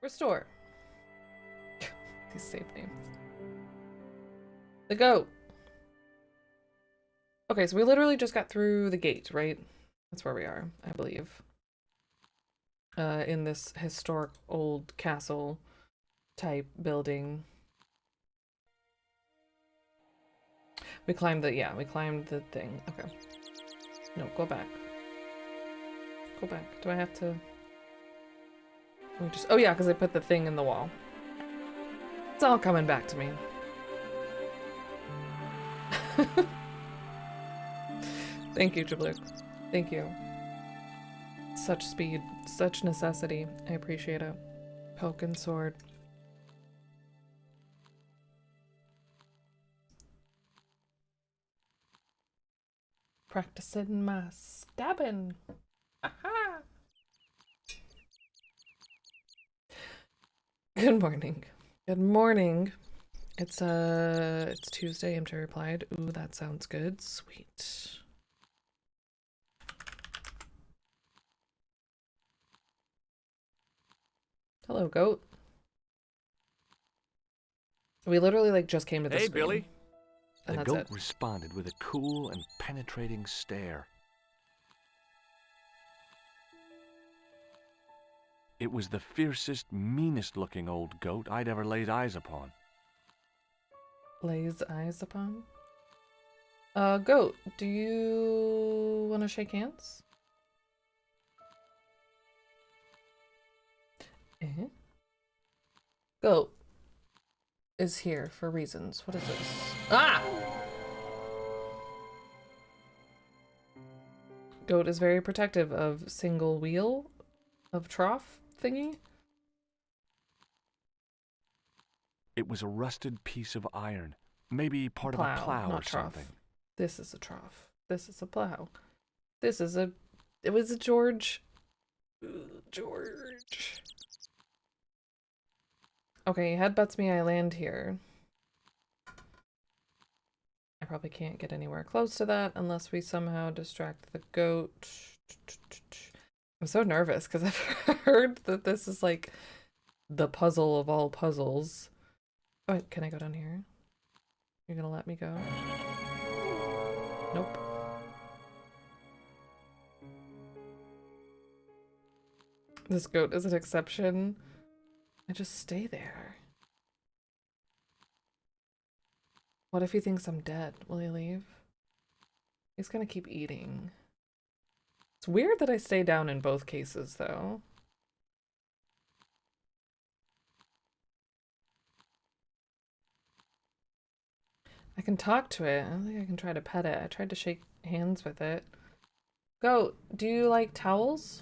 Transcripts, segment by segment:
Restore. These save names. The goat. Okay, so we literally just got through the gate, right? That's where we are, I believe. In this historic old castle type building. We climbed the thing. Okay. No, go back. Go back. Do I have to? We just, oh yeah, because I put the thing in the wall. It's all coming back to me. Thank you, Jablik. Thank you. Such speed, such necessity. I appreciate it. Poke and sword. Practicing my stabbing. Aha! Good morning. Good morning. It's Tuesday, MJ replied. Ooh, that sounds good. Sweet. Hello, goat. We literally like just came to the Hey, screen. Billy. And The that's goat it. responded with a cool and penetrating stare. It was the fiercest, meanest-looking old goat I'd ever laid eyes upon. Lays eyes upon? Goat, do you want to shake hands? Goat is here for reasons. What is this? Ah! Goat is very protective of single wheel of trough thingy. It was a rusted piece of iron, maybe part of a plow not or trough. something. This is a trough. This is a plow. This is a... It was a George. George. Okay, headbutts me, I land here. I probably can't get anywhere close to that unless we somehow distract the goat. I'm so nervous because I've heard that this is like the puzzle of all puzzles. Oh, can I go down here? You're gonna let me go? Nope. This goat is an exception. I just stay there. What if he thinks I'm dead? Will he leave? He's gonna keep eating. It's weird that I stay down in both cases, though. I can talk to it. I don't think I can try to pet it. I tried to shake hands with it. Goat, do you like towels?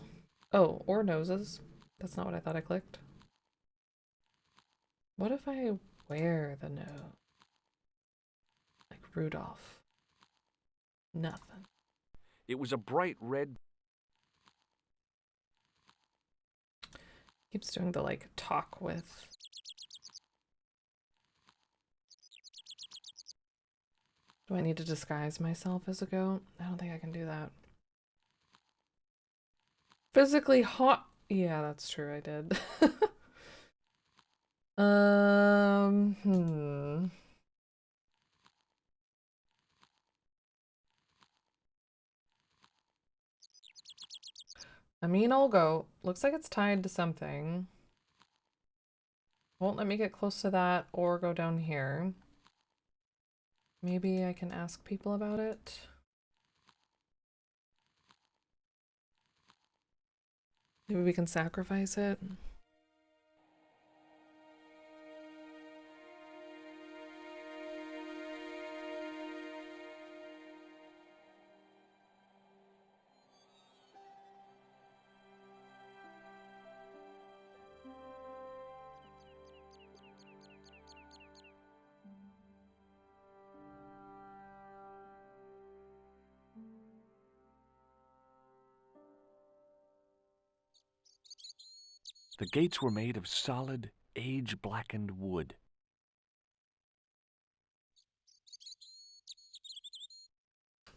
Oh, or noses. That's not what I thought I clicked. What if I wear the nose? Like Rudolph. Nothing. It was a bright red... Keeps doing the like talk with. Do I need to disguise myself as a goat? I don't think I can do that. Physically hot. Yeah, that's true. I did. Hmm. A mean old goat. Looks like it's tied to something. Won't let me get close to that or go down here. Maybe I can ask people about it. Maybe we can sacrifice it. The gates were made of solid, age-blackened wood.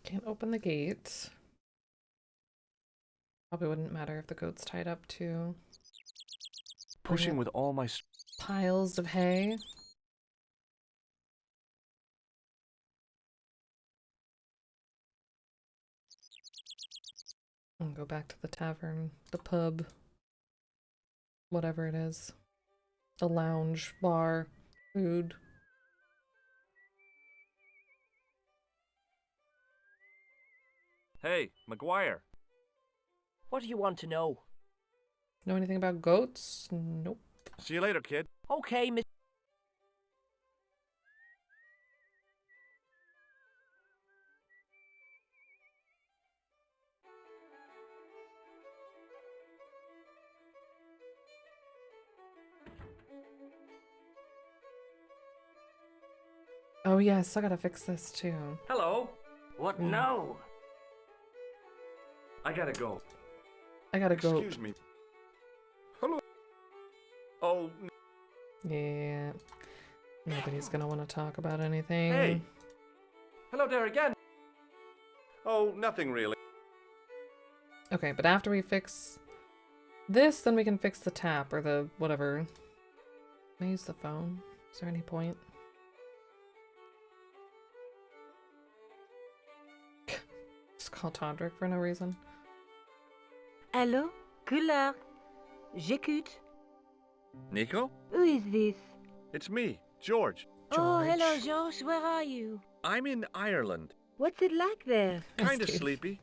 Can't open the gate. Probably wouldn't matter if the goat's tied up too. pushing with all my... Piles of hay. And go back to the tavern, the pub, whatever it is. The lounge, bar, food. Hey, McGuire. What do you want to know? Know anything about goats? Nope. See you later, kid. Okay, Miss. Oh yes, I gotta fix this too. Hello. What now? I gotta go. I gotta go. Excuse me. Hello. Oh. Yeah. Nobody's gonna want to talk about anything. Hey. Hello there again. Oh, nothing really. Okay, but after we fix this, then we can fix the tap or the whatever. Can I use the phone? Is there any point? Just call Todrick for no reason. Allô? Couleur. J'écoute. Nico? Who is this? It's me, George. Oh, hello, George. George. Where are you? I'm in Ireland. What's it like there? Kinda Steve. sleepy.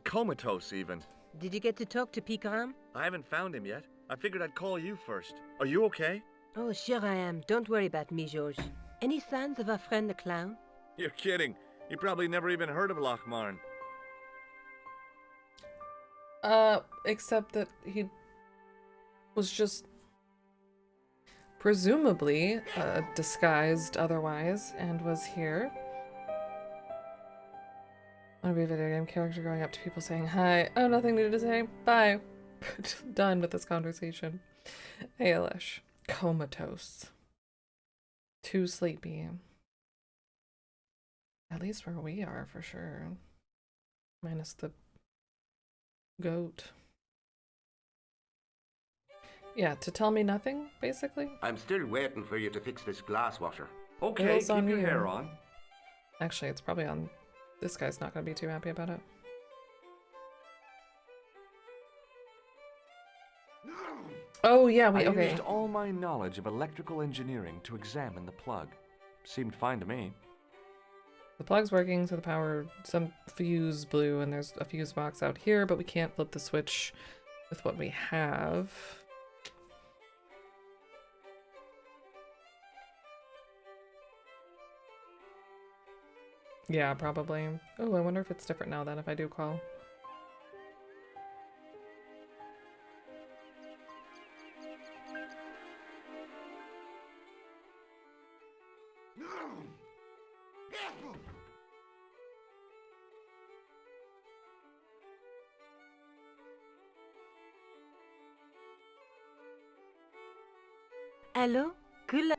Comatose, even. Did you get to talk to Pikaram? I haven't found him yet. I figured I'd call you first. Are you okay? Oh, sure I am. Don't worry about me, George. Any signs of our friend the clown? You're kidding. You probably never even heard of Lochmarn. Except that he was just presumably disguised otherwise and was here. I want to be a video game character going up to people saying hi. Oh, nothing new to say. Bye. Done with this conversation. ALish. Comatose. Too sleepy. At least where we are, for sure. Minus the goat. Yeah, to tell me nothing, basically. I'm still waiting for you to fix this glass washer. Okay, Bill's keep on your you. hair on. Actually, it's probably on... This guy's not going to be too happy about it. Oh, yeah, I okay. used all my knowledge of electrical engineering to examine the plug. Seemed fine to me. The plug's working, so the power... Some fuse blew, and there's a fuse box out here, but we can't flip the switch with what we have. Yeah, probably. Oh, I wonder if it's different now then if I do call. Allô? Couleur.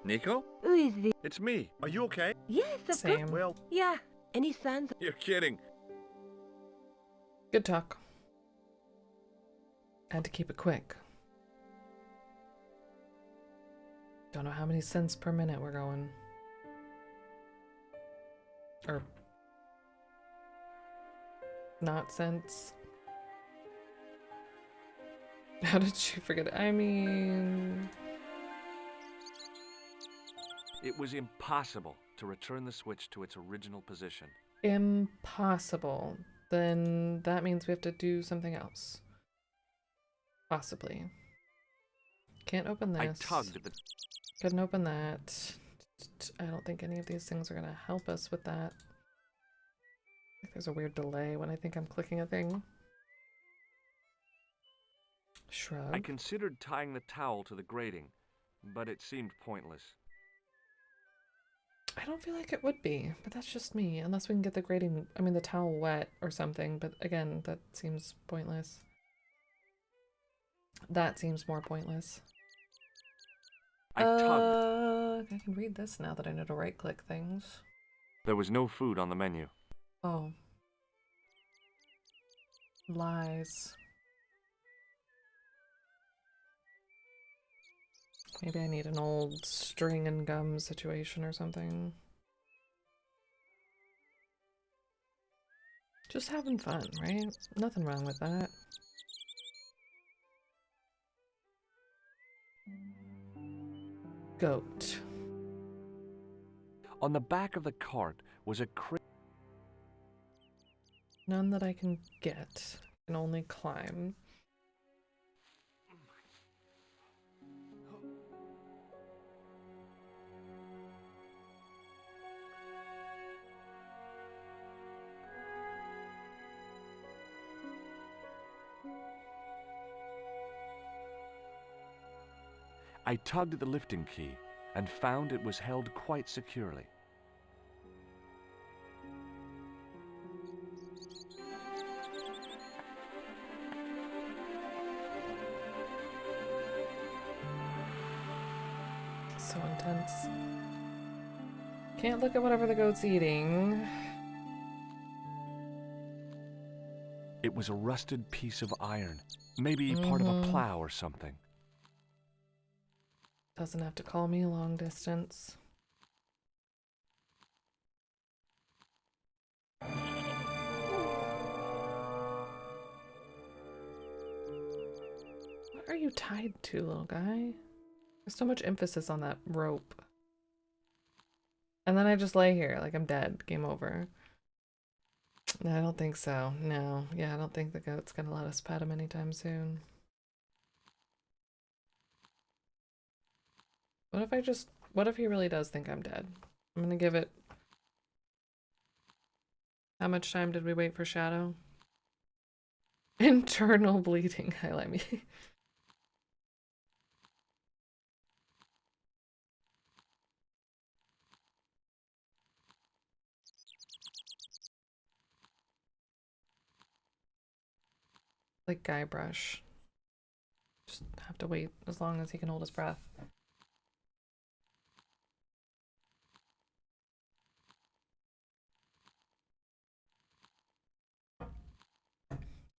Nico? Who is this? It's me. Are you okay? Yes, of Same. course. Well, Yeah. Any signs? you're kidding. Good talk. Had to keep it quick. Don't know how many cents per minute we're going. Or... not cents. How did she forget it? I mean... It was impossible to return the switch to its original position. Impossible. Then that means we have to do something else. Possibly. Can't open this. I tugged at the... Couldn't open that. I don't think any of these things are gonna help us with that. I think there's a weird delay when I think I'm clicking a thing. Shrug. I considered tying the towel to the grating, but it seemed pointless. I don't feel like it would be, but that's just me. Unless we can get the grating, I mean the towel wet or something, but again, that seems pointless. That seems more pointless. I tugged. I can read this now that I know to right-click things. There was no food on the menu. Oh. Lies. Maybe I need an old string and gum situation or something. Just having fun, right? Nothing wrong with that. Goat. On the back of the cart was a crate. None that I can get. I can only climb. I tugged at the lifting key and found it was held quite securely. So intense. Can't look at whatever the goat's eating. It was a rusted piece of iron, maybe part of a plow or something. Doesn't have to call me long distance. What are you tied to, little guy? There's so much emphasis on that rope. And then I just lay here like I'm dead. Game over. No, I don't think so. No. Yeah, I don't think the goat's gonna let us pet him anytime soon. What if he really does think I'm dead? I'm gonna give it... How much time did we wait for Shadow? Internal bleeding, highlight me. Like Guybrush. Just have to wait as long as he can hold his breath.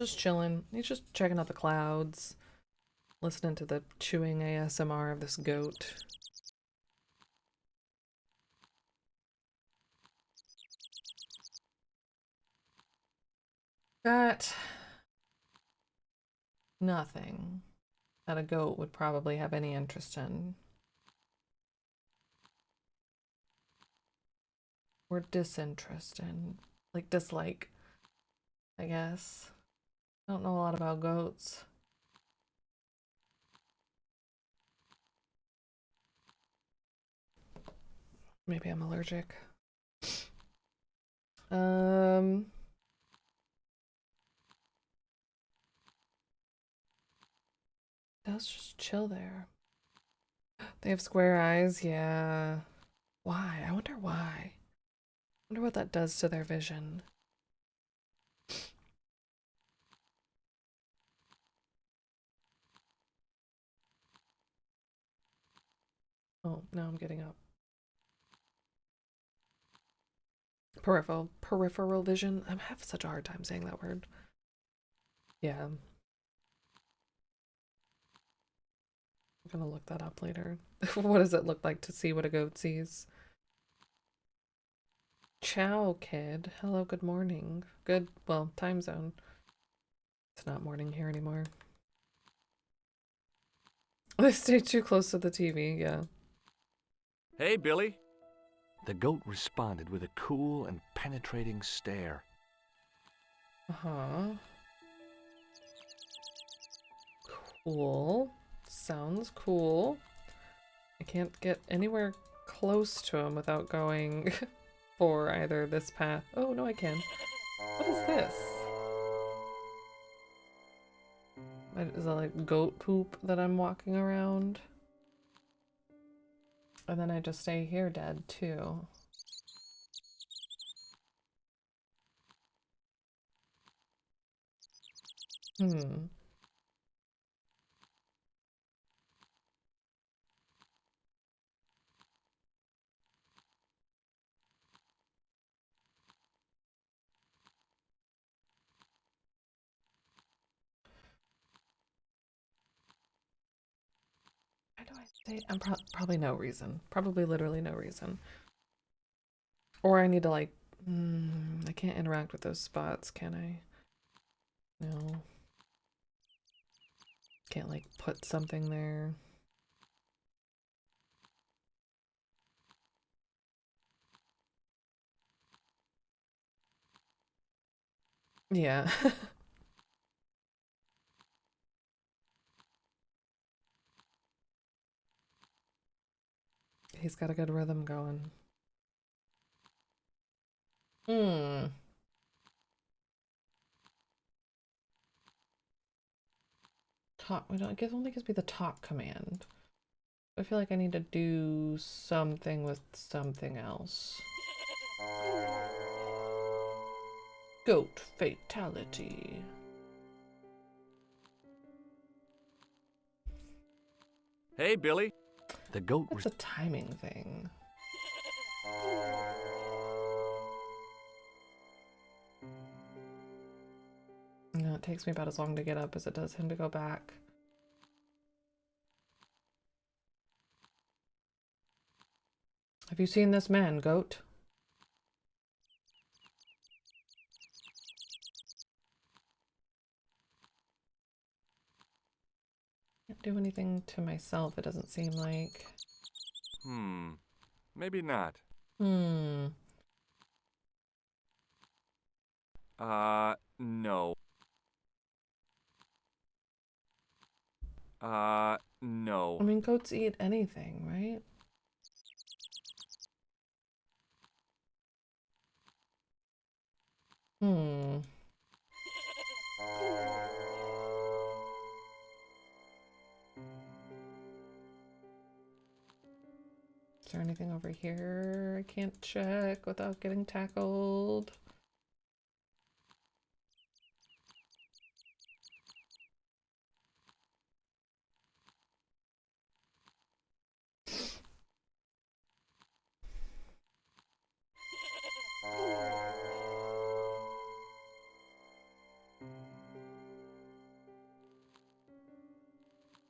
Just chilling. He's just checking out the clouds. Listening to the chewing ASMR of this goat. Got nothing that a goat would probably have any interest in. Or disinterest in. Like dislike, I guess. I don't know a lot about goats. Maybe I'm allergic. Let's just chill there. They have square eyes, yeah. Why? I wonder why. I wonder what that does to their vision. Oh, now I'm getting up. Peripheral vision. I have such a hard time saying that word. Yeah. I'm gonna look that up later. What does it look like to see what a goat sees? Ciao, kid. Hello, good morning. Good, well, time zone. It's not morning here anymore. They stay too close to the TV, yeah. Hey, Billy. The goat responded with a cool and penetrating stare. Uh-huh. Cool. Sounds cool. I can't get anywhere close to him without going for either this path. Oh, no, I can. What is this? Is that like goat poop that I'm walking around? And then I just stay here dead too. Hmm. Why do I I'm probably no reason. Probably literally no reason. Or I need to like, I can't interact with those spots, can I? No. Can't like put something there. Yeah. He's got a good rhythm going. Top, we don't, it only gives me the top command. I feel like I need to do something with something else. Goat fatality. Hey, Billy. The goat That's a timing thing. No, it takes me about as long to get up as it does him to go back. Have you seen this man, goat? Can't do anything to myself, it doesn't seem like. Maybe not. No. No. No. I mean, goats eat anything, right? Is there anything over here I can't check without getting tackled?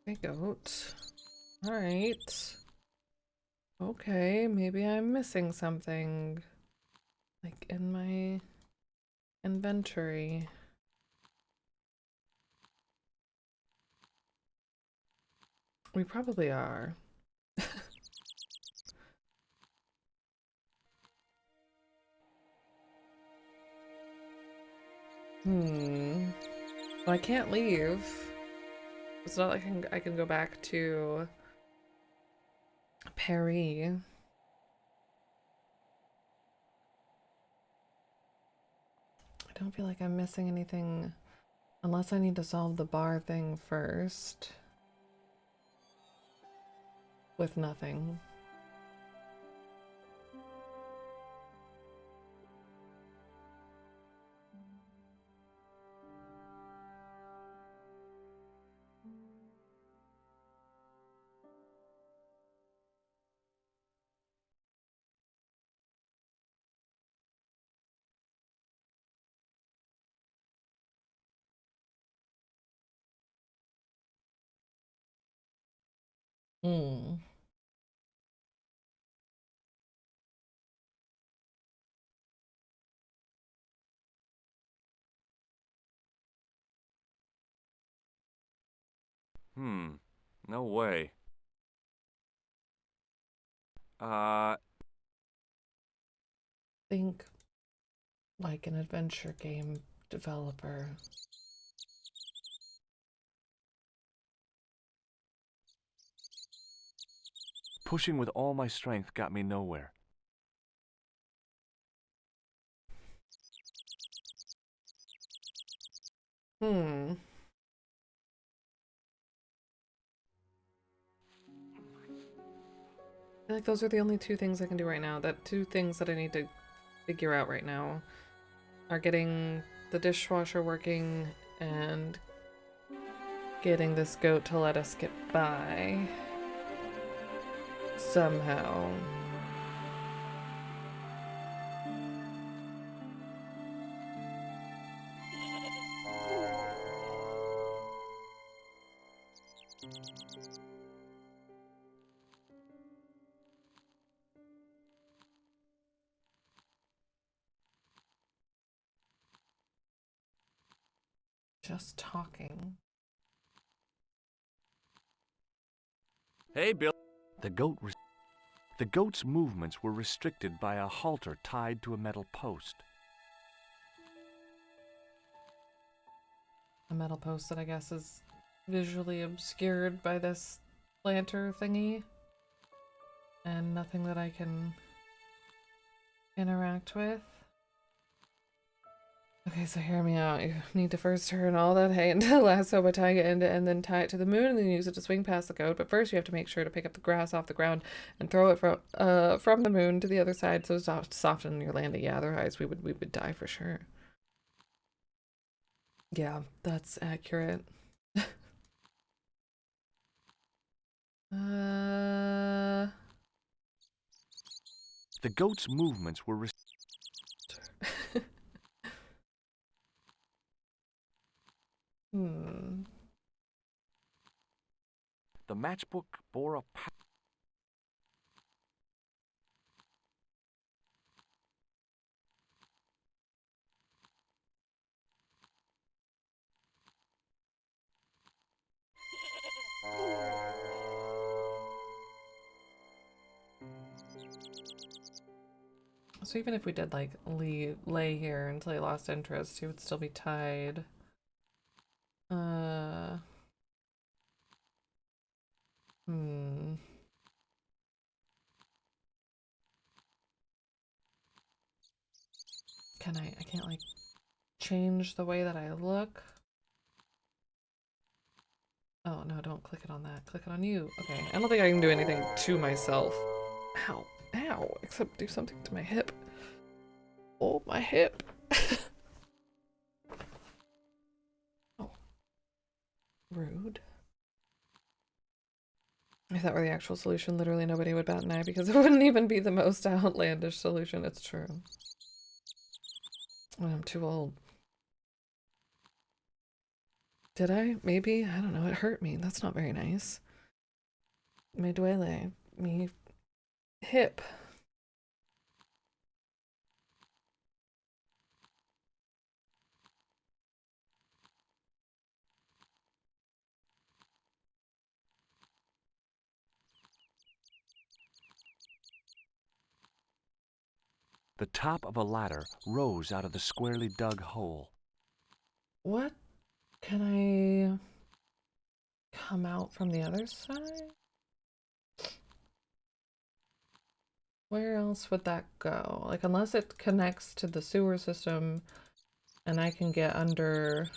Hey, goat. All right. Okay, maybe I'm missing something. Like in my inventory. We probably are. Well, I can't leave. It's not like I can go back to Paris. I don't feel like I'm missing anything unless I need to solve the bar thing first. With nothing. Hmm. No way. Think like an adventure game developer. Pushing with all my strength got me nowhere. I feel like those are the only two things I can do right now. That two things that I need to figure out right now are getting the dishwasher working and getting this goat to let us get by. Somehow. Just talking. Hey, Bill. The goat's movements were restricted by a halter tied to a metal post. A metal post that I guess is visually obscured by this planter thingy. And nothing that I can interact with. Okay, so hear me out. You need to first turn all that hay into the lasso by tying it end to end, then tie it to the moon, and then use it to swing past the goat. But first you have to make sure to pick up the grass off the ground and throw it from the moon to the other side so as to soften your landing. Yeah, otherwise we would die for sure. Yeah, that's accurate. The goat's movements were Hmm. The matchbook bore a So even if we did like lay here until he lost interest, he would still be tied. Hmm. Can I can't like change the way that I look. Oh no, don't click it on that. Click it on you. Okay, I don't think I can do anything to myself. Ow, ow, except do something to my hip. Oh, my hip. Oh. Rude. If that were the actual solution, literally nobody would bat an eye because it wouldn't even be the most outlandish solution. It's true. When I'm too old. Did I? Maybe? I don't know. It hurt me. That's not very nice. Me duele. Me hip. The top of a ladder rose out of the squarely dug hole. What? Can I come out from the other side? Where else would that go? Like, unless it connects to the sewer system and I can get under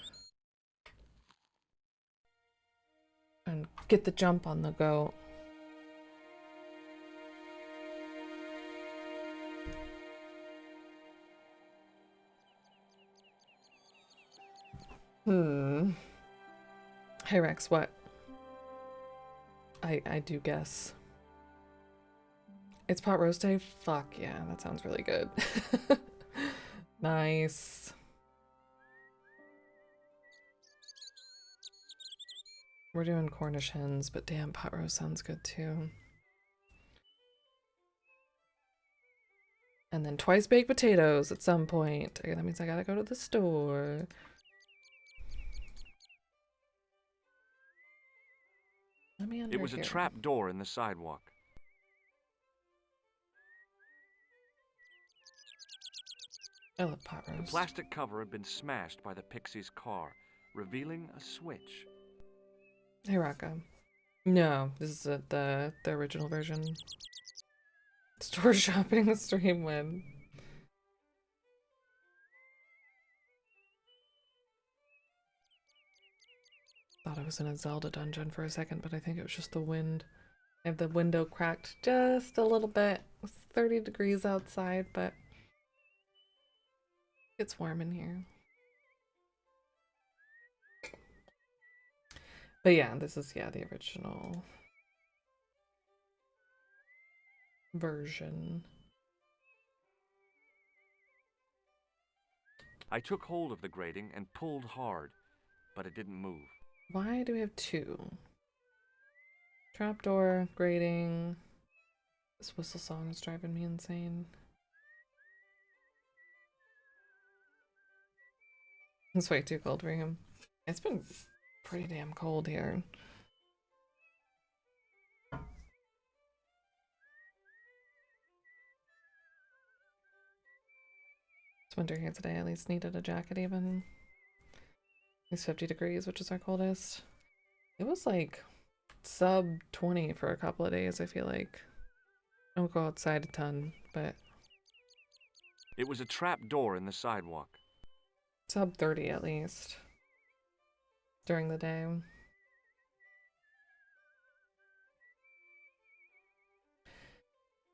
and get the jump on the goat. Hey Rex, what? I do guess. It's pot roast day? Fuck yeah, that sounds really good. Nice. We're doing Cornish hens, but damn, pot roast sounds good too. And then twice baked potatoes at some point. Okay, that means I gotta go to the store. Let me under It was here. a trap door in the sidewalk. I love pot The roast. plastic cover had been smashed by the Pixie's car, revealing a switch. Hey Rocco. No, this is the original version. Store shopping stream win. Thought I was in a Zelda dungeon for a second, but I think it was just the wind. I have the window cracked just a little bit. It's 30 degrees outside, but it's warm in here. But yeah, this is, yeah, the original version. I took hold of the grating and pulled hard, but it didn't move. Why do we have two? Trapdoor, grating. This whistle song is driving me insane. It's way too cold for him. It's been pretty damn cold here. It's winter here today. I at least needed a jacket even. It's 50 degrees, which is our coldest. It was like sub 20 for a couple of days, I feel like. I don't go outside a ton, but It was a trap door in the sidewalk. sub 30 at least during the day.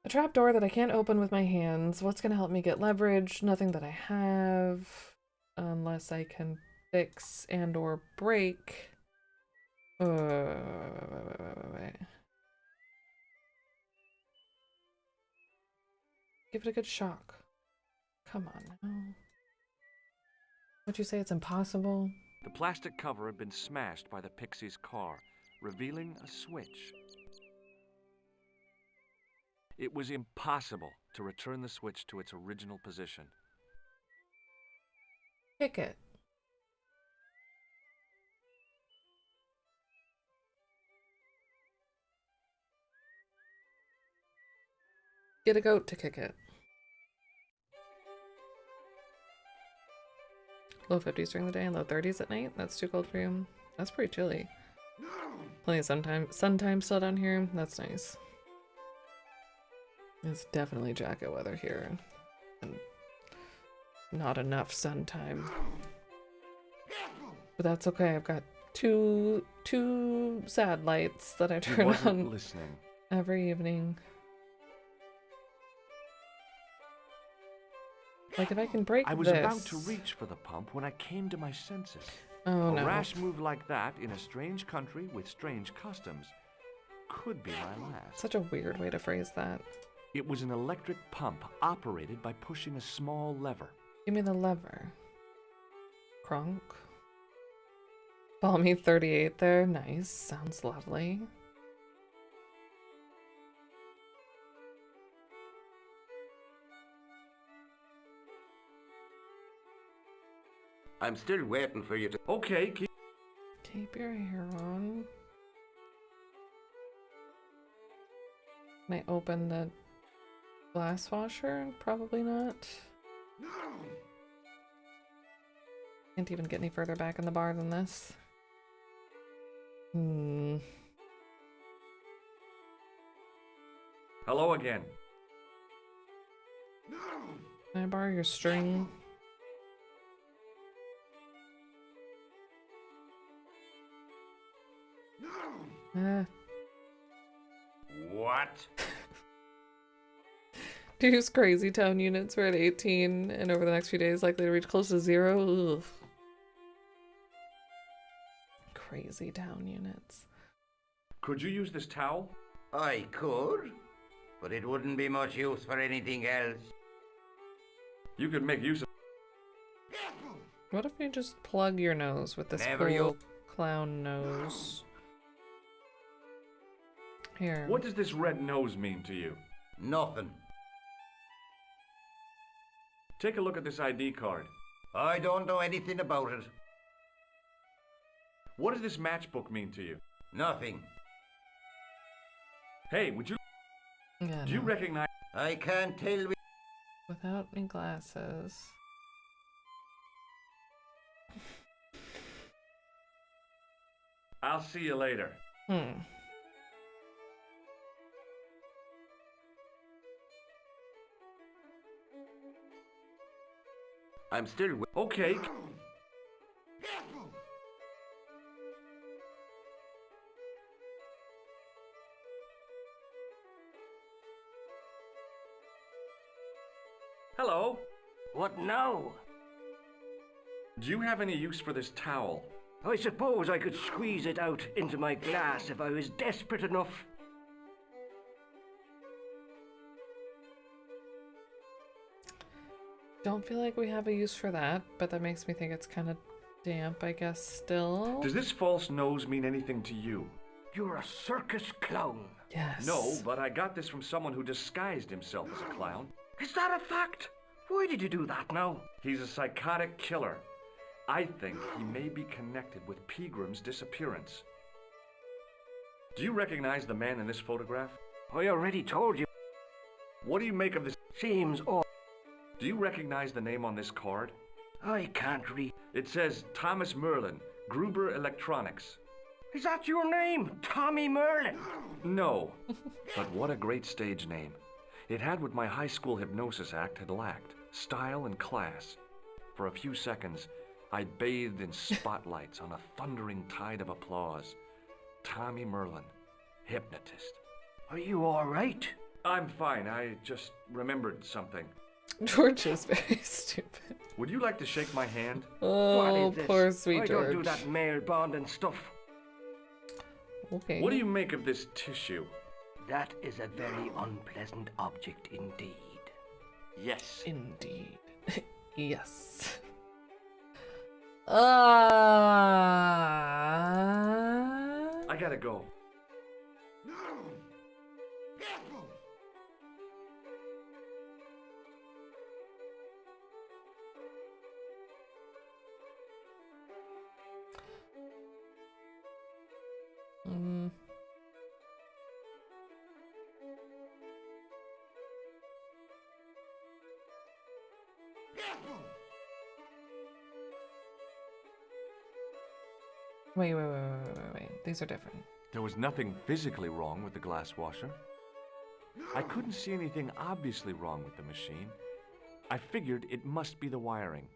A trap door that I can't open with my hands. What's going to help me get leverage? Nothing that I have, unless I can fix and or break. Wait. Give it a good shock. Come on now. Would you say it's impossible? The plastic cover had been smashed by the pixie's car, revealing a switch. It was impossible to return the switch to its original position. Kick it. Get a goat to kick it. Low 50s during the day and low 30s at night. That's too cold for you. That's pretty chilly. Plenty of sun time still down here. That's nice. It's definitely jacket weather here. And not enough sun time. But that's okay. I've got two sad lights that I He turn wasn't on listening. every evening. Like if I can break I was this. about to reach for the pump when I came to my senses. Oh A no. rash move like that in a strange country with strange customs could be my last. Such a weird way to phrase that. It was an electric pump operated by pushing a small lever. Give me the lever. Kronk. Balmy 38 there. Nice. Sounds lovely. I'm still waiting for you to... Okay, Keep your hair on. Can I open the glass washer? Probably not. Can't even get any further back in the bar than this. Hello again. Can I borrow your string? What? Use crazy town units. We're at 18 and over the next few days likely to reach close to 0. Ugh. Crazy town units. Could you use this towel? I could, but it wouldn't be much use for anything else. You could make use of... What if you just plug your nose with this Never cool you- clown nose? Here. What does this red nose mean to you? Nothing. Take a look at this ID card. I don't know anything about it. What does this matchbook mean to you? Nothing. Hey, would you... Yeah, Do you no. recognize... I can't tell... Without any glasses. I'll see you later. I'm still... Okay. Hello. What now? Do you have any use for this towel? I suppose I could squeeze it out into my glass if I was desperate enough. Don't feel like we have a use for that, but that makes me think it's kind of damp, I guess, still. Does this false nose mean anything to you? You're a circus clown. Yes. No, but I got this from someone who disguised himself as a clown. Is that a fact? Why did you do that now? He's a psychotic killer. I think he may be connected with Peagram's disappearance. Do you recognize the man in this photograph? I already told you. What do you make of this? Seems odd. Do you recognize the name on this card? I can't read. It says Thomas Merlin, Gruber Electronics. Is that your name? Tommy Merlin? No, but what a great stage name. It had what my high school hypnosis act had lacked, style and class. For a few seconds, I bathed in spotlights on a thundering tide of applause. Tommy Merlin, hypnotist. Are you all right? I'm fine, I just remembered something. George is very stupid. Would you like to shake my hand? Oh, What is this? poor sweet I George. don't do that male bonding stuff. Okay. What do you make of this tissue? That is a very unpleasant object indeed. Yes. Indeed. Yes. I gotta go. Mm. Wait. These are different. There was nothing physically wrong with the glass washer. I couldn't see anything obviously wrong with the machine. I figured it must be the wiring.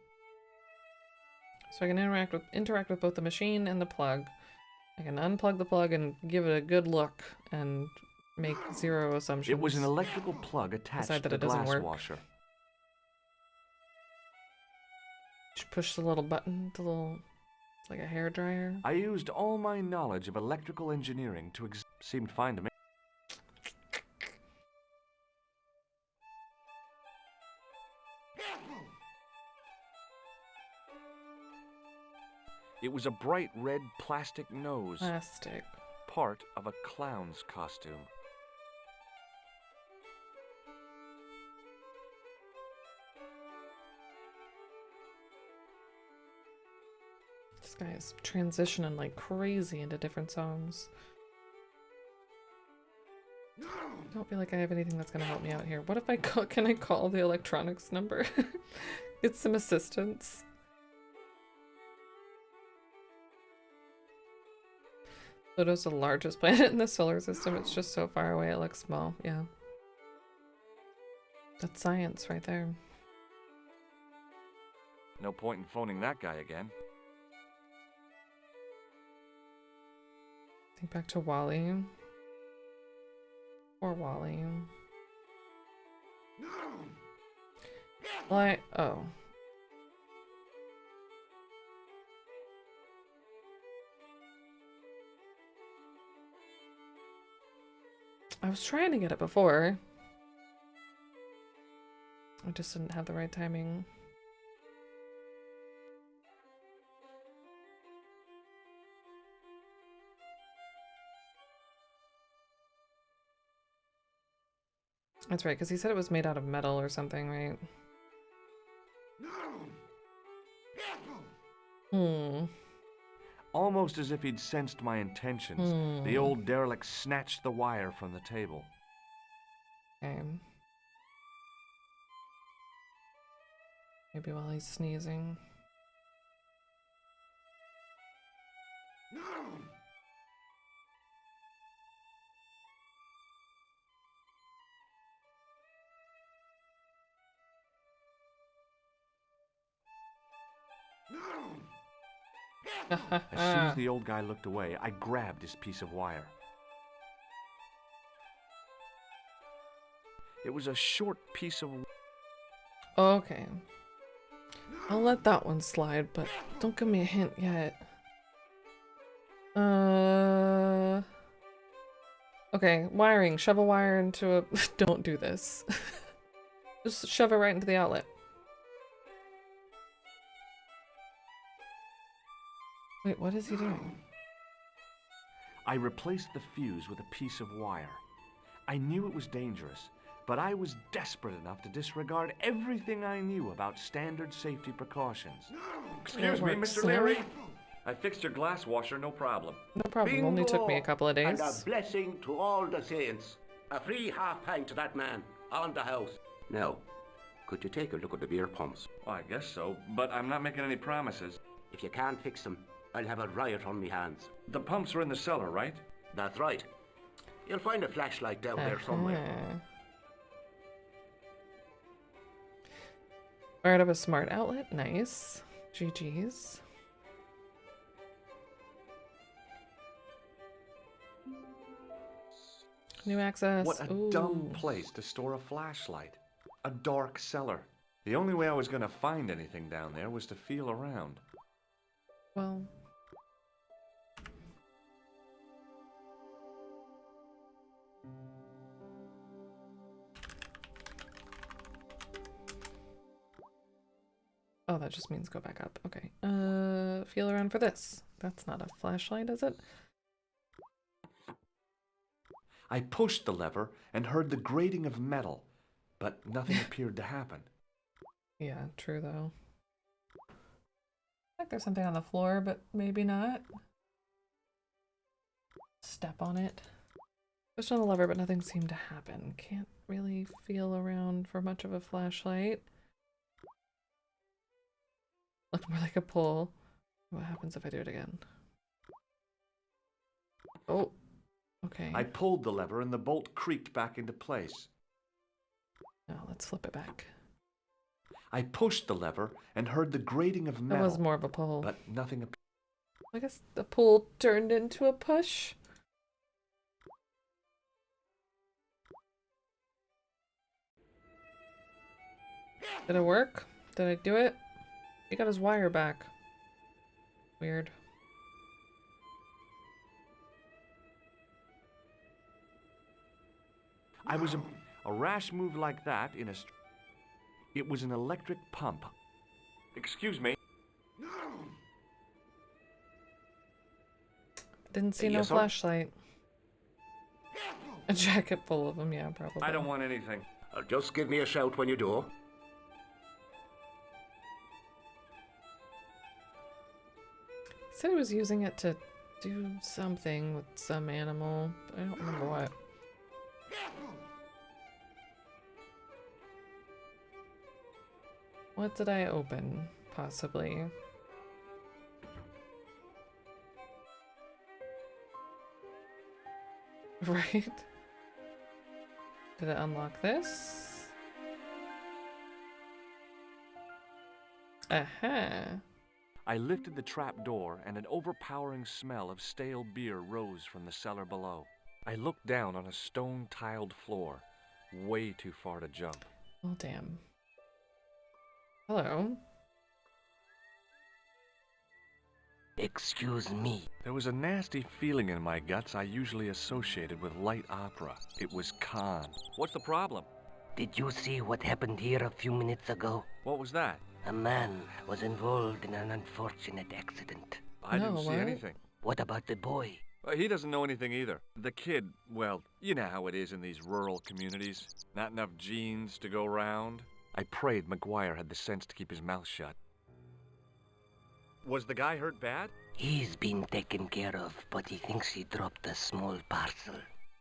So I can interact with both the machine and the plug. I can unplug the plug and give it a good look and make zero assumptions. It was an electrical plug attached Decide to that the it doesn't glass work. washer. Just push the little button, it's like a hair dryer. I used all my knowledge of electrical engineering to seemed fine to me. It was a bright red plastic nose, Plastic. part of a clown's costume. This guy is transitioning like crazy into different songs. I don't feel like I have anything that's gonna help me out here. What if can I call the electronics number? Get some assistance. Pluto's the largest planet in the solar system. It's just so far away it looks small. Yeah. That's science right there. No point in phoning that guy again. Think back to Wally. Poor Wally. Well, oh. I was trying to get it before. I just didn't have the right timing. That's right, because he said it was made out of metal or something, right? Hmm. Almost as if he'd sensed my intentions, the old derelict snatched the wire from the table. Okay. Maybe while he's sneezing. As soon as the old guy looked away, I grabbed his piece of wire. It was a short piece of... Okay. I'll let that one slide, but don't give me a hint yet. Okay, wiring. Shove a wire into a... Don't do this. Just shove it right into the outlet. Wait, what is he doing? I replaced the fuse with a piece of wire. I knew it was dangerous, but I was desperate enough to disregard everything I knew about standard safety precautions. Excuse me, works, Mr. Leary. I fixed your glass washer, no problem. No problem. Only took me a couple of days. And a blessing to all the saints. A free half pint to that man on the house. Now, could you take a look at the beer pumps? Well, I guess so, but I'm not making any promises. If you can't fix them, I'll have a riot on me hands. The pumps are in the cellar, right? That's right. You'll find a flashlight down there somewhere. Fired up a smart outlet. Nice. GG's. New access. What a dumb place to store a flashlight. A dark cellar. The only way I was gonna find anything down there was to feel around. Well. Oh, that just means go back up. Okay. Feel around for this. That's not a flashlight, is it? I pushed the lever and heard the grating of metal, but nothing appeared to happen. Yeah, true though. Like there's something on the floor, but maybe not. Step on it. Pushed on the lever, but nothing seemed to happen. Can't really feel around for much of a flashlight. Looked more like a pull. What happens if I do it again? Oh, okay. I pulled the lever and the bolt creaked back into place. Now let's flip it back. I pushed the lever and heard the grating of That metal, was more of a pull. but nothing appeared. I guess the pull turned into a push. Did it work? Did I do it? He got his wire back. Weird. I was a rash move like that in a... It was an electric pump. Excuse me. Didn't see no Yes, sir? flashlight. A jacket full of them, yeah, probably. I don't want anything. Just give me a shout when you do. He said he was using it to do something with some animal. But I don't remember what. What did I open? Possibly. Right? Did it unlock this? Aha! I lifted the trap door and an overpowering smell of stale beer rose from the cellar below. I looked down on a stone-tiled floor, way too far to jump. Well, damn. Hello. Excuse me. There was a nasty feeling in my guts I usually associated with light opera. It was Khan. What's the problem? Did you see what happened here a few minutes ago? What was that? A man was involved in an unfortunate accident. I didn't No, see what? anything. What about the boy? He doesn't know anything either. The kid, well, you know how it is in these rural communities. Not enough genes to go round. I prayed McGuire had the sense to keep his mouth shut. Was the guy hurt bad? He's been taken care of, but he thinks he dropped a small parcel.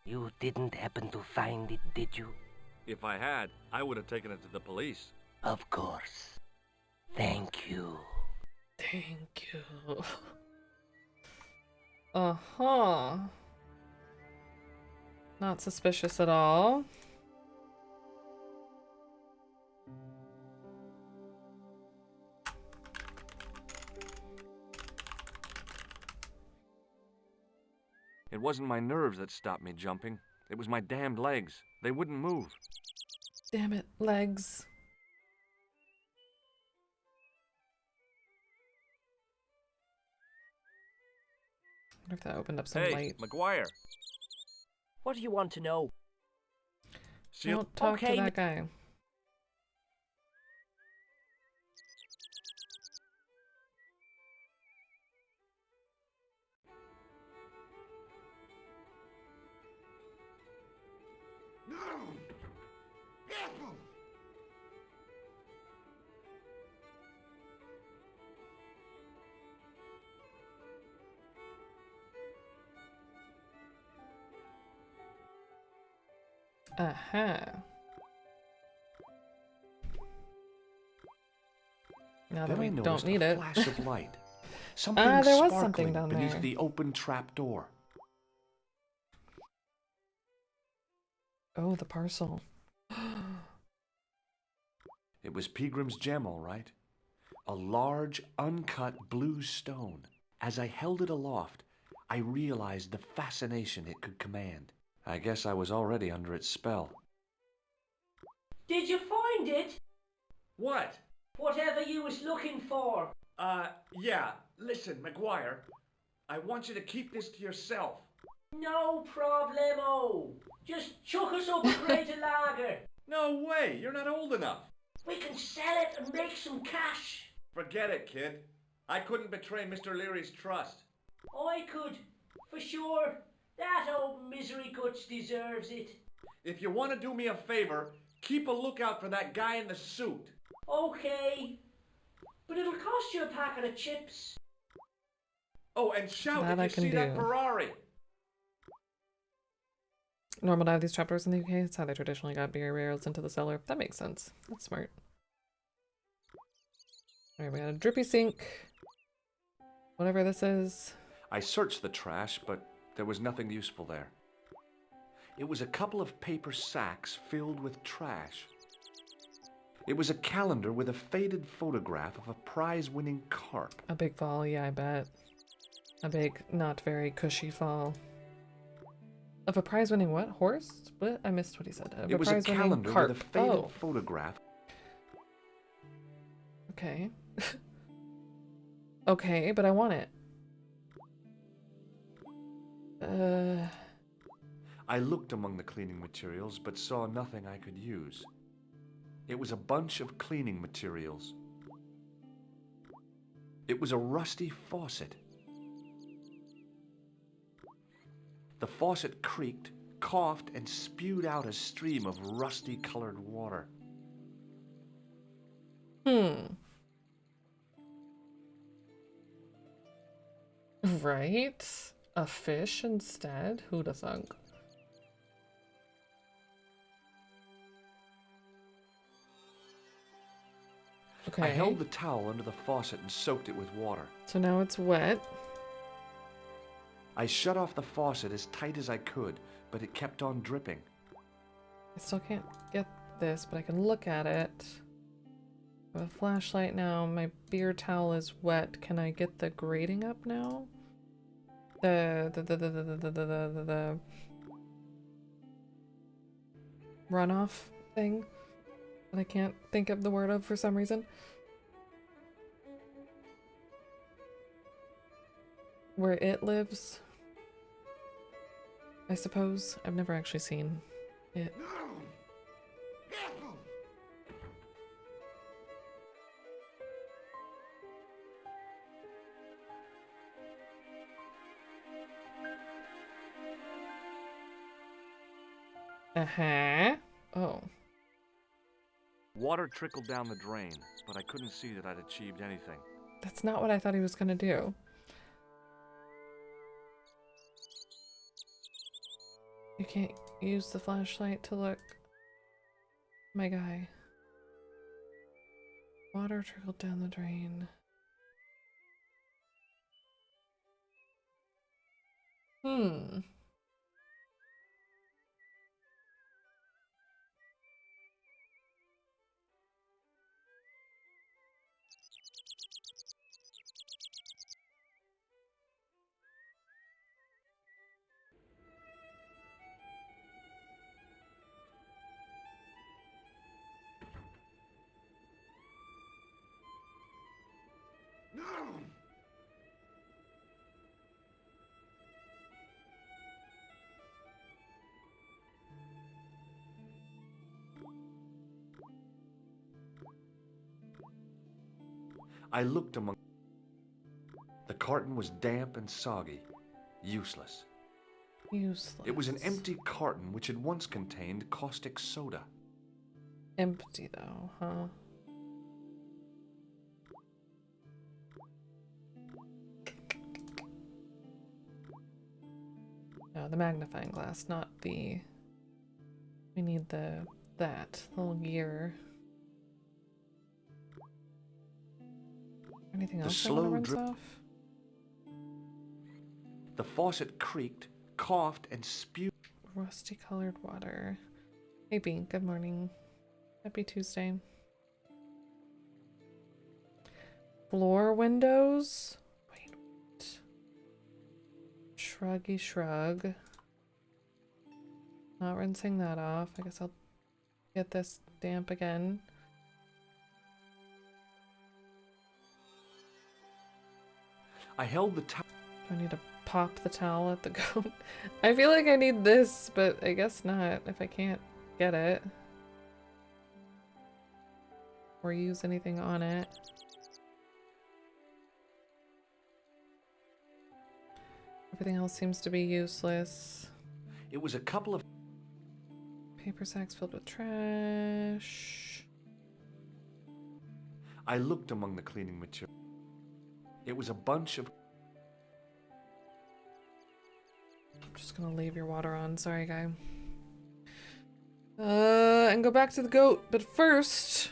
You didn't happen to find it, did you? If I had, I would have taken it to the police. Of course. Thank you. Thank you. Uh-huh. Not suspicious at all. It wasn't my nerves that stopped me jumping. It was my damned legs. They wouldn't move. Damn it, legs. I wonder if that opened up some Hey, light. McGuire. What do you want to know? Don't talk to Okay, that guy. Aha. Now that Then we I don't noticed need a it. flash of light. Something There was sparkling something down beneath there. the open trap door. Oh, the parcel. It was Peagrim's gem, all right. A large, uncut blue stone. As I held it aloft, I realized the fascination it could command. I guess I was already under its spell. Did you find it? What? Whatever you was looking for. Yeah. Listen, McGuire. I want you to keep this to yourself. No problemo. Just chuck us up a crate of lager. No way, you're not old enough. We can sell it and make some cash. Forget it, kid. I couldn't betray Mr. Leary's trust. I could, for sure. That old misery guts deserves it. If you want to do me a favor, keep a lookout for that guy in the suit. Okay. But it'll cost you a packet of chips. Oh, and shout That I if you can see that do. Ferrari. Normal to have these trapdoors in the UK. It's how they traditionally got beer barrels into the cellar. That makes sense. That's smart. Alright, we got a drippy sink. Whatever this is. I searched the trash, but there was nothing useful there. It was a couple of paper sacks filled with trash. It was a calendar with a faded photograph of a prize-winning carp. A big fall, yeah, I bet. A big, not very cushy fall. Of a prize-winning what? Horse? What? I missed what he said. Of It was a prize-winning calendar carp. with a faded Oh, photograph. okay. Okay, but I want it. I looked among the cleaning materials, but saw nothing I could use. It was a bunch of cleaning materials. It was a rusty faucet. The faucet creaked, coughed, and spewed out a stream of rusty-colored water. Right? A fish instead? Who'da thunk? Okay. I held the towel under the faucet and soaked it with water. So now it's wet. I shut off the faucet as tight as I could, but it kept on dripping. I still can't get this, but I can look at it. I have a flashlight now. My beer towel is wet. Can I get the grating up now? The runoff thing that I can't think of the word of for some reason. Where it lives, I suppose. I've never actually seen it. Uh-huh. Oh. Water trickled down the drain, but I couldn't see that I'd achieved anything. That's not what I thought he was gonna do. You can't use the flashlight to look. My guy. Water trickled down the drain. I looked among. The carton was damp and soggy, useless. Useless. It was an empty carton which had once contained caustic soda. empty though, huh? No, the magnifying glass, not the... We need that little gear. Anything The else I want to slow rinse drip. off? The faucet creaked, coughed, and spewed. Rusty colored water. Hey Bean, good morning. Happy Tuesday. Floor windows? Wait, what? Shruggy shrug. Not rinsing that off. I guess I'll get this damp again. I held the towel. Do I need to pop the towel at the goat? I feel like I need this, but I guess not if I can't get it. Or use anything on it. Everything else seems to be useless. It was a couple of... Paper sacks filled with trash. I looked among the cleaning material. It was a bunch of... I'm just gonna leave your water on. Sorry, guy. And go back to the goat. But first...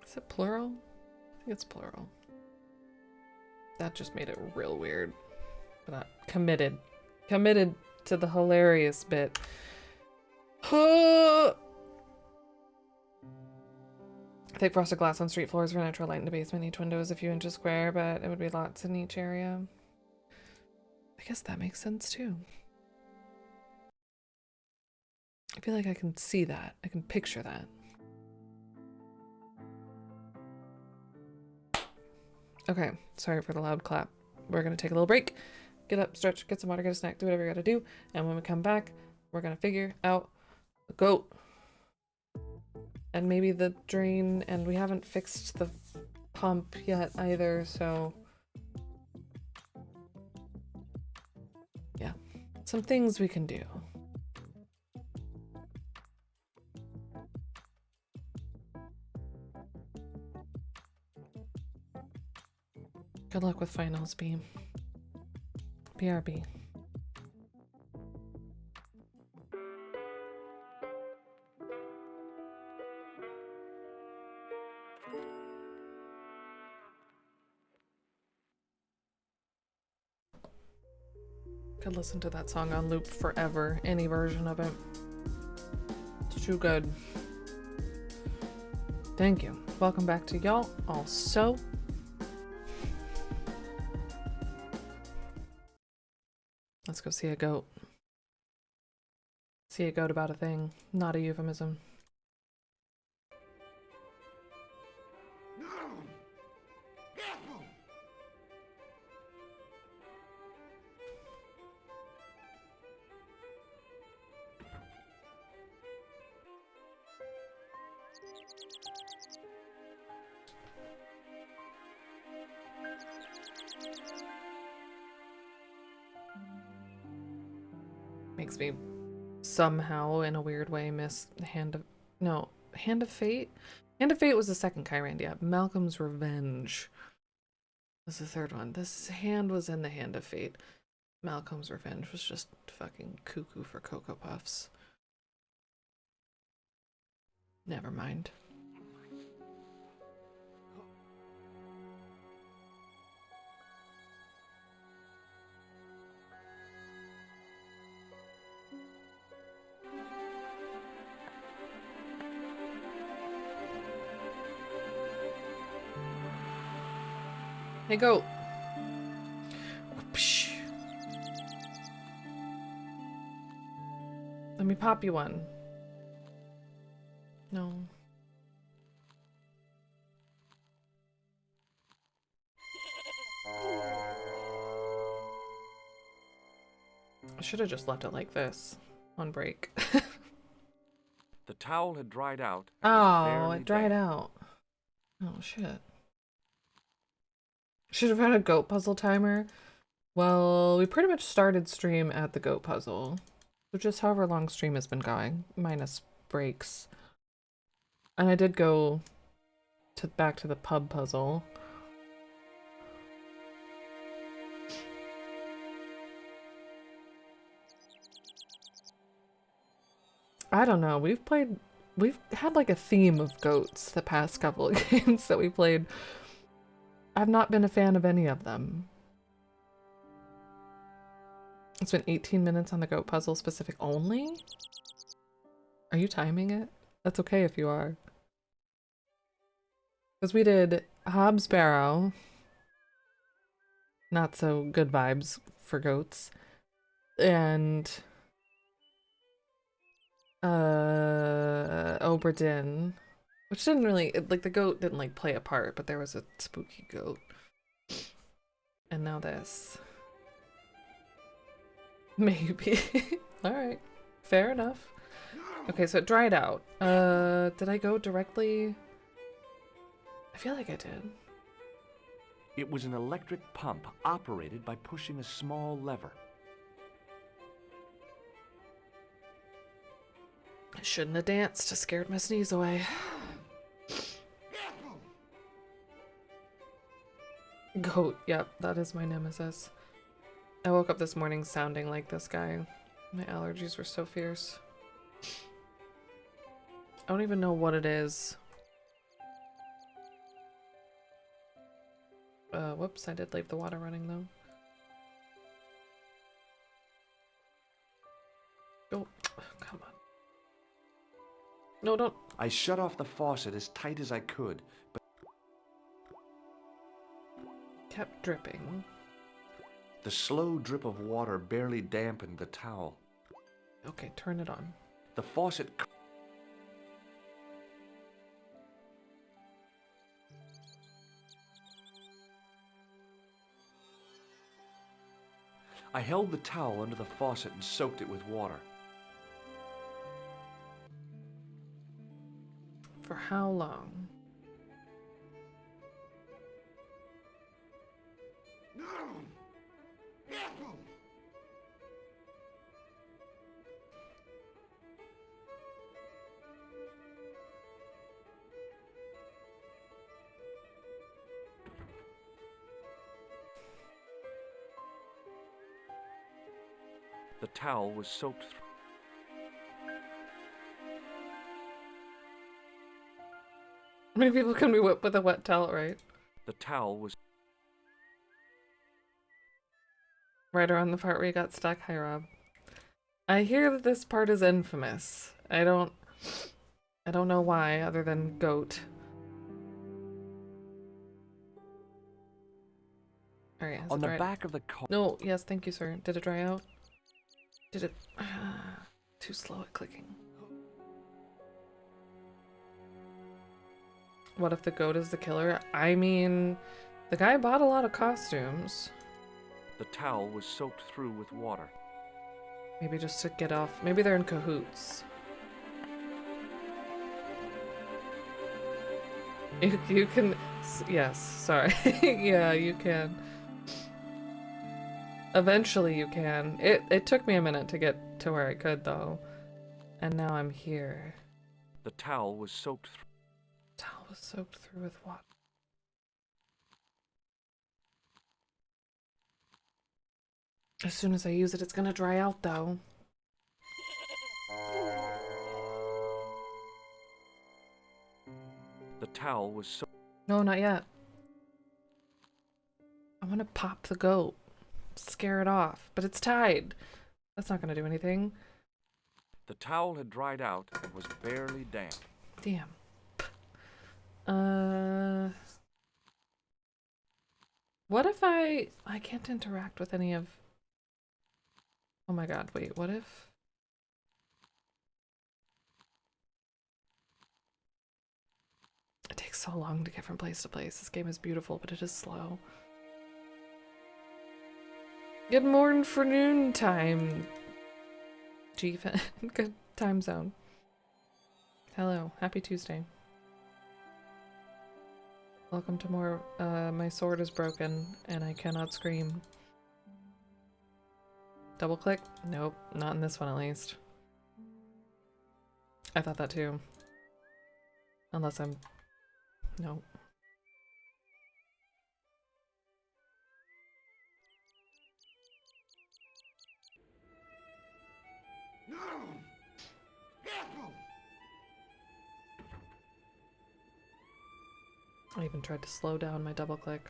Is it plural? I think it's plural. That just made it real weird. But I'm committed. Committed to the hilarious bit. Thick frosted glass on street floors for natural light in the basement. Each window is a few inches square, but it would be lots in each area. I guess that makes sense too. I feel like I can see that. I can picture that. Okay, sorry for the loud clap. We're gonna take a little break. Get up, stretch, get some water, get a snack, do whatever you gotta do. And when we come back, we're gonna figure out the goat. And maybe the drain, and we haven't fixed the pump yet either, so... yeah, some things we can do. Good luck with finals, B. BRB. Could listen to that song on loop forever, any version of it. It's too good. Thank you. Welcome back to y'all. Also, let's go see a goat. See a goat about a thing, not a euphemism. Makes me somehow, in a weird way, miss Hand of... No, Hand of Fate? Hand of Fate was the second Kyrandia. Malcolm's Revenge was the third one. This hand was in the Hand of Fate. Malcolm's Revenge was just fucking cuckoo for Cocoa Puffs. Never mind. Hey, goat. Whoopsh. Let me pop you one. No. I should have just left it like this. on break. The towel had dried out. And was Oh, barely it dried damp. out. Oh, shit. Should have had a goat puzzle timer. Well, we pretty much started stream at the goat puzzle. So just however long stream has been going, minus breaks. And I did go back to the pub puzzle. I don't know, we've had like a theme of goats the past couple of games that we played. I've not been a fan of any of them. It's been 18 minutes on the goat puzzle specific only? Are you timing it? That's okay if you are. Because we did Hobbs Barrow. Not so good vibes for goats. And Oberdin. Which didn't really, like the goat didn't like play a part, but there was a spooky goat. And now this. Maybe. Alright. Fair enough. Okay, so it dried out. Did I go directly? I feel like I did. It was an electric pump operated by pushing a small lever. I shouldn't have danced. I scared my sneeze away. Goat. Yep, that is my nemesis. I woke up this morning sounding like this guy. My allergies were so fierce. I don't even know what it is. Whoops, I did leave the water running though. Oh, come on. No, don't. I shut off the faucet as tight as I could, but Kept dripping. the slow drip of water barely dampened the towel. Okay, turn it on. The faucet I held the towel under the faucet and soaked it with water. For how long? The towel was soaked through. How many people can we whip with a wet towel, right? The towel was Right around the part where you got stuck. Hi, Rob. I hear that this part is infamous. I don't know why, other than goat. Alright, has on it the dried? back of the car. No, yes, thank you, sir. Did it dry out? Did it... too slow at clicking. What if the goat is the killer? I mean, the guy bought a lot of costumes. The towel was soaked through with water. Maybe just to get off. Maybe they're in cahoots. You can... Yes, sorry. Yeah, you can. Eventually you can. It took me a minute to get to where I could, though. And now I'm here. The towel was soaked through. Towel was soaked through with water. As soon as I use it, it's gonna dry out, though. The towel was soaked. No, not yet. I want to pop the goat. Scare it off. But it's tied. That's not gonna do anything. The towel had dried out and was barely damp. Damn. What if I can't interact with any of... Oh my god, wait, what if... It takes so long to get from place to place. This game is beautiful, but it is slow. Good morning for noon time. G-Fan. Good time zone. Hello. Happy Tuesday. Welcome to more, my sword is broken and I cannot scream. Double click? Nope, not in this one at least. I thought that too. Unless I'm... Nope. No! Careful! I even tried to slow down my double click.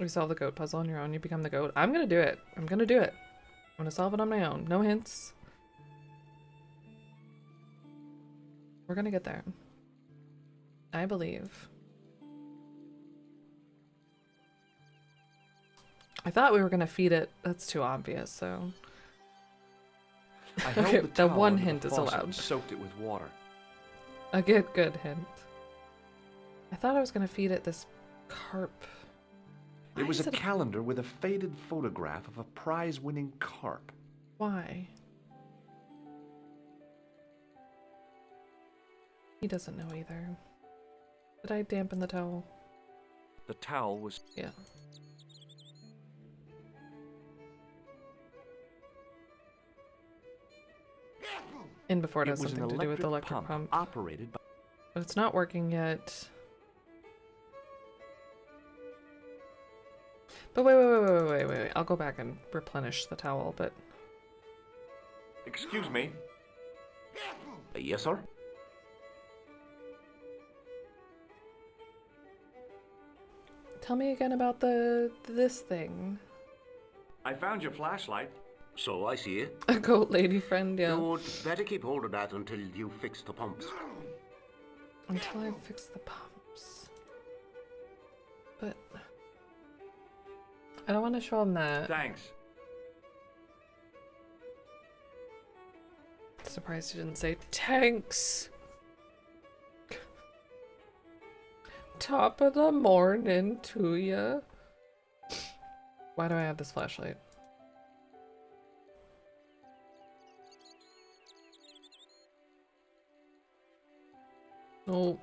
You solve the goat puzzle on your own, you become the goat. I'm gonna do it. I'm gonna do it. I'm gonna solve it on my own. No hints. We're gonna get there. I believe. I thought we were gonna feed it. That's too obvious, so... I held Okay, the the towel one under hint the is faucet allowed. and soaked it with water. A good hint. I thought I was gonna feed it this carp. It Why was is a calendar with a faded photograph of a prize-winning carp. Why? He doesn't know either. Did I dampen the towel? The towel was... Yeah. In before it has was something an to do with the electric pump pump. operated by... But it's not working yet. But wait. I'll go back and replenish the towel, but... Excuse me. Yes, sir? Tell me again about this thing. I found your flashlight. So I see it. A goat lady friend, yeah. You'd better keep hold of that until you fix the pumps. Until I fix the pumps. But... I don't want to show him that. Thanks. Surprised he didn't say tanks. Top of the morning to ya. Why do I have this flashlight? Oh,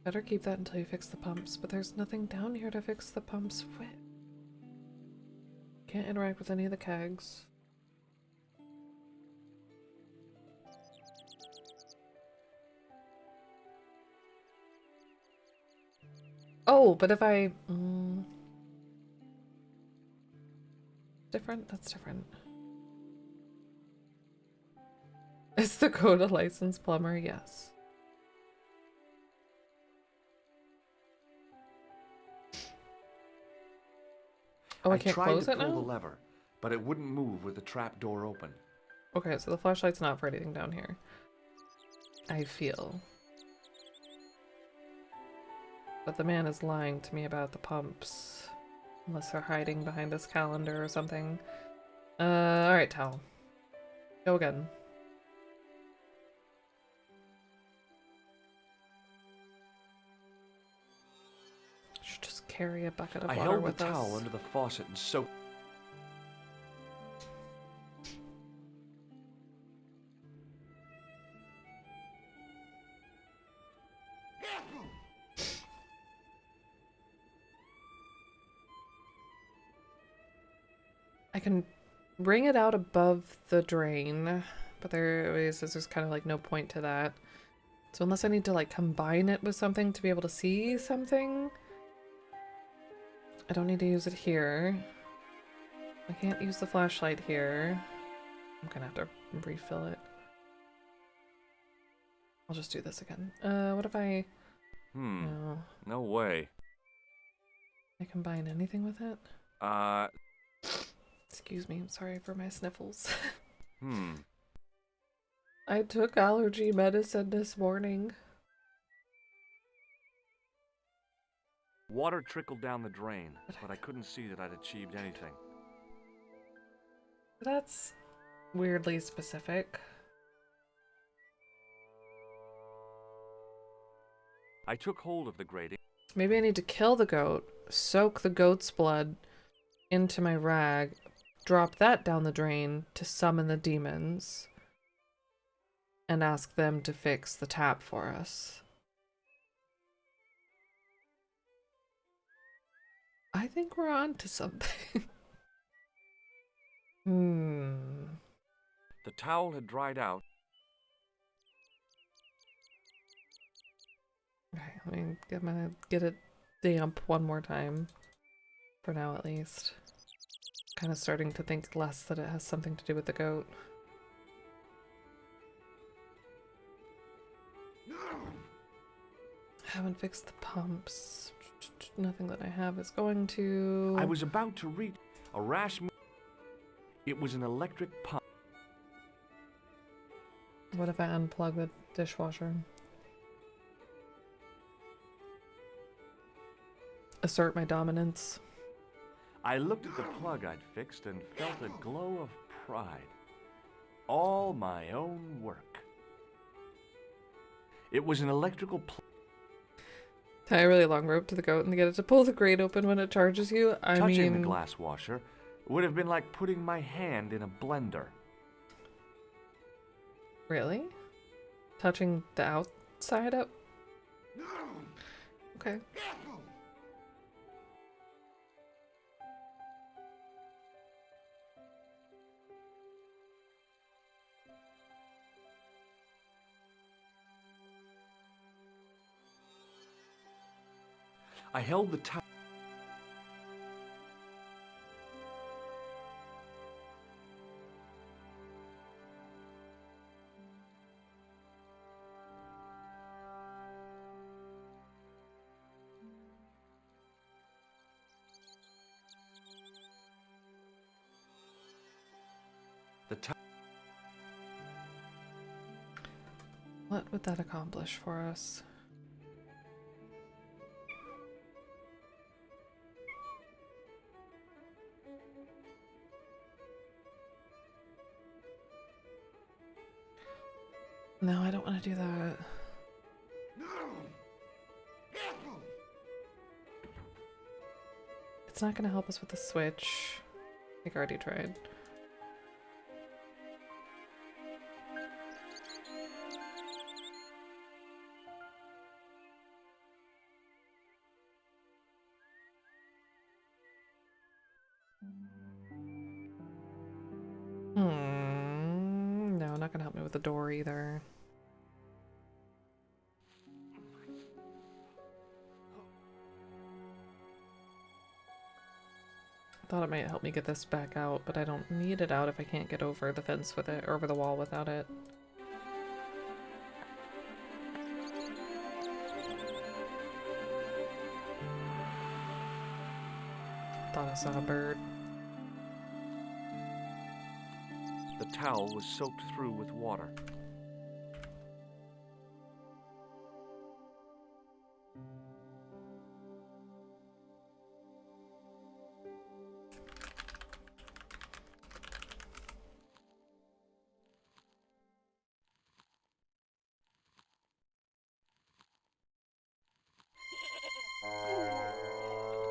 better keep that until you fix the pumps, but there's nothing down here to fix the pumps with. Can't interact with any of the kegs. Oh, but if I... different? That's different. Is the code a licensed plumber? Yes. Oh, I can't tried close to it pull now? the lever, but it wouldn't move with the trap door open. Okay, so the flashlight's not for anything down here. I feel. But the man is lying to me about the pumps. Unless they're hiding behind this calendar or something. Alright, towel. Go again. Should just carry a bucket of I water held the with towel us. under the faucet and soaked... I can bring it out above the drain, but there's kind of like no point to that. So unless I need to like combine it with something to be able to see something, I don't need to use it here. I can't use the flashlight here. I'm gonna have to refill it. I'll just do this again. What if I... No. No way. Can I combine anything with it? Excuse me, I'm sorry for my sniffles. I took allergy medicine this morning. Water trickled down the drain, but I couldn't see that I'd achieved anything. That's weirdly specific. I took hold of the grating. Maybe I need to kill the goat, soak the goat's blood into my rag, drop that down the drain to summon the demons, and ask them to fix the tap for us. I think we're on to something. The towel had dried out. Okay, I'm gonna get it damp one more time. For now, at least. Kind of starting to think less that it has something to do with the goat. Haven't fixed the pumps. Nothing that I have is going to. I was about to reach a rash move. It was an electric pump. What if I unplug the dishwasher? Assert my dominance. I looked at the plug I'd fixed and felt a glow of pride. All my own work. It was an electrical plug. Tie a really long rope to the goat and get it to pull the grate open when it charges you. Touching the glass washer would have been like putting my hand in a blender. Really? Touching the outside up? Okay. I held the towel. What would that accomplish for us? No, I don't want to do that. It's not going to help us with the switch. I think I already tried. No, not gonna help me with the door either. Thought it might help me get this back out, but I don't need it out if I can't get over the fence with it, or over the wall without it. Thought I saw a bird. The towel was soaked through with water.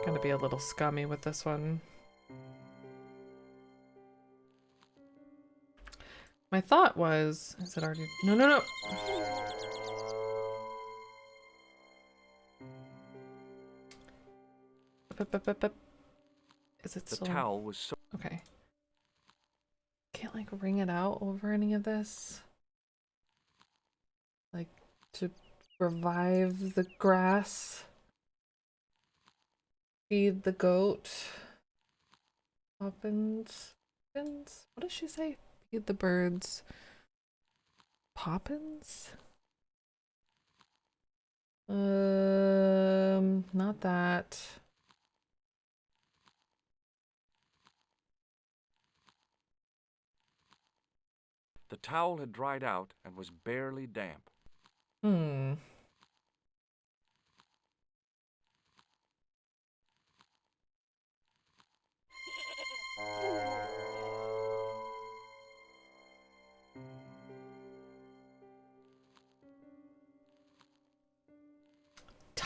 Gonna be a little scummy with this one. My thought was, is it already? No, no, no. Is it still? The towel was so. Okay. Can't like wring it out over any of this. Like to revive the grass. Feed the goat. Poppins. Poppins? What does she say? Feed the birds. Poppins? Not that. The towel had dried out and was barely damp.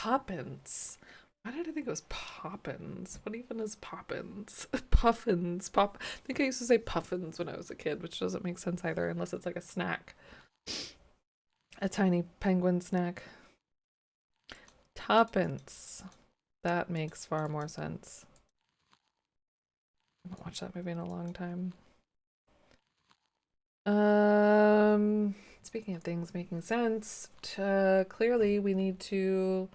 Poppins. Why did I think it was Poppins? What even is Poppins? Puffins. I think I used to say Puffins when I was a kid, which doesn't make sense either, unless it's like a snack. A tiny penguin snack. Tuppence. That makes far more sense. I haven't watched that movie in a long time. Speaking of things making sense, clearly we need to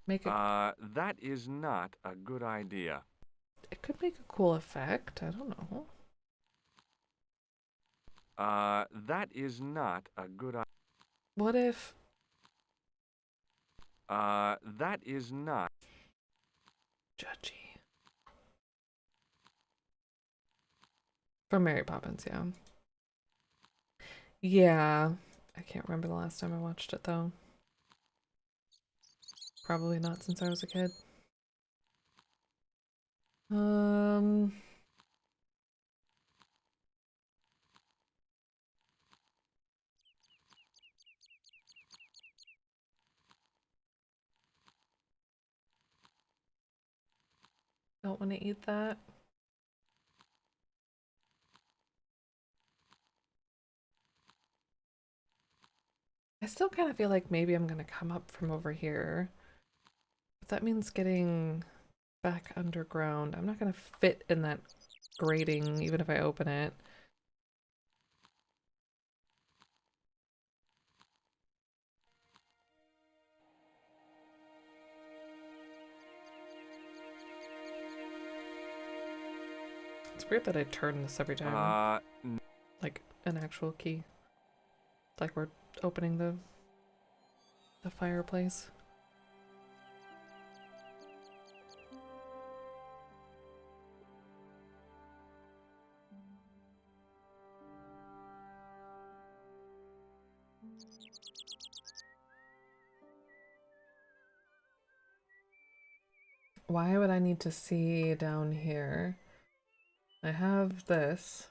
make a... That is not a good idea. It could make a cool effect. I don't know. That is not a good idea. What if... That is not... Judgy. From Mary Poppins, yeah. Yeah. I can't remember the last time I watched it, though. Probably not since I was a kid. Don't want to eat that. I still kind of feel like maybe I'm going to come up from over here. But that means getting back underground. I'm not going to fit in that grating even if I open it. It's weird that I turn this every time. Like an actual key. Like we're opening the fireplace. Why would I need to see down here? I have this.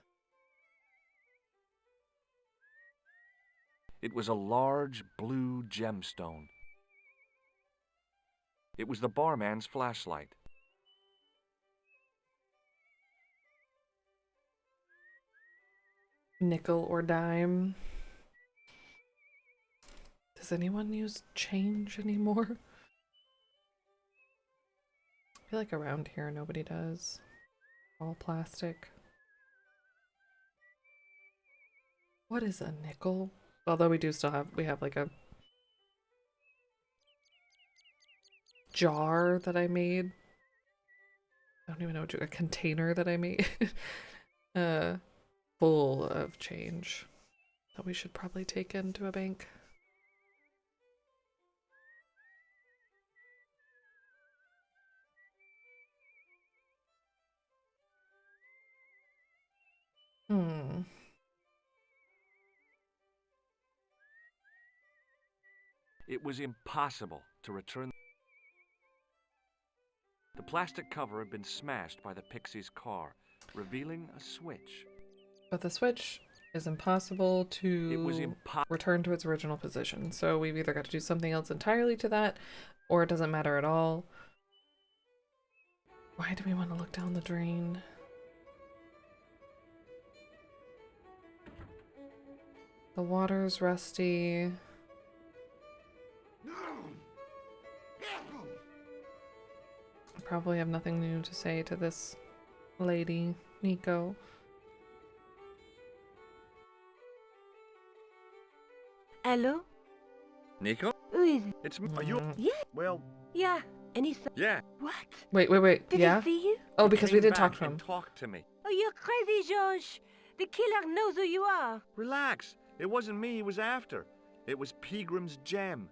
It was a large blue gemstone. It was the barman's flashlight. Nickel or dime. Does anyone use change anymore? I feel like around here nobody does. All plastic. What is a nickel? Although we do still have, we have like a jar that I made. I don't even know what a container that I made. Full of change that we should probably take into a bank. It was impossible to return. The plastic cover had been smashed by the Pixie's car, revealing a switch. But the switch is impossible to return to its original position. So we've either got to do something else entirely to that, or it doesn't matter at all. Why do we want to look down the drain? The water's rusty. I probably have nothing new to say to this lady, Nico. Hello? Nico? Who is it? It's me. Are you? Yeah. Well, Yeah. Anything? yeah. What? Wait. Did Yeah? he see you? Oh, because we Came did talk back to him. and talked to me. Oh, you're crazy, George. The killer knows who you are. Relax. It wasn't me he was after. It was Peagram's gem.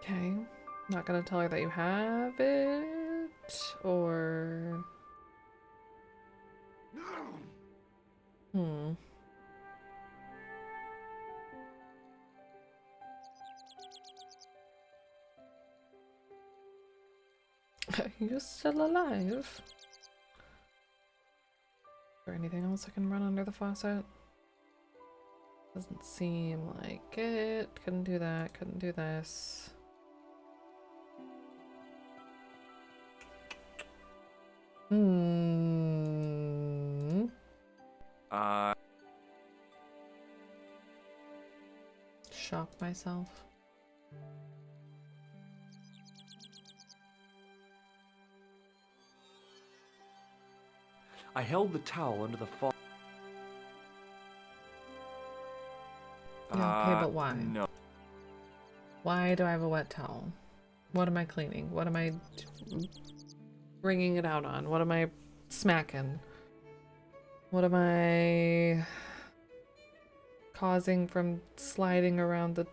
Okay. Not gonna tell her that you have it, or... You're still alive? there anything else I can run under the faucet? Doesn't seem like it. Couldn't do that, couldn't do this. Hmm. Shock myself. I held the towel under the faucet. Yeah, okay, but why? No. Why do I have a wet towel? What am I cleaning? What am I wringing it out on? What am I smacking? What am I causing from sliding around the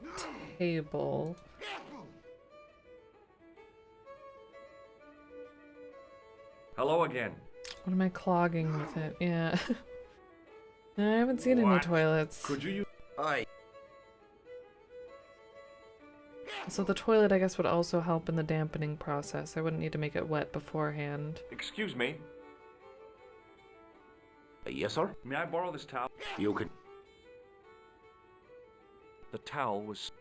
table? Hello again. What am I clogging with it? Yeah. I haven't seen any What? toilets. Could you use... Aye. So the toilet, I guess, would also help in the dampening process. I wouldn't need to make it wet beforehand. Excuse me. Yes, sir? May I borrow this towel? You can... The towel was...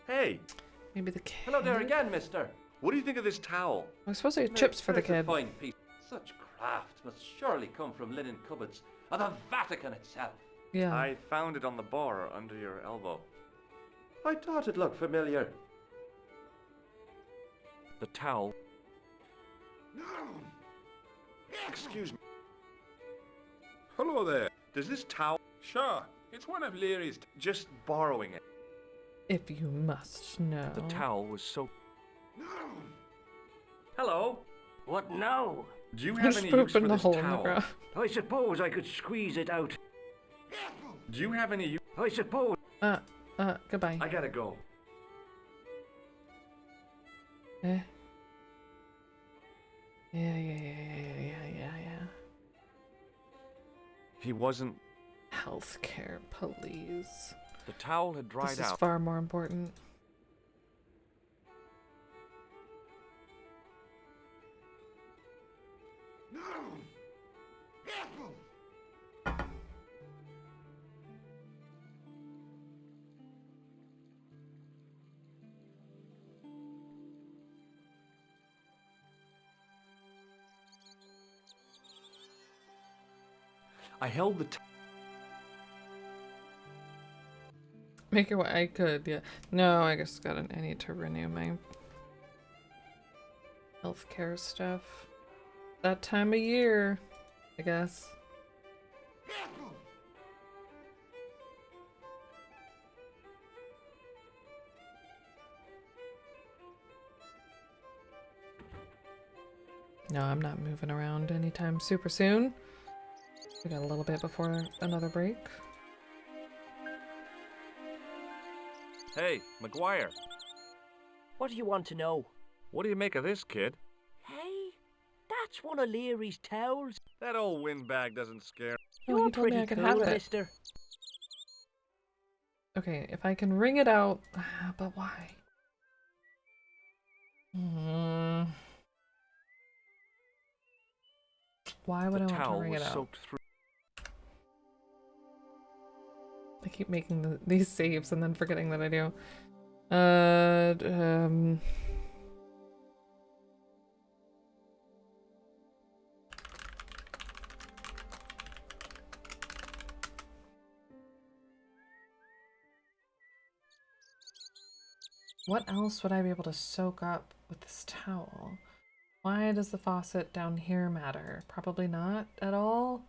Hey! Maybe the kid. Hello there again, mister. What do you think of this towel? I was supposed to get chips for the Here's a kid. fine piece. Such craft must surely come from linen cupboards of the Vatican itself. Yeah. I found it on the bar under your elbow. I thought it looked familiar. The towel... Excuse me. Hello there. Does this towel... Sure. It's one of Leary's... Just borrowing it. If you must know. The towel was so... Hello? What now? Do you Just have any poop use for in the this hole in the towel? ground. I suppose I could squeeze it out. Do you have any use... I suppose. Goodbye. I gotta go. Eh? Yeah. He wasn't... Healthcare, please. The towel had dried This is out. far more important. I held the Make your way. I could, yeah. No, I just I need to renew my healthcare stuff. That time of year, I guess. No, I'm not moving around anytime super soon. We got a little bit before another break. Hey, McGuire. What do you want to know? What do you make of this, kid? Hey, that's one of Leary's towels. That old windbag doesn't scare... Oh, You're you told me pretty I could cool, have it. mister. Okay, if I can wring it out, but why? Why would I The want to towel wring was it out? soaked through. I keep making these saves and then forgetting that I do. What else would I be able to soak up with this towel? Why does the faucet down here matter? Probably not at all.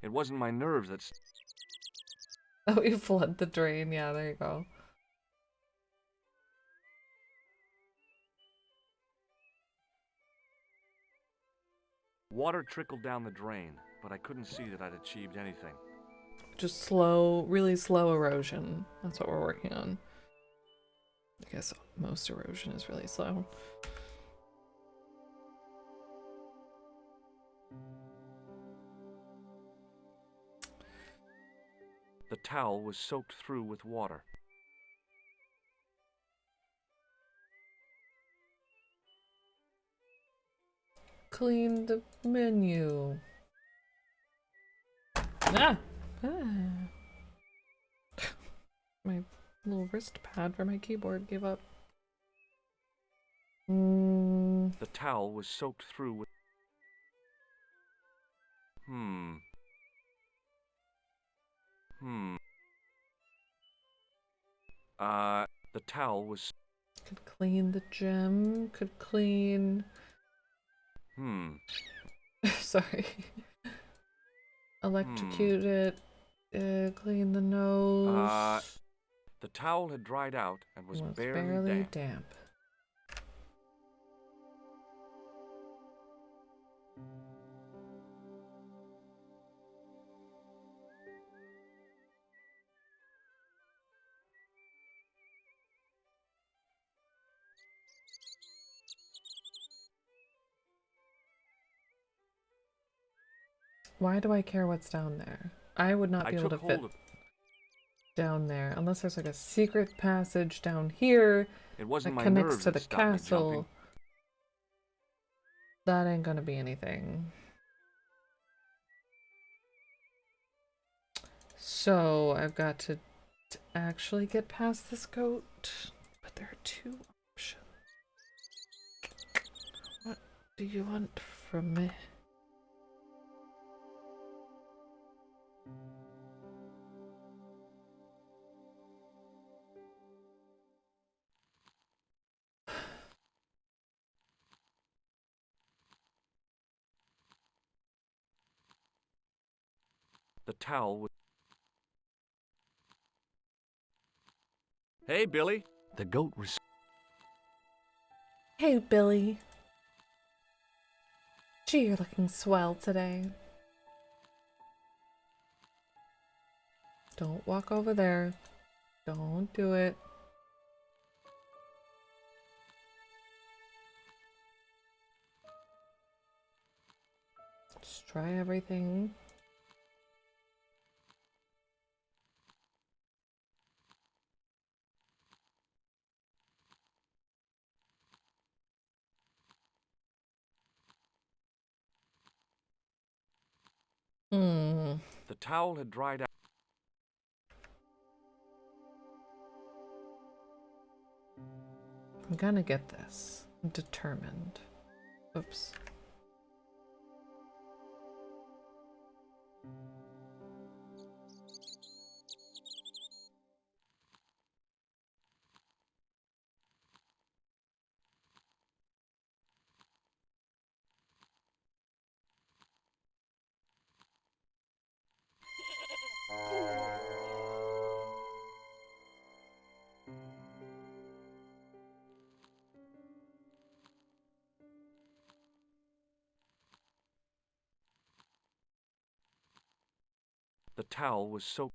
It wasn't my nerves that... Oh, you flood the drain. Yeah, there you go. Water trickled down the drain, but I couldn't see that I'd achieved anything. Just slow, really slow erosion. That's what we're working on. I guess most erosion is really slow. The towel was soaked through with water. Clean the menu. Ah! Ah. My little wrist pad for my keyboard gave up. The towel was soaked through with... The towel was... Could clean the gym, could clean... Sorry. Electrocute it, clean the nose. The towel had dried out and was barely barely damp. damp. Why do I care what's down there? I would not be able to fit down there unless there's like a secret passage down here It wasn't that my connects nerves to that the stopped me castle. jumping. That ain't gonna be anything. So I've got to actually get past this goat, but there are two options. What do you want from me? The towel was... Hey, Billy. The goat was... Hey, Billy. Gee, you're looking swell today. Don't walk over there. Don't do it. Just try everything. The towel had dried out. I'm gonna get this. I'm determined. Oops. The towel was so...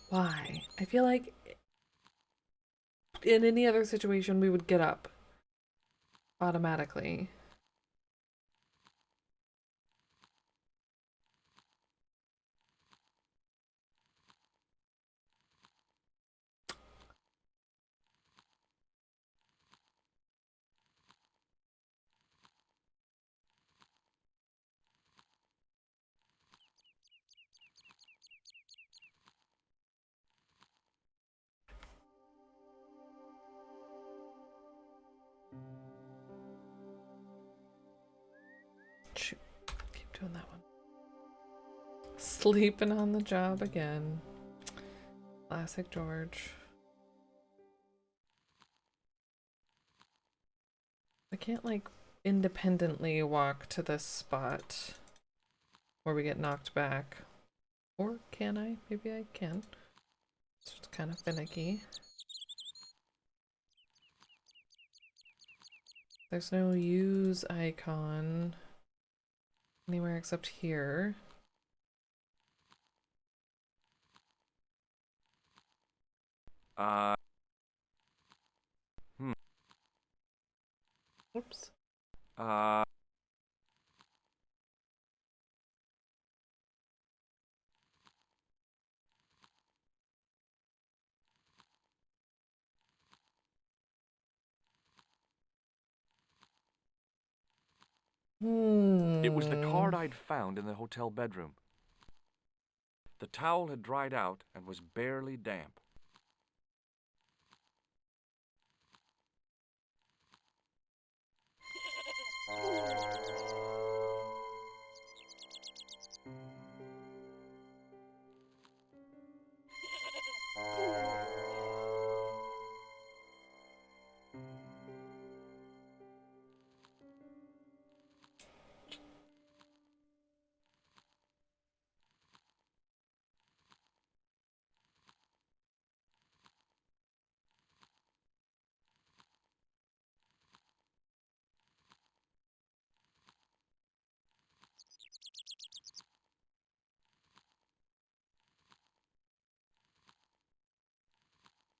Why? I feel like in any other situation we would get up automatically. Shoot. Keep doing that one. Sleeping on the job again. Classic George. I can't, like, independently walk to this spot where we get knocked back. Or can I? Maybe I can. It's just kind of finicky. There's no use icon anywhere except here. Oops. It was the card I'd found in the hotel bedroom. The towel had dried out and was barely damp.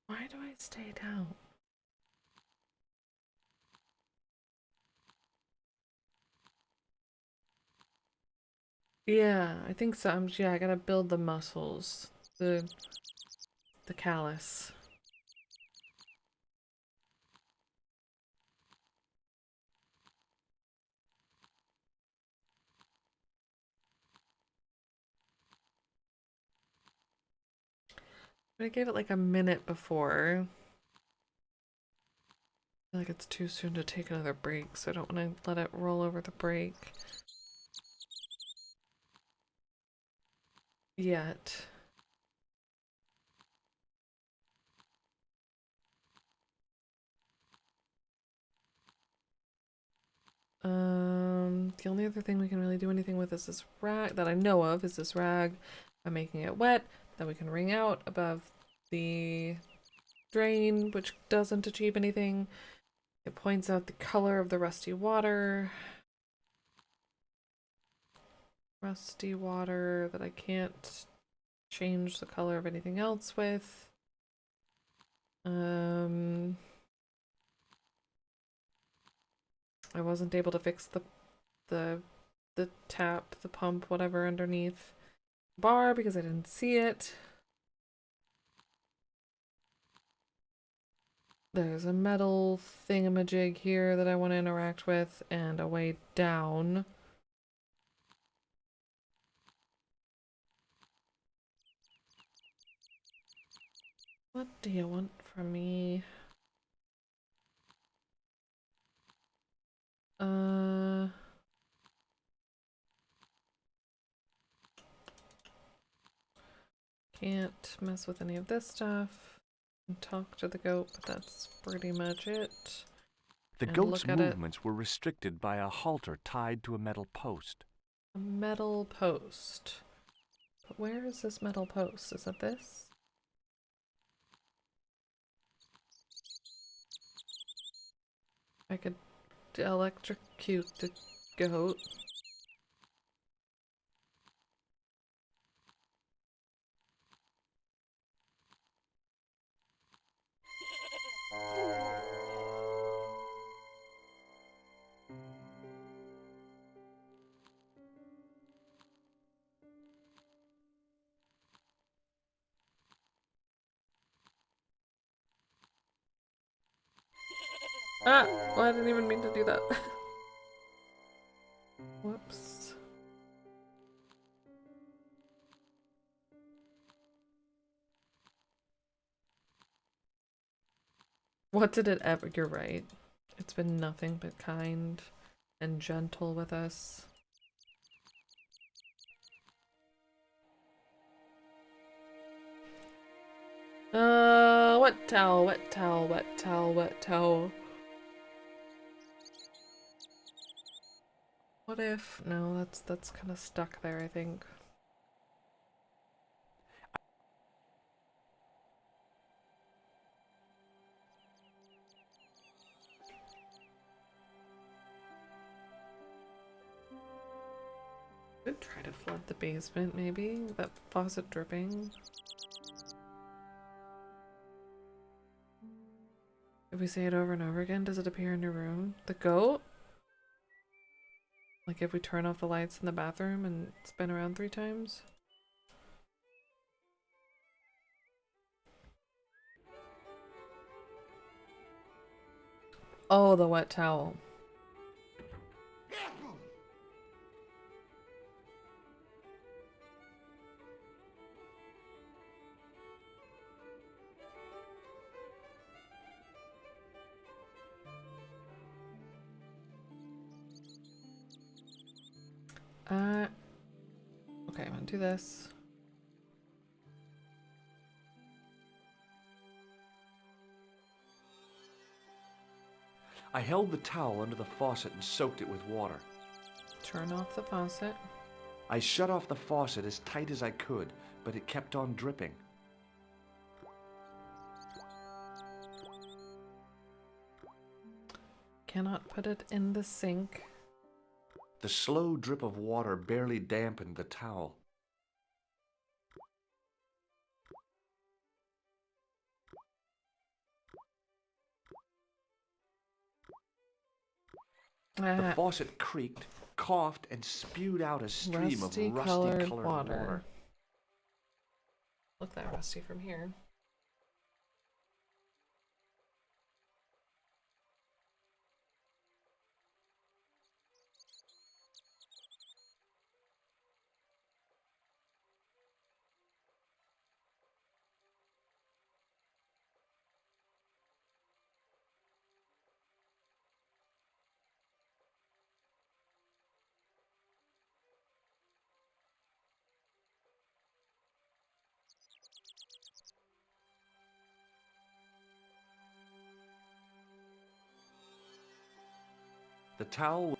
Why do I stay down? Yeah, I think so. Yeah, I gotta build the muscles. The callus. I gave it like a minute before. I feel like it's too soon to take another break, so I don't want to let it roll over the break yet. The only other thing we can really do anything with is this rag that I know of is this rag. By making it wet, that we can wring out above the drain, which doesn't achieve anything. It points out the color of the rusty water. Rusty water that I can't change the color of anything else with. I wasn't able to fix the tap, the pump, whatever underneath the bar because I didn't see it. There's a metal thingamajig here that I want to interact with, and a way down. What do you want from me? Can't mess with any of this stuff. Talk to the goat, but that's pretty much it. The goat's movements were restricted by a halter tied to a metal post. A metal post. But where is this metal post? Is it this? I could electrocute the goat. Ah! Well, I didn't even mean to do that. Whoops. What did it ever? You're right. It's been nothing but kind and gentle with us. Wet towel, wet towel, wet towel, wet towel. What if? No, that's kind of stuck there, I think. Could try to flood the basement, maybe? That faucet dripping. If we say it over and over again, does it appear in your room? The goat? Like if we turn off the lights in the bathroom and spin around 3 times? Oh, the wet towel. Okay, I'm gonna do this. I held the towel under the faucet and soaked it with water. Turn off the faucet. I shut off the faucet as tight as I could, but it kept on dripping. Cannot put it in the sink. The slow drip of water barely dampened the towel. The faucet creaked, coughed, and spewed out a stream of rusty-colored water. Look that rusty from here. The towel...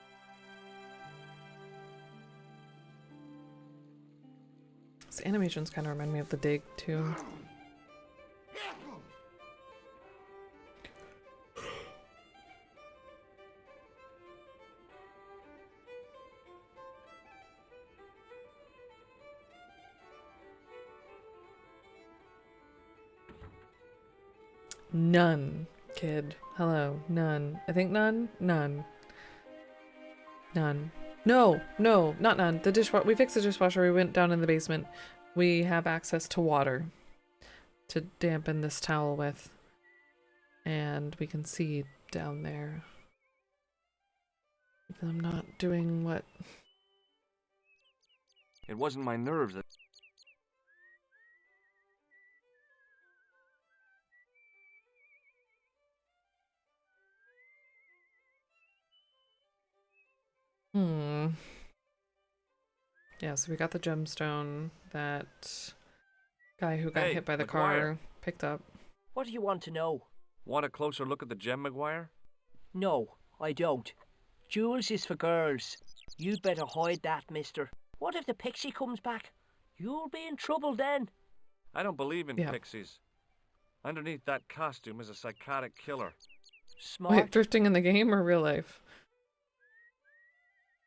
These animations kind of remind me of The Dig, too. None, kid. Hello, none. I think none? None. None. No, no, not none. The dishwasher. We fixed the dishwasher. We went down in the basement. We have access to water to dampen this towel with. And we can see down there. I'm not doing what... It wasn't my nerves that... Yeah, so we got the gemstone that guy who got Hey, hit by the McGuire. car picked up. What do you want to know? Want a closer look at the gem, McGuire? No, I don't. Jewels is for girls. You'd better hide that, mister. What if the pixie comes back? You'll be in trouble then. I don't believe in Yeah. pixies. Underneath that costume is a psychotic killer. Smart. Wait, thrifting in the game or real life?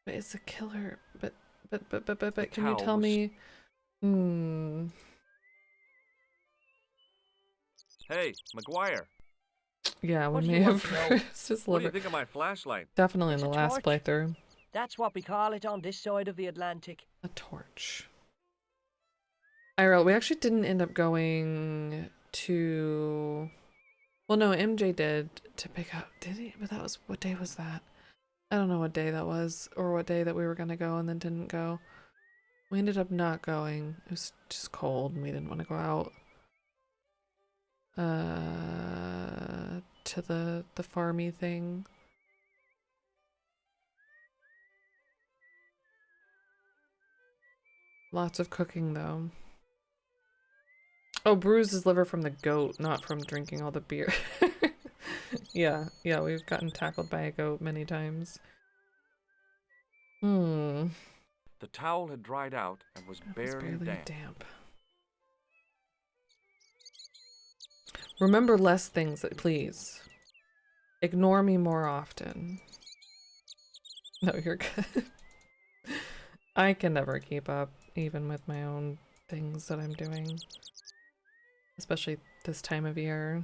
But it's a killer. But can you towel tell was- me? Hey, McGuire, Yeah, What we do may you want have to know? raised his what do you liver. think of my flashlight? Definitely in It's the a last torch. playthrough. That's what we call it on this side of the Atlantic. A torch. IRL, we actually didn't end up going to... Well, no, MJ did to pick up... Did he? But that was... What day was that? I don't know what day that was, or what day that we were going to go and then didn't go. We ended up not going. It was just cold and we didn't want to go out. To the farmy thing. Lots of cooking though. Oh, bruised his liver from the goat, not from drinking all the beer. Yeah, we've gotten tackled by a goat many times. The towel had dried out and was It was barely damp. damp. Remember less things, please. Ignore me more often. No, you're good. I can never keep up, even with my own things that I'm doing. Especially this time of year.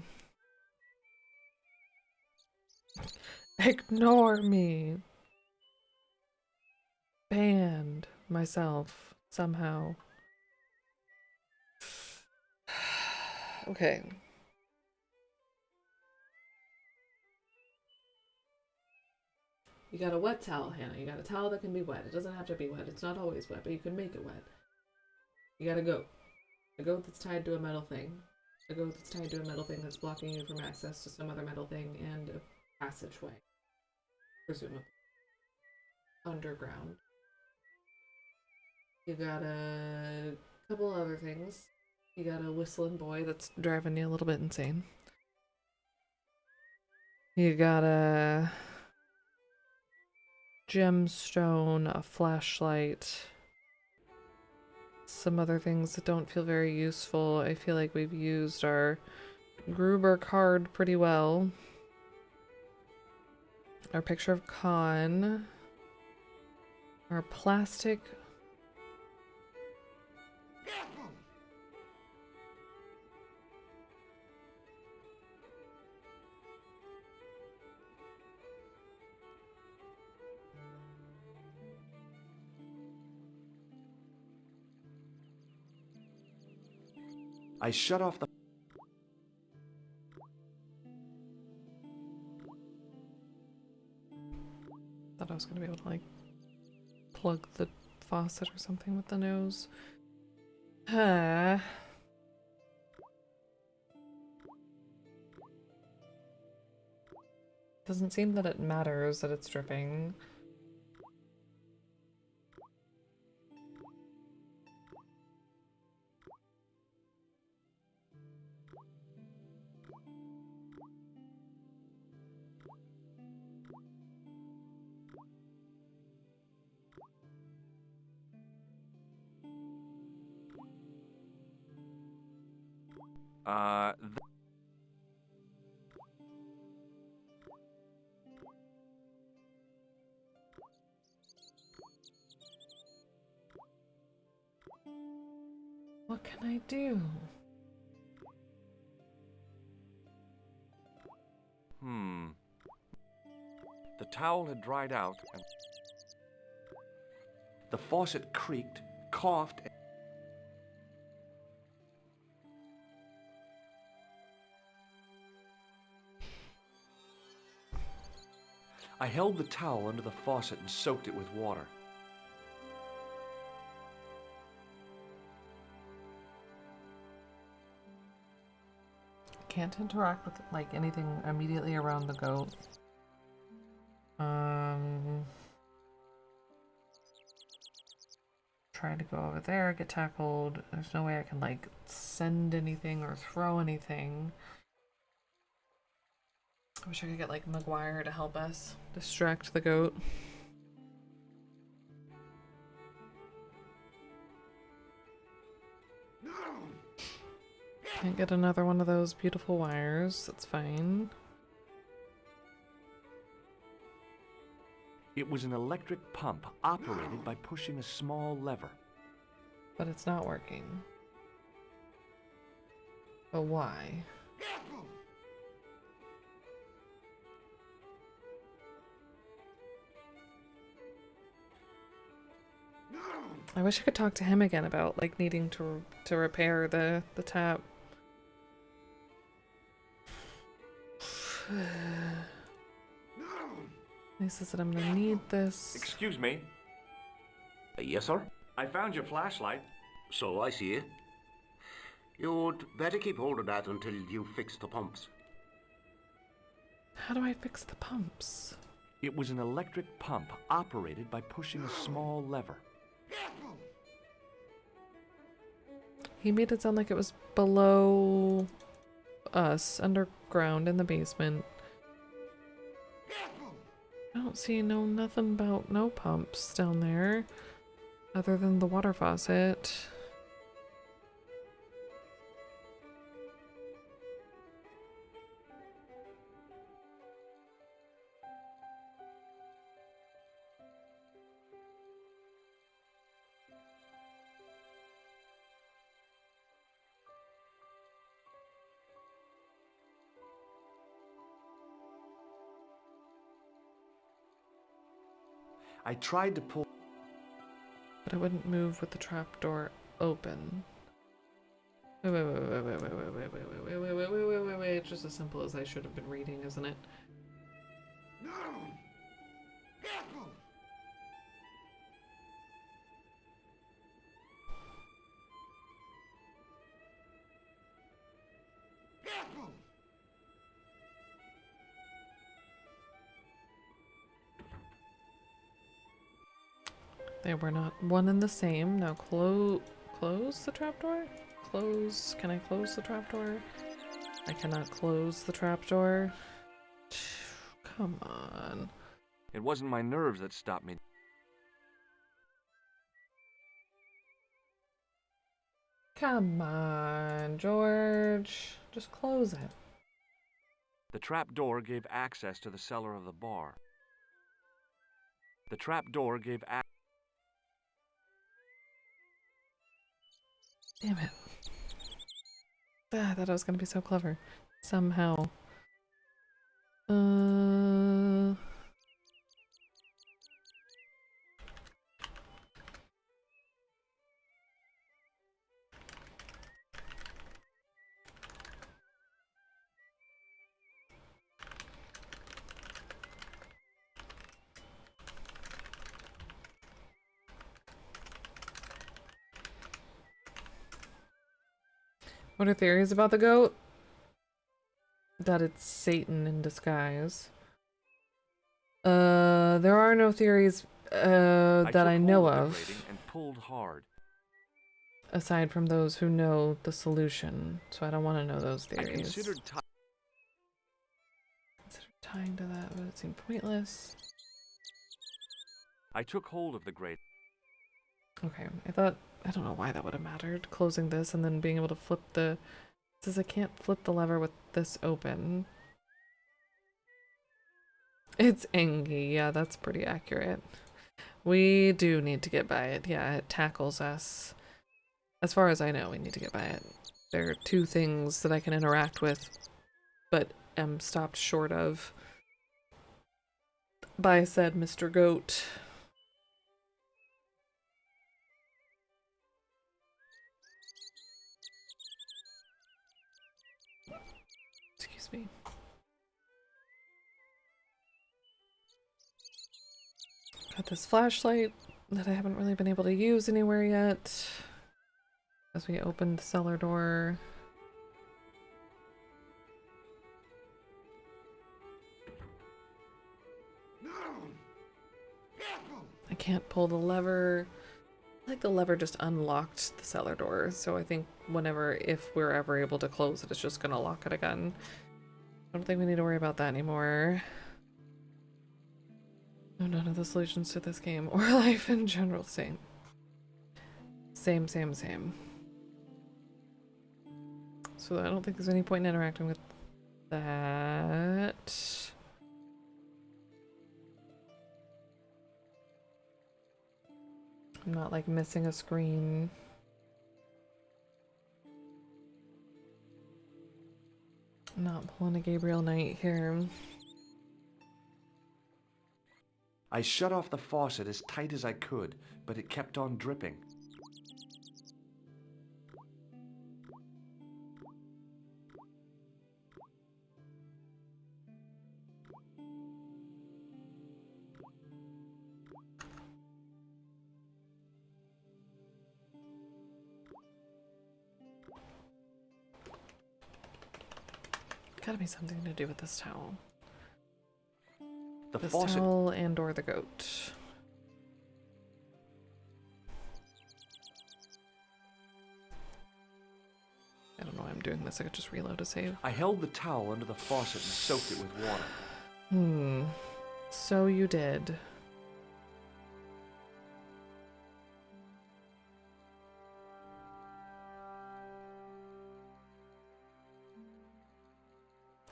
Ignore me. Banned myself somehow. Okay. You got a wet towel, Hannah. You got a towel that can be wet. It doesn't have to be wet. It's not always wet, but you can make it wet. You got a goat. A goat that's tied to a metal thing. A goat that's tied to a metal thing that's blocking you from access to some other metal thing and a passageway. Presumably. Underground. You got a couple other things. You got a whistling boy that's driving you a little bit insane. You got a gemstone, a flashlight, some other things that don't feel very useful. I feel like we've used our Gruber card pretty well. Our picture of Khan. Our plastic. I shut off the... Thought I was gonna be able to like plug the faucet or something with the nose. Doesn't seem that it matters that it's dripping. Uh... What can I do? The towel had dried out, and the faucet creaked, coughed, I held the towel under the faucet and soaked it with water. Can't interact with like anything immediately around the goat. Try to go over there, get tackled. There's no way I can like send anything or throw anything. I wish I could get like McGuire to help us distract the goat. Can't get another one of those beautiful wires. That's fine. It was an electric pump operated by pushing a small lever. But it's not working. But why? I wish I could talk to him again about like needing to repair the tap. He says that I'm gonna need this. Excuse me. Yes, sir? I found your flashlight. So I see. You'd better keep hold of that until you fix the pumps. How do I fix the pumps? It was an electric pump operated by pushing a small lever. He made it sound like it was below us, underground in the basement. I don't see nothing about no pumps down there other than the water faucet. I tried to pull... But I wouldn't move with the trapdoor open. Wait. It's just as simple as I should have been reading, isn't it? They were not one and the same. Now close the trapdoor? Close. Can I close the trapdoor? I cannot close the trapdoor. Come on. It wasn't my nerves that stopped me. Come on, George. Just close it. The trap door gave access to the cellar of the bar. The trap door gave access. Damn it. Ah, I thought I was gonna be so clever. Somehow. What are theories about the goat? That it's Satan in disguise. There are no theories that I know of, And pulled hard. aside from those who know the solution. So I don't want to know those I theories. considered Tying to that, but it seemed pointless. I took hold of the grate. Okay, I don't know why that would have mattered. Closing this and then being able to flip the... It says I can't flip the lever with this open. It's Engie, yeah, that's pretty accurate. We do need to get by it. Yeah, it tackles us. As far as I know, we need to get by it. There are two things that I can interact with, but am stopped short of by said Mr. Goat. Excuse me. Got this flashlight that I haven't really been able to use anywhere yet. As we open the cellar door. I can't pull the lever. I think the lever just unlocked the cellar door, so I think if we're ever able to close it, it's just gonna lock it again. I don't think we need to worry about that anymore. No, none of the solutions to this game or life in general, same. Same. So I don't think there's any point in interacting with that. I'm not like missing a screen. I'm not pulling a Gabriel Knight here. I shut off the faucet as tight as I could, but it kept on dripping. Gotta be something to do with this towel. The This faucet. towel and or the goat. I don't know why I'm doing this. I could just reload a save. I held the towel under the faucet and soaked it with water. So you did.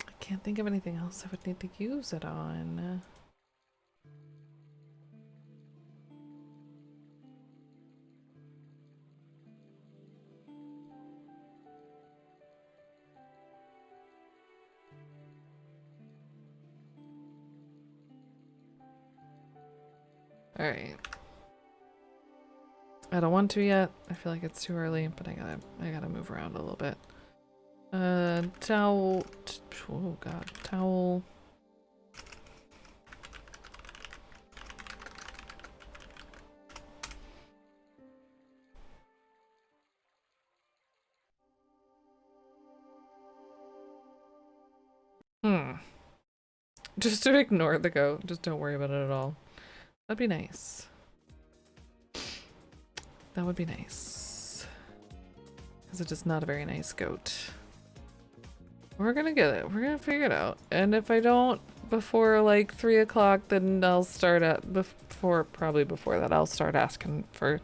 I can't think of anything else I would need to use it on. Alright. I don't want to yet. I feel like it's too early, but I gotta move around a little bit. Towel. Oh god, towel. Just to ignore the goat. Just don't worry about it at all. That'd be nice. That would be nice. Because it is not a very nice goat. We're gonna get it. We're gonna figure it out. And if I don't before like 3 o'clock, then I'll start at probably before that, I'll start asking for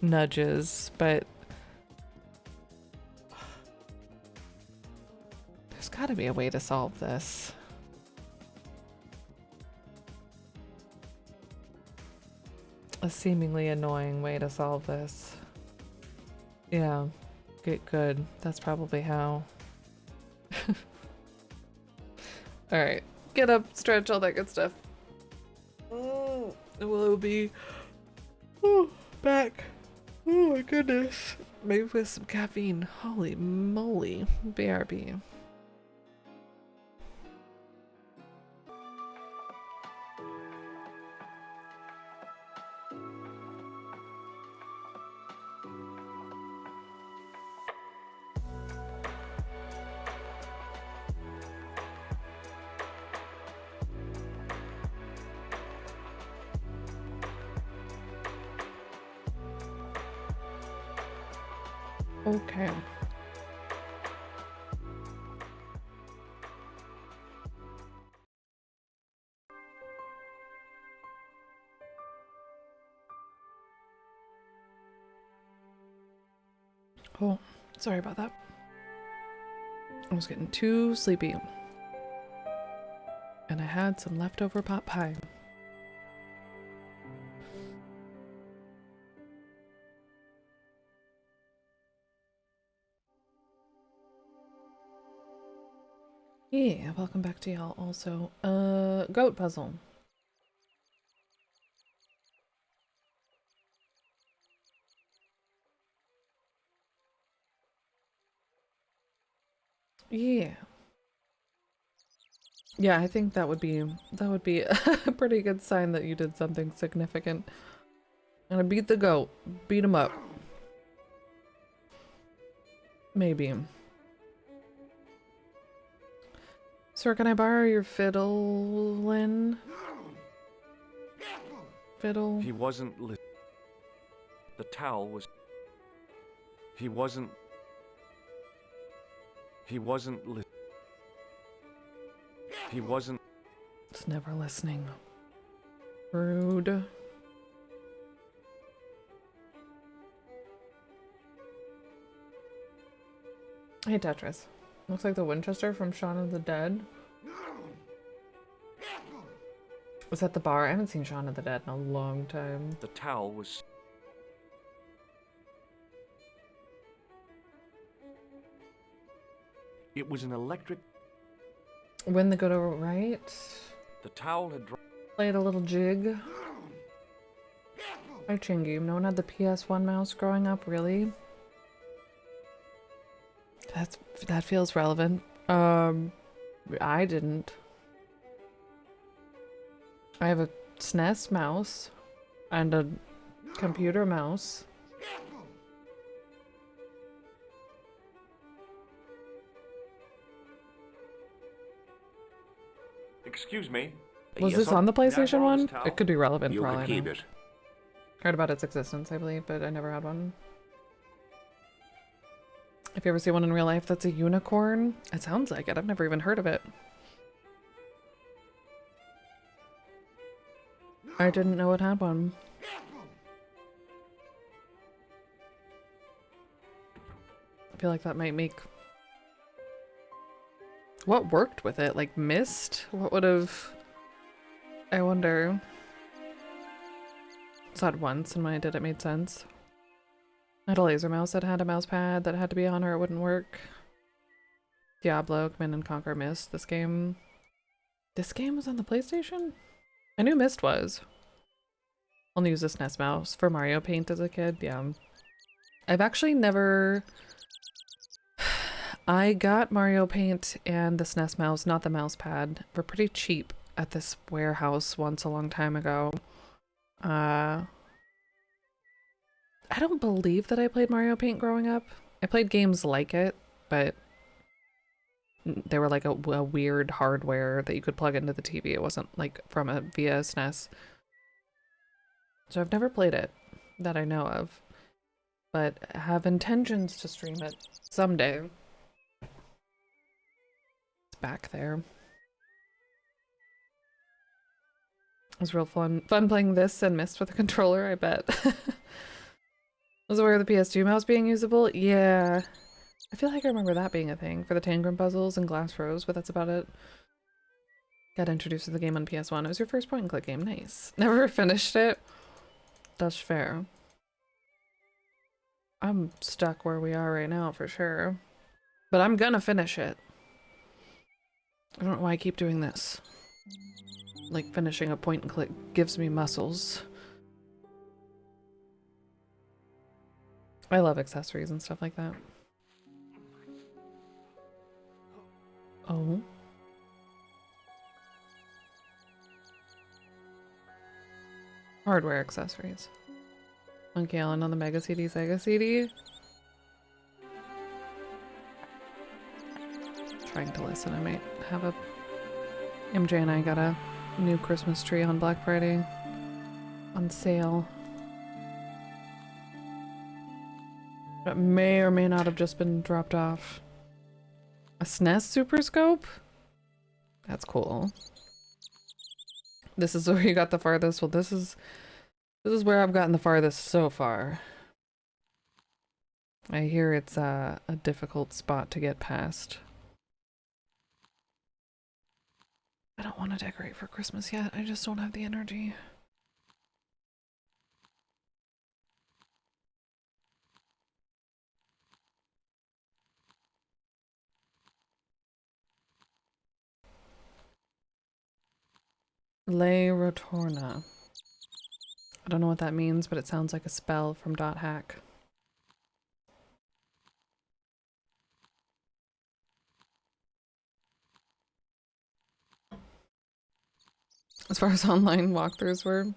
nudges. But there's gotta be a way to solve this. A seemingly annoying way to solve this. Yeah, good. That's probably how. Alright, get up, stretch, all that good stuff. We'll be back. Oh my goodness. Maybe with some caffeine. Holy moly. BRB. Okay. Oh, sorry about that. I was getting too sleepy. And I had some leftover pot pie. Yeah, welcome back to y'all also. Goat puzzle. Yeah. Yeah, I think that would be a pretty good sign that you did something significant. And I beat the goat. Beat him up. Maybe. Sir, can I borrow your fiddle, Lynn? Fiddle? He wasn't listening. The towel was... He wasn't listening. He wasn't... It's never listening. Rude. Hey, Tetris. Looks like the Winchester from Shaun of the Dead. Was that the bar? I haven't seen Shaun of the Dead in a long time. The towel was... It was an electric... When the good over right. The towel had... Played a little jig. Hi, Chingy. No one had the PS1 mouse growing up, really? That feels relevant. I didn't. I have a SNES mouse and a computer mouse. Excuse me. Was Yes, this sir. on the PlayStation Can I borrow one? this towel? It could be relevant You for all can I keep know. it. Heard about its existence, I believe, but I never had one. If you ever see one in real life that's a unicorn, it sounds like it. I've never even heard of it. I didn't know it had one. I feel like that might make... What worked with it? Like mist? What would have... I wonder... I saw it once, and when I did it made sense. I had a laser mouse that had a mouse pad that had to be on or it wouldn't work. Diablo, Command and Conquer, Myst. This game was on the PlayStation? I knew Myst was. Only used a SNES mouse for Mario Paint as a kid, yeah. I've actually never... I got Mario Paint and the SNES mouse, not the mouse pad. Were pretty cheap at this warehouse once a long time ago. I don't believe that I played Mario Paint growing up. I played games like it, but they were like a weird hardware that you could plug into the TV. It wasn't like from a via SNES. So I've never played it that I know of. but have intentions to stream it someday. It's back there. It was real fun playing this and Myst with a controller, I bet. Was aware of the PS2 mouse being usable? Yeah. I feel like I remember that being a thing for the Tangram puzzles and Glass Rose, but that's about it. Got introduced to the game on PS1. It was your first point and click game. Nice. Never finished it. That's fair. I'm stuck where we are right now for sure. But I'm gonna finish it. I don't know why I keep doing this. Like finishing a point and click gives me muscles. I love accessories and stuff like that. Oh. Hardware accessories. Monkey Island on the Mega CD, Sega CD. Trying to listen. I might have a... MJ and I got a new Christmas tree on Black Friday. On sale. That may or may not have just been dropped off. A SNES Super Scope? That's cool. This is where you got the farthest. Well, this is where I've gotten the farthest so far. I hear it's a difficult spot to get past. I don't want to decorate for Christmas yet. I just don't have the energy. Le Rotorna. I don't know what that means, but it sounds like a spell from .hack. As far as online walkthroughs were,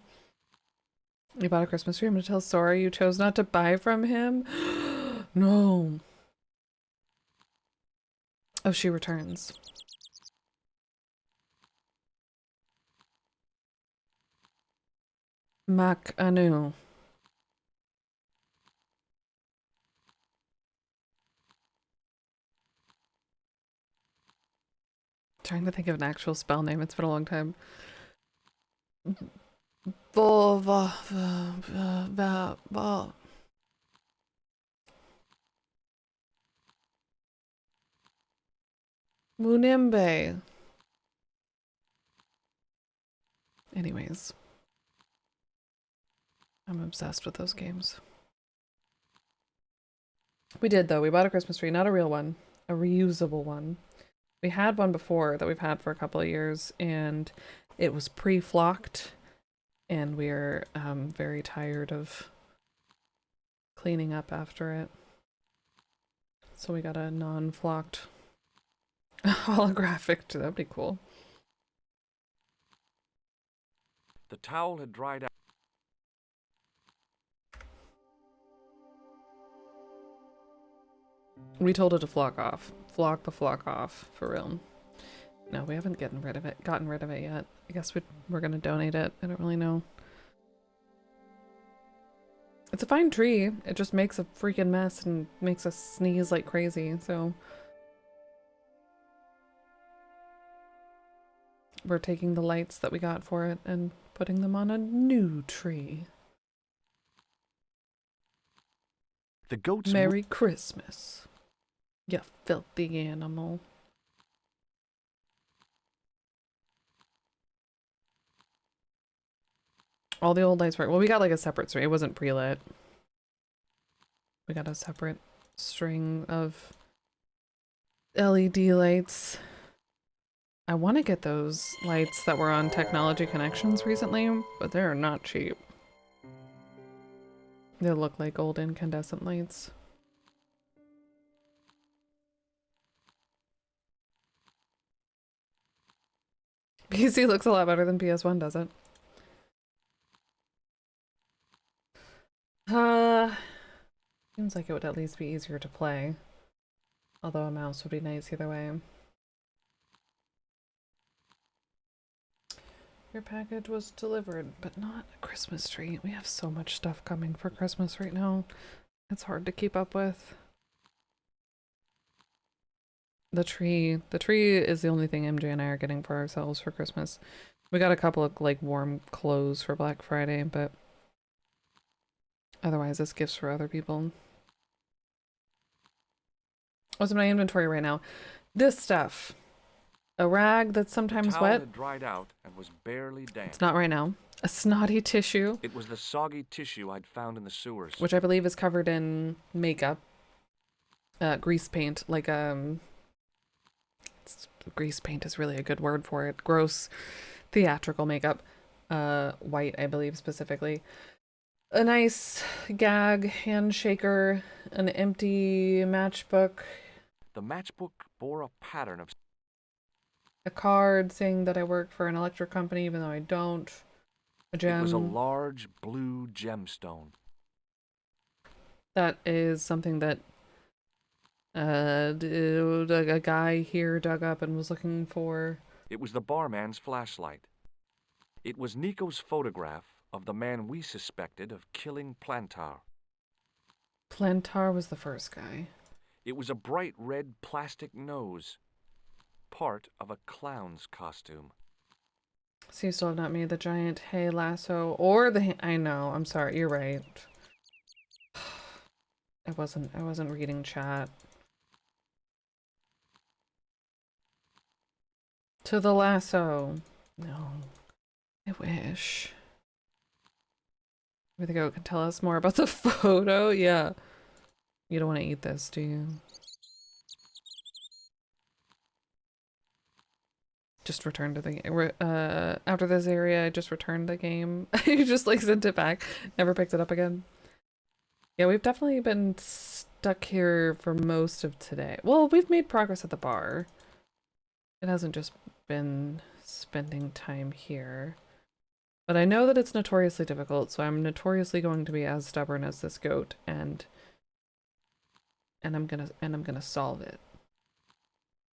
you bought a Christmas tree. I'm gonna tell Sora you chose not to buy from him. No. Oh, she returns. Mac Anu. Trying to think of an actual spell name. It's been a long time. Munimbe. Anyways. I'm obsessed with those games. We did though. We bought a Christmas tree. Not a real one. A reusable one. We had one before that we've had for a couple of years, and it was pre-flocked, and we're very tired of cleaning up after it. So we got a non-flocked holographic. That'd be cool. The towel had dried out. We told it to flock off. Flock the flock off, for real. No, we haven't gotten rid of it yet. I guess we're gonna donate it. I don't really know. It's a fine tree. It just makes a freaking mess and makes us sneeze like crazy, so... We're taking the lights that we got for it and putting them on a new tree. The goats. Merry Christmas, you filthy animal. All the old lights were... Well, we got like a separate string. It wasn't pre-lit. We got a separate string of LED lights. I want to get those lights that were on Technology Connections recently, but they're not cheap. They look like old incandescent lights. PC looks a lot better than PS1, does it? Seems like it would at least be easier to play. Although a mouse would be nice either way. Your package was delivered, but not a Christmas tree. We have so much stuff coming for Christmas right now. It's hard to keep up with. The tree is the only thing MJ and I are getting for ourselves for Christmas. We got a couple of like warm clothes for Black Friday, but otherwise it's gifts for other people. What's in my inventory right now? This stuff. A rag that's sometimes Towel wet. had dried out and was barely damp. It's not right now. A snotty tissue, It was the soggy tissue I'd found in the sewers. which I believe is covered in makeup. Grease paint, like grease paint is really a good word for it. Gross theatrical makeup. White, I believe specifically. A nice gag handshaker, an empty matchbook, The matchbook bore a pattern of... a card saying that I work for an electric company even though I don't. A gem. It was a large blue gemstone. That is something that a guy here dug up and was looking for. It was the barman's flashlight. It was Nico's photograph of the man we suspected of killing Plantar. Plantar was the first guy. It was a bright red plastic nose, part of a clown's costume. So you still have not made the giant hay lasso or the I know, I'm sorry, you're right. I wasn't reading chat. To the lasso. No. I wish. Maybe the goat can tell us more about the photo. Yeah. You don't want to eat this, do you? Just returned to the after this area, I just returned the game. You just like sent it back. Never picked it up again. Yeah, we've definitely been stuck here for most of today. Well, we've made progress at the bar. It hasn't just been spending time here. But I know that it's notoriously difficult, so I'm notoriously going to be as stubborn as this goat, and I'm gonna solve it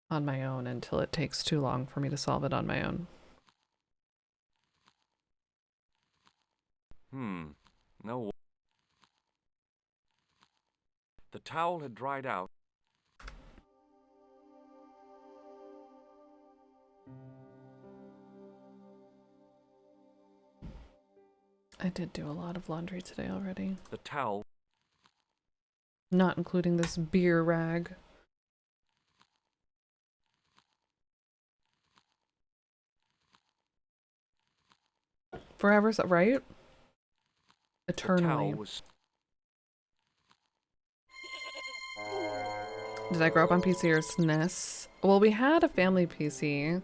on my own until it takes too long for me to solve it on my own. No. The towel had dried out. I did do a lot of laundry today already. The towel. Not including this beer rag. Forever, right? Eternally. The towel was... Did I grow up on PC or SNES? Well, we had a family PC.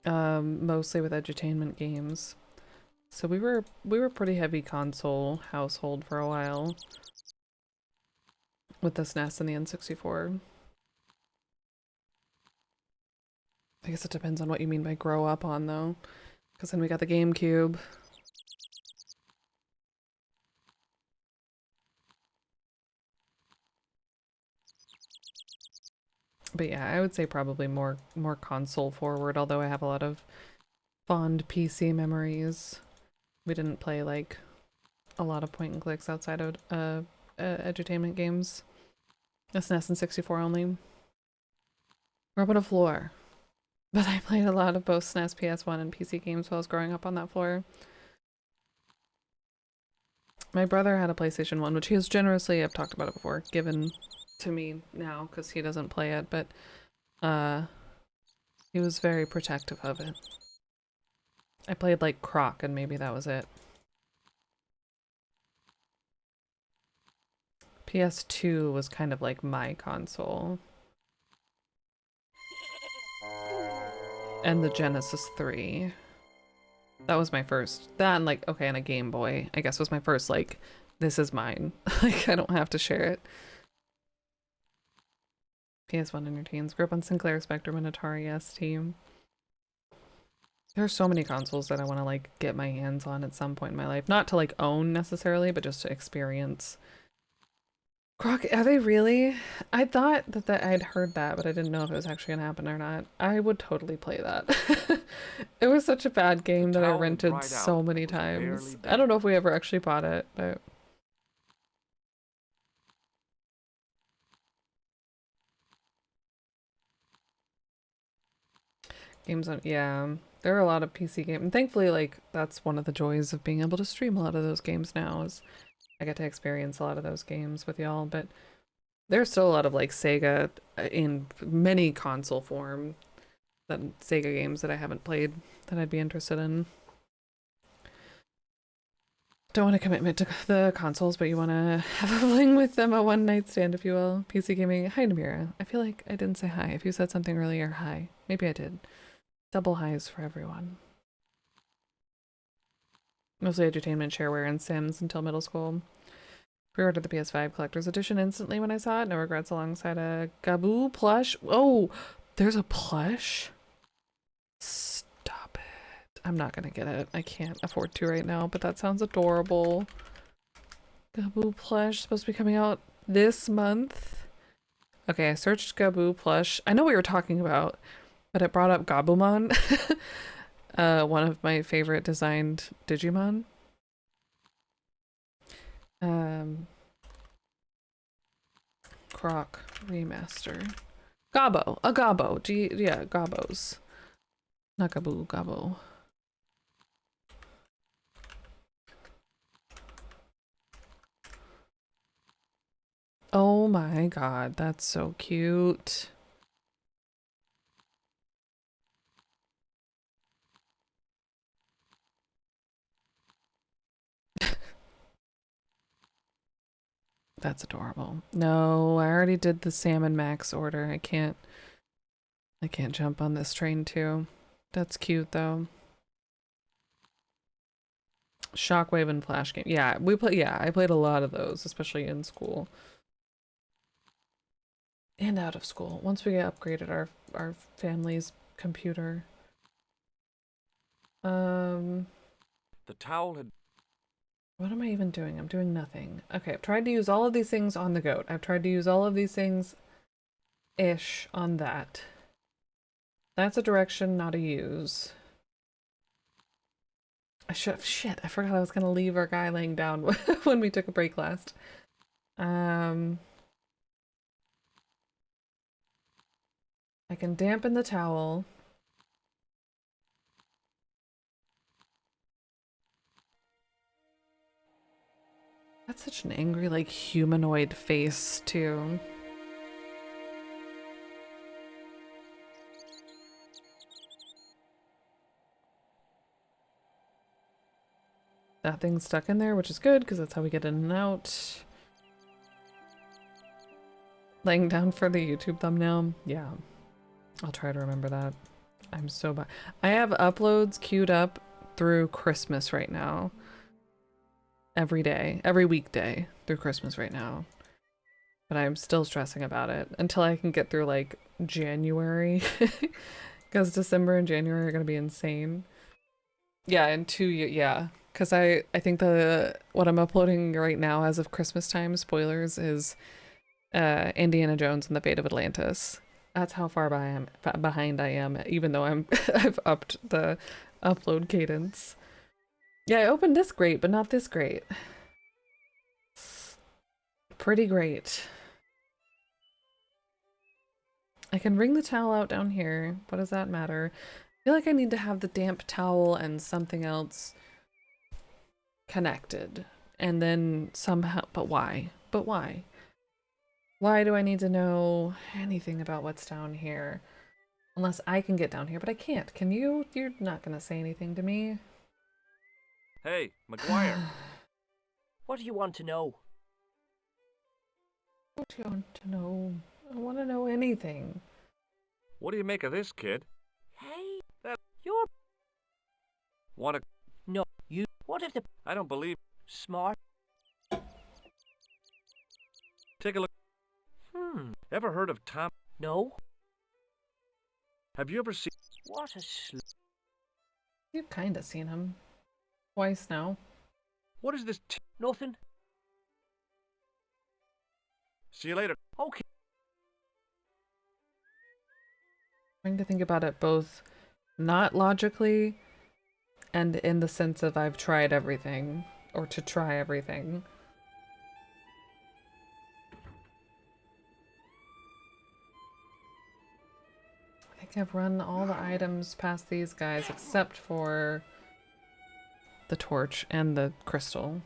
Mostly with edutainment games. So we were pretty heavy console household for a while. With the SNES and the N64. I guess it depends on what you mean by grow up on though. Because then we got the GameCube. But yeah, I would say probably more console forward, although I have a lot of fond PC memories. We didn't play like a lot of point and clicks outside of edutainment games. SNES and 64 only. We're up on a floor. But I played a lot of both SNES, PS1, and PC games while I was growing up on that floor. My brother had a PlayStation 1, which he has generously, I've talked about it before, given to me now because he doesn't play it, but he was very protective of it. I played like Croc and maybe that was it. PS2 was kind of like my console. And the Genesis 3. That was my first. That and like, okay, and a Game Boy, I guess was my first like, this is mine. Like, I don't have to share it. PS1 entertains. Grew up on Sinclair, Spectrum, and Atari ST. There are so many consoles that I want to like get my hands on at some point in my life. Not to like own necessarily, but just to experience. Croc, are they really? I thought that I'd heard that, but I didn't know if it was actually gonna happen or not. I would totally play that. It was such a bad game that I rented so many times. I don't know if we ever actually bought it, but Games on, yeah. There are a lot of PC games. And thankfully, like, that's one of the joys of being able to stream a lot of those games now is I get to experience a lot of those games with y'all, but there's still a lot of, like, Sega in many console form, that Sega games that I haven't played that I'd be interested in. Don't want a commitment to the consoles, but you want to have a fling with them, a one-night stand, if you will. PC gaming. Hi, Namira. I feel like I didn't say hi. If you said something earlier, hi. Maybe I did. Double highs for everyone. Mostly entertainment, shareware, and Sims until middle school. Pre-ordered the PS5 Collector's Edition instantly when I saw it. No regrets alongside a Gaboo plush. Oh, there's a plush? Stop it. I'm not gonna get it. I can't afford to right now, but that sounds adorable. Gaboo plush supposed to be coming out this month. Okay, I searched Gaboo plush. I know what you're talking about, but it brought up Gabumon. One of my favorite designed Digimon. Croc remaster. Gabo, a Gabo. Yeah, Gabos. Not Gaboo, Gabo. Oh my god, that's so cute. That's adorable. No, I already did the Salmon Max order. I can't jump on this train too. That's cute though. Shockwave and Flash game. Yeah, I played a lot of those, especially in school. And out of school. Once we upgraded our family's computer. The towel had... What am I even doing? I'm doing nothing. Okay, I've tried to use all of these things on the goat. I've tried to use all of these things-ish on that. That's a direction, not a use. Shit, I forgot I was gonna leave our guy laying down when we took a break last. I can dampen the towel. That's such an angry, like, humanoid face, too. That thing's stuck in there, which is good, because that's how we get in and out. Laying down for the YouTube thumbnail? Yeah. I'll try to remember that. I'm so bad. I have uploads queued up through Christmas right now. Every day. Every weekday through Christmas right now. But I'm still stressing about it until I can get through, like, January. Because December and January are going to be insane. Yeah, in 2 years. Yeah. Because I think what I'm uploading right now as of Christmas time, spoilers, is Indiana Jones and the Fate of Atlantis. That's how far behind I am, even though I've upped the upload cadence. Yeah, I opened this great, but not this great. Pretty great. I can wring the towel out down here. What does that matter? I feel like I need to have the damp towel and something else connected. And then somehow, but why? But why? Why do I need to know anything about what's down here? Unless I can get down here, but I can't. Can you? You're not gonna say anything to me. Hey, McGuire. What do you want to know? What do you want to know? I want to know anything. What do you make of this, kid? Hey, That... you're... Want to... No, you... What if the... I don't believe... Smart... Take a look. Ever heard of Tom? No? Have you ever seen... What a sl... You've kinda seen him. Twice now. What is this Nothing? See you later. Okay. Trying to think about it both not logically and in the sense of I've tried everything, or to try everything. I think I've run all the items past these guys except for the torch and the crystal.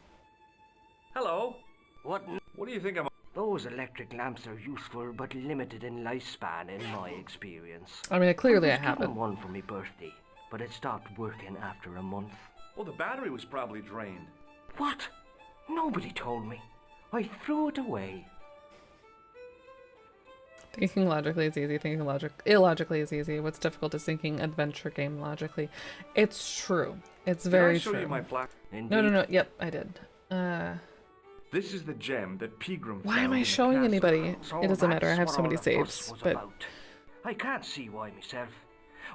Hello. What? What do you think of Those electric lamps are useful but limited in lifespan in my experience. I mean, clearly I was given haven't. one for my birthday, but it stopped working after a month. Well, the battery was probably drained. What? Nobody told me. I threw it away. Thinking logically is easy, thinking illogically is easy. What's difficult is thinking adventure game logically. It's true. It's very Did I show true. you my flash? No. Yep, I did. This is the gem that Pegram Why am found I in the showing castle. anybody? So It doesn't matter. I that's have what so many all the fuss saves, was but about. I can't see why myself.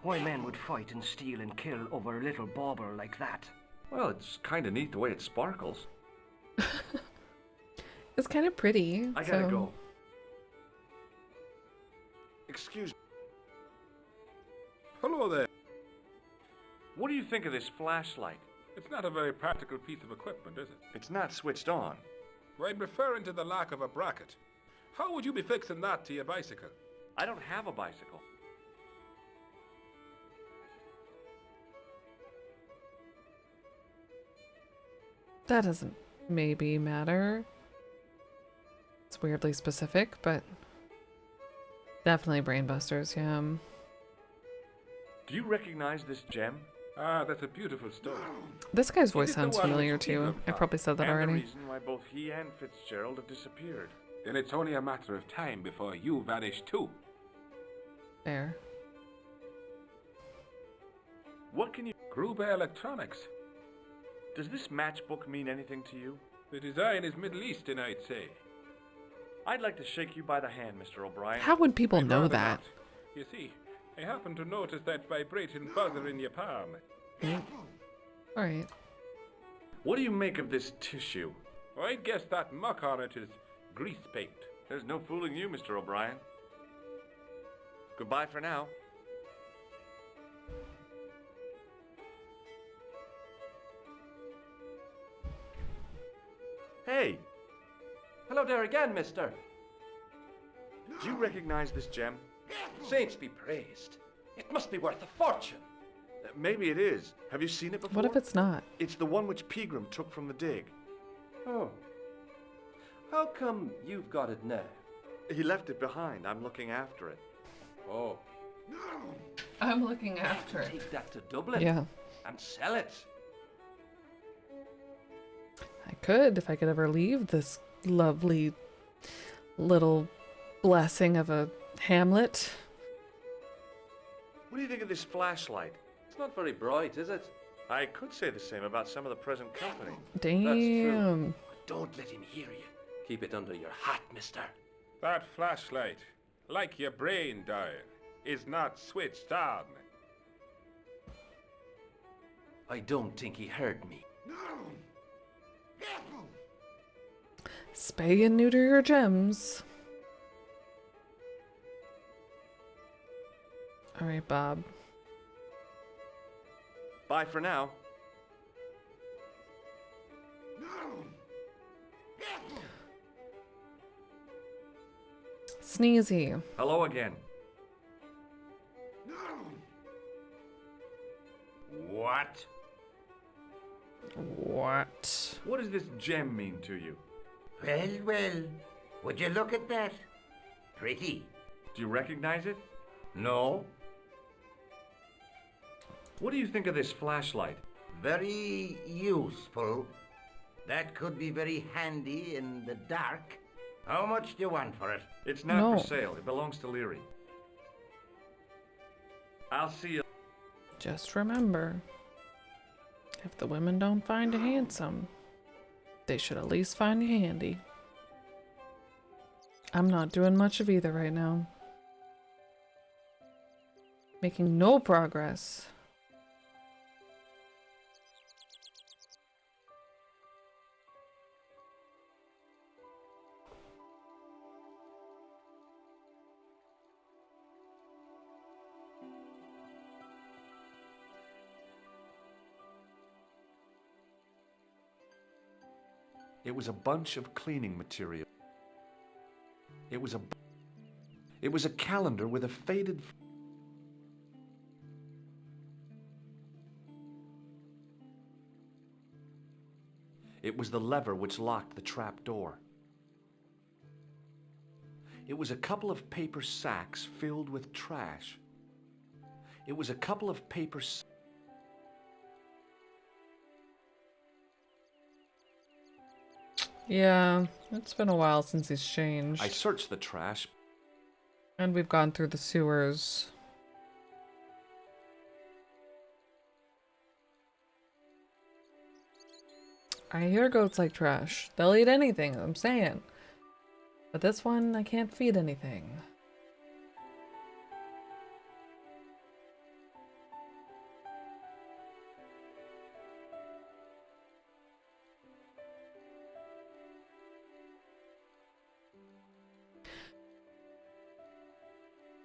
Why men would fight and steal and kill over a little bauble like that. Well, it's kind of neat the way it sparkles. it's kind of pretty. I gotta so- go. Excuse me. Hello there. What do you think of this flashlight? It's not a very practical piece of equipment, is it? It's not switched on. I'm referring to the lack of a bracket. How would you be fixing that to your bicycle? I don't have a bicycle. That doesn't maybe matter. It's weirdly specific, but definitely brainbusters, yeah. Do you recognize this gem? Ah, that's a beautiful stone. This guy's voice Is it the sounds one familiar which too. Pegram I probably said that And the already. reason why both he and Fitzgerald have disappeared. Then it's only a matter of time before you vanish too. There. What can you... Gruber Electronics. Does this matchbook mean anything to you? The design is Middle Eastern, I'd say. I'd like to shake you by the hand, Mr. O'Brien. How would people I'd know rather that? not. You see, I happen to notice that vibrating buzzer in your palm. Alright. What do you make of this tissue? I'd guess that muck on it is grease paint. There's no fooling you, Mr. O'Brien. Goodbye for now. Hey, Hello there again, mister. do you recognize this gem? Saints be praised. It must be worth a fortune. Maybe it is. Have you seen it before? What if it's not? It's the one which Pegram took from the dig. Oh. How come you've got it now? He left it behind. I'm looking after it. Oh. I'm looking after it. Take that to Dublin Yeah. and sell it. I could if I could ever leave this lovely little blessing of a hamlet. What do you think of this flashlight? It's not very bright, is it? I could say the same about some of the present company. Damn. But don't let him hear you. Keep it under your hat, mister. That flashlight, like your brain dying, is not switched on. I don't think he heard me. Spay and neuter your gems. Alright, Bob. Bye for now. Sneezy. Hello again. What? What? What does this gem mean to you? Well, would you look at that? Pretty. Do you recognize it? No? What do you think of this flashlight? Very useful. That could be very handy in the dark. How much do you want for it? It's not No. for sale. It belongs to Leary. I'll see you. Just remember, if the women don't find you handsome, they should at least find you handy. I'm not doing much of either right now. Making no progress. It was a bunch of cleaning material. It was a calendar with a faded... It was the lever which locked the trap door. It was a couple of paper sacks filled with trash. It was a couple of paper sacks. Yeah, it's been a while since he's changed. I searched the trash. And we've gone through the sewers. I hear goats like trash. They'll eat anything, I'm saying. But this one, I can't feed anything.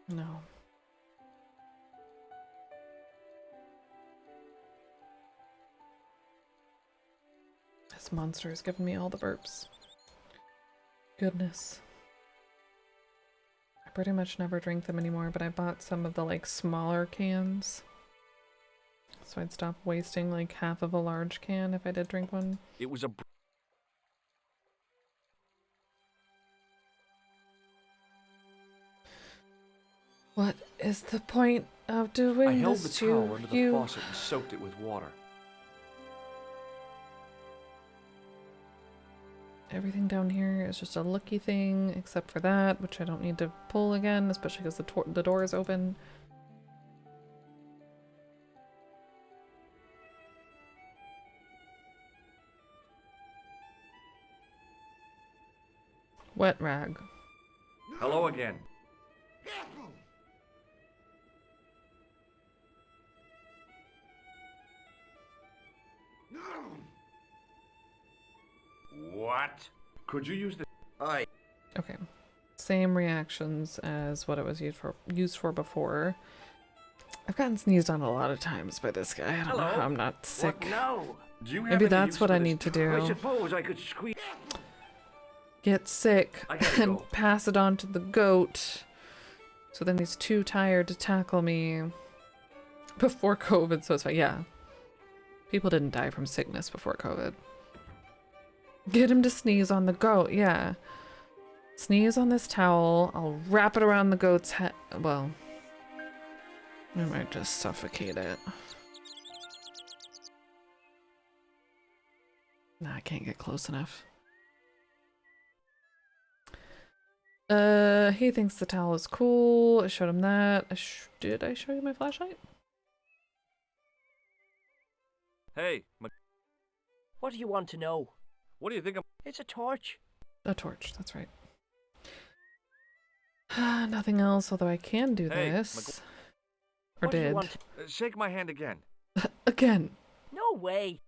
No. This monster has given me all the burps. Goodness. I pretty much never drink them anymore, but I bought some of the like smaller cans. So I'd stop wasting like half of a large can if I did drink one. It was a... What is the point of doing I held the this towel to under the you? faucet and soaked it with water. Everything down here is just a looky thing, except for that, which I don't need to pull again, especially because the door is open. Wet rag. Hello again. What? Could you use the... Aye. Okay. Same reactions as what it was used for before. I've gotten sneezed on a lot of times by this guy. I don't know how I'm not sick. What now? Do you have Maybe any that's use what for I this- need to do. I suppose I could squeeze. Get sick I gotta and go. pass it on to the goat. So then he's too tired to tackle me before COVID, so it's fine. Yeah. People didn't die from sickness before COVID. Get him to sneeze on the goat, yeah. Sneeze on this towel. I'll wrap it around the goat's head. Well, I might just suffocate it. Nah, I can't get close enough. He thinks the towel is cool. I showed him that. Did I show you my flashlight? Hey, What do you want to know? what do you think of... It's a torch. A torch, that's right. Nothing else, although I can do Hey, this. Or What do you did. want? Shake my hand again. Again. No way.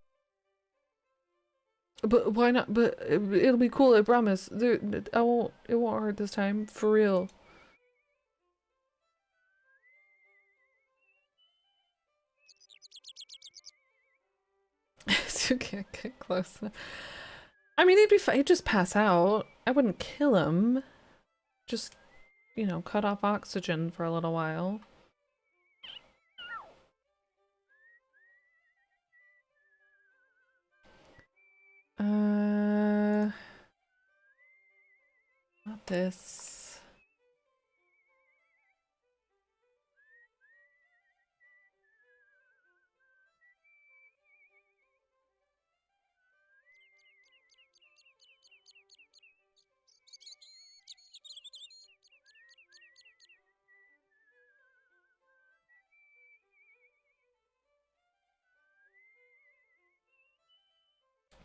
But why not? But it'll be cool, I promise. It won't hurt this time, for real. You can't get close enough. I mean, he'd be fine. He'd just pass out. I wouldn't kill him. Just, you know, cut off oxygen for a little while. Not this.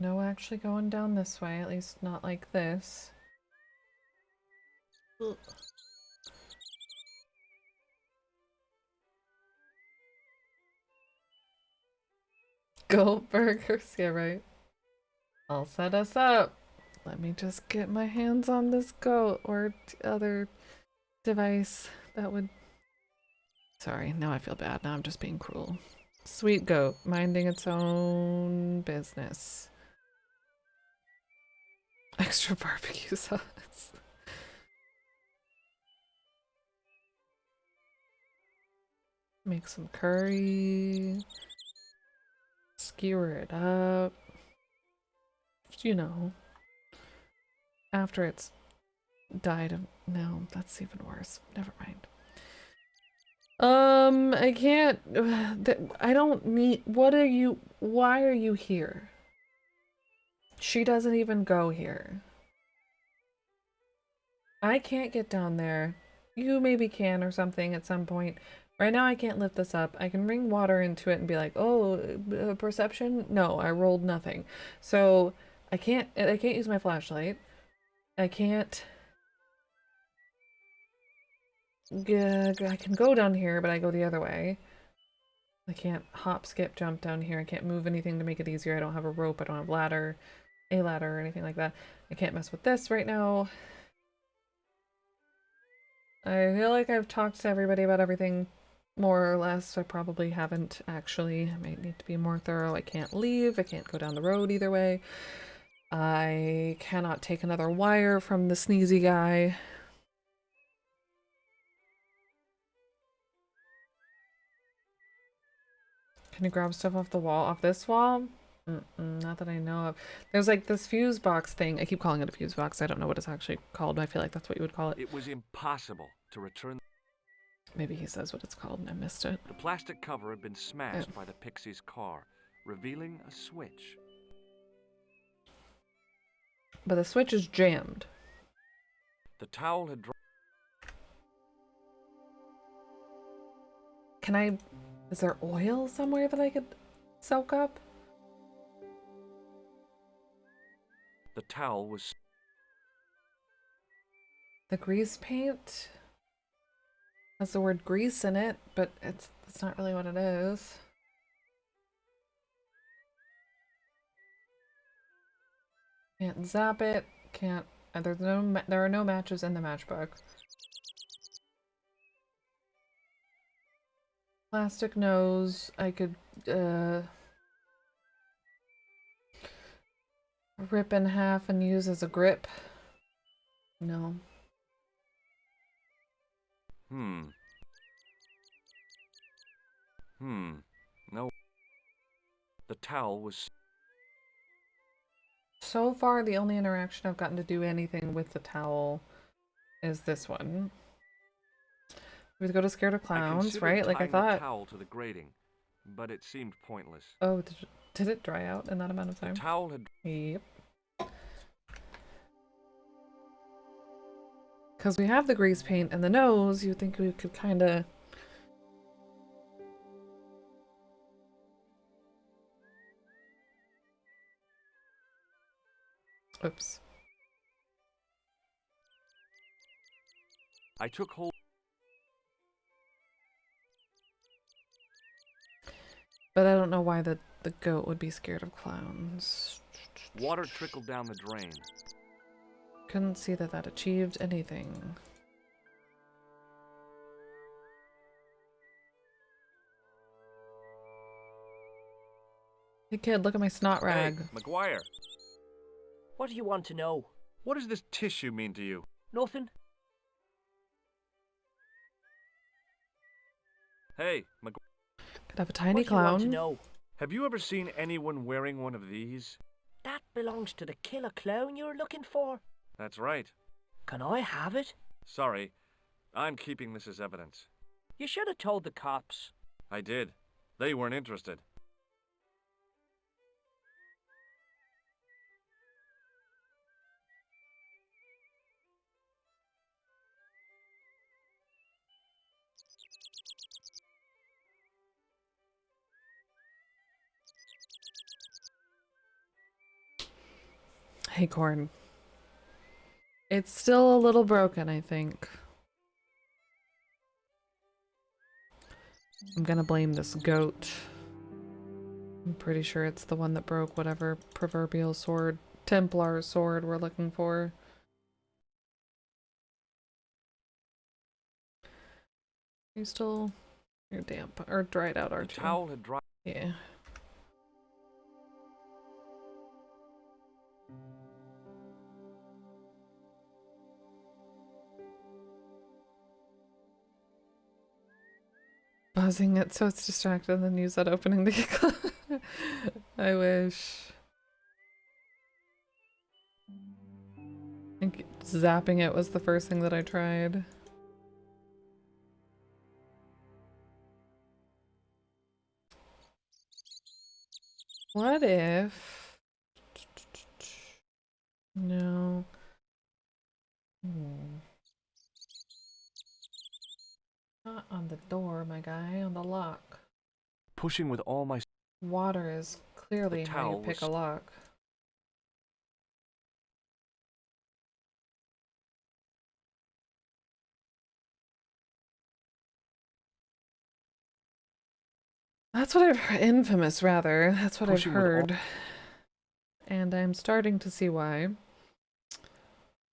No, actually going down this way, at least not like this. Ugh. Goat burgers, yeah, right. I'll set us up. Let me just get my hands on this goat or other device that would... Sorry, now I feel bad. Now I'm just being cruel. Sweet goat, minding its own business. Extra barbecue sauce. Make some curry. Skewer it up. you know, after it's died of... No, that's even worse. Never mind. I can't... I don't need... What are you... Why are you here? She doesn't even go here. I can't get down there. You maybe can or something at some point. Right now I can't lift this up. I can bring water into it and be like, oh, perception? No, I rolled nothing. So I can't use my flashlight. I can't... I can go down here, but I go the other way. I can't hop, skip, jump down here. I can't move anything to make it easier. I don't have a rope. I don't have a ladder or anything like that. I can't mess with this right now. I feel like I've talked to everybody about everything more or less. I probably haven't actually. I might need to be more thorough. I can't leave. I can't go down the road either way. I cannot take another wire from the sneezy guy. Can you grab stuff off the wall? Off this wall? Not that I know of. There's like this fuse box thing. I keep calling it a fuse box. I don't know what it's actually called. I feel like that's what you would call it. It was impossible to return. Maybe he says what it's called and I missed it. The plastic cover had been smashed by the Pixie's car, revealing a switch. But the switch is jammed. The towel had Can I... Is there oil somewhere that I could soak up? The towel was... The grease paint has the word grease in it, but it's not really what it is. Can't zap it. Can't... there are no matches in the matchbook. Plastic nose. I could rip in half and use as a grip. No. No. The towel was... So far, the only interaction I've gotten to do anything with the towel is this one. We would go to Scared of Clowns, right? Like I thought. The towel to the grating, but it seemed pointless. Oh, did it dry out in that amount of time? The towel had... Yep. Because we have the grease paint and the nose, you'd think we could kind of... Oops. I took hold... But I don't know why the goat would be scared of clowns. Water trickled down the drain. Couldn't see that achieved anything. Hey kid, look at my snot rag. Hey, McGuire. What do you want to know? What does this tissue mean to you? Nothing. Hey, McGuire. Could have a tiny What do you want to clown. know? Have you ever seen anyone wearing one of these? That belongs to the killer clown you're looking for. That's right. Can I have it? Sorry. I'm keeping this as evidence. You should have told the cops. I did. They weren't interested. Hey Corn. It's still a little broken, I think. I'm gonna blame this goat. I'm pretty sure it's the one that broke whatever proverbial sword, Templar sword we're looking for. You still... You're damp. Or dried out, aren't you? The towel had dried. Yeah. Buzzing it so it's distracted and then use that opening to get I wish. Zapping it was the first thing that I tried. What if... No. Not on the door, my guy, on the lock. Pushing with all my... Water is clearly how you towel pick a was- lock. That's what I've heard. Infamous, rather. That's what I've Pushing with all- heard. And I'm starting to see why.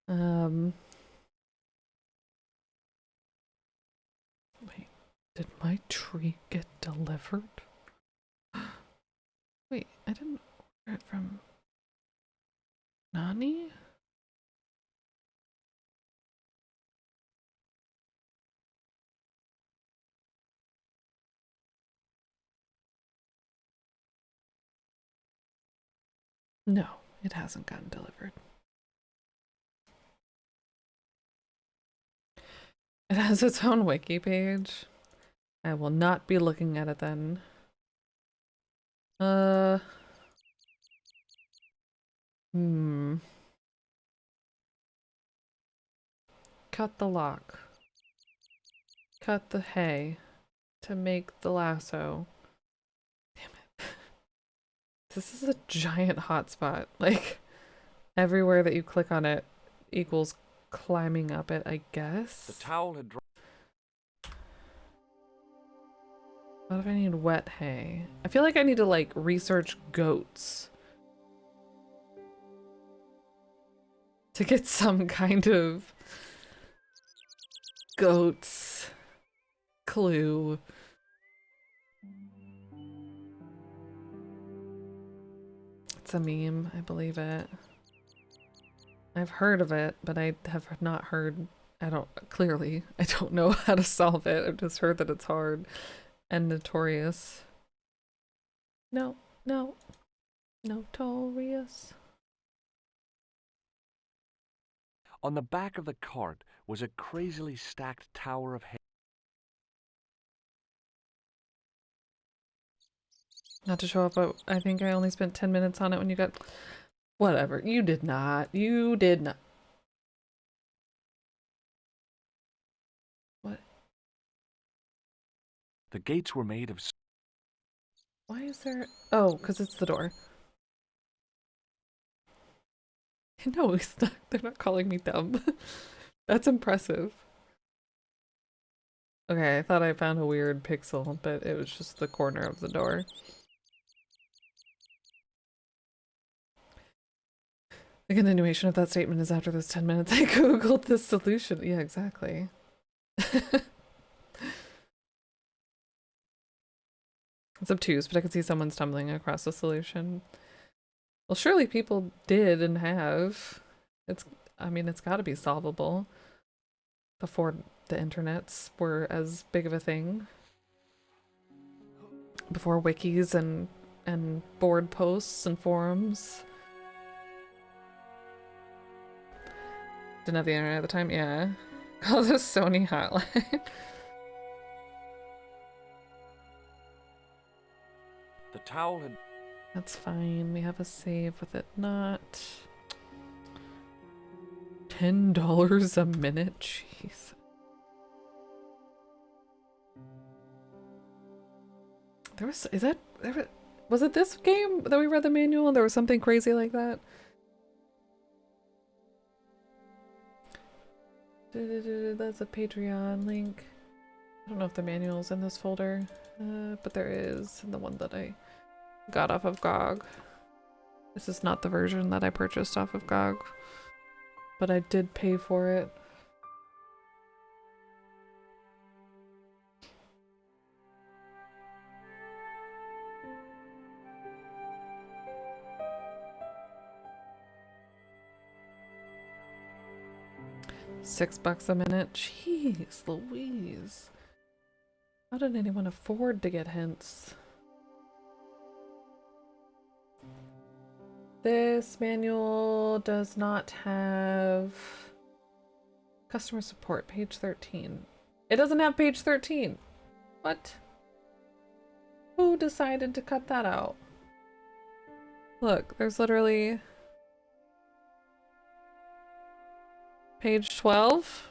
Wait, did my tree get delivered? Wait, I didn't order it from Nani? No, it hasn't gotten delivered. It has its own wiki page. I will not be looking at it then. Cut the lock. Cut the hay to make the lasso. Damn it. This is a giant hotspot. Like, everywhere that you click on it equals climbing up it, I guess. The towel had dropped. What if I need wet hay? I feel like I need to, like, research goats to get some kind of goats clue. It's a meme, I believe it. I've heard of it, but I have not heard, I don't know how to solve it. I've just heard that it's hard and notorious. No, notorious. On the back of the cart was a crazily stacked tower of hay. Not to show off, but I think I only spent 10 minutes on it when you got... Whatever. You did not. You did not. What? The gates were made of... Why is there... Oh, because it's the door. No, it's not. They're not calling me dumb. That's impressive. Okay, I thought I found a weird pixel, but it was just the corner of the door. The continuation of that statement is after those 10 minutes I googled the solution. Yeah, exactly. It's obtuse, but I could see someone stumbling across the solution. Well, surely people did and have. I mean, it's got to be solvable before the internets were as big of a thing. Before wikis and board posts and forums. Didn't have the internet at the time? Yeah. Call the Sony hotline. The towel had... That's fine. We have a save with it not. $10 a minute? Jeez. Was it this game that we read the manual and there was something crazy like that? That's a Patreon link. I don't know if the manual's in this folder, but there is in the one that I got off of GOG. This is not the version that I purchased off of GOG, but I did pay for it. $6 a minute? Jeez Louise. How did anyone afford to get hints? This manual does not have Customer support, page 13. It doesn't have page 13. What? Who decided to cut that out? Look, there's literally page 12,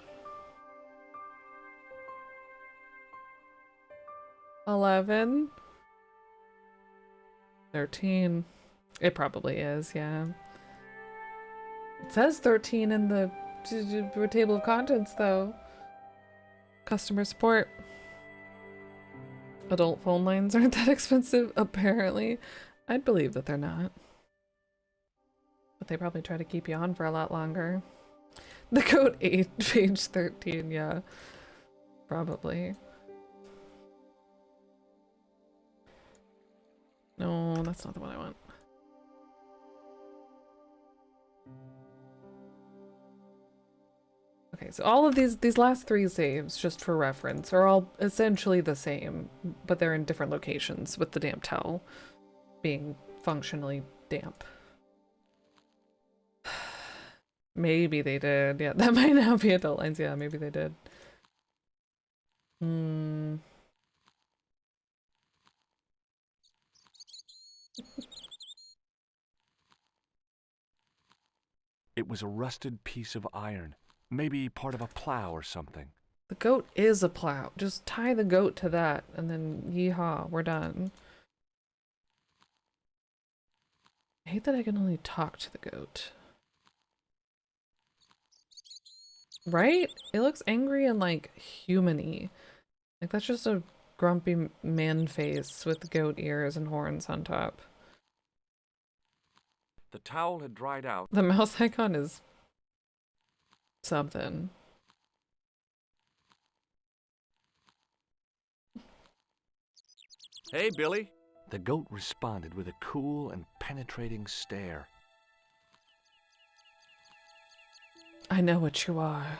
11, 13. It probably is, yeah. It says 13 in the table of contents, though. Customer support. Adult phone lines aren't that expensive, apparently. I'd believe that they're not. But they probably try to keep you on for a lot longer. The code 8, page 13, yeah. Probably. No, that's not the one I want. Okay, so all of these last 3 saves, just for reference, are all essentially the same, but they're in different locations, with the damp towel being functionally damp. Maybe they did. Yeah, that might not be adult lines. Yeah, maybe they did. It was a rusted piece of iron. Maybe part of a plow or something. The goat is a plow. Just tie the goat to that, and then yeehaw, we're done. I hate that I can only talk to the goat. Right? It looks angry and like human-y. Like that's just a grumpy man face with goat ears and horns on top. The towel had dried out. The mouse icon is something. Hey, Billy. The goat responded with a cool and penetrating stare. I know what you are.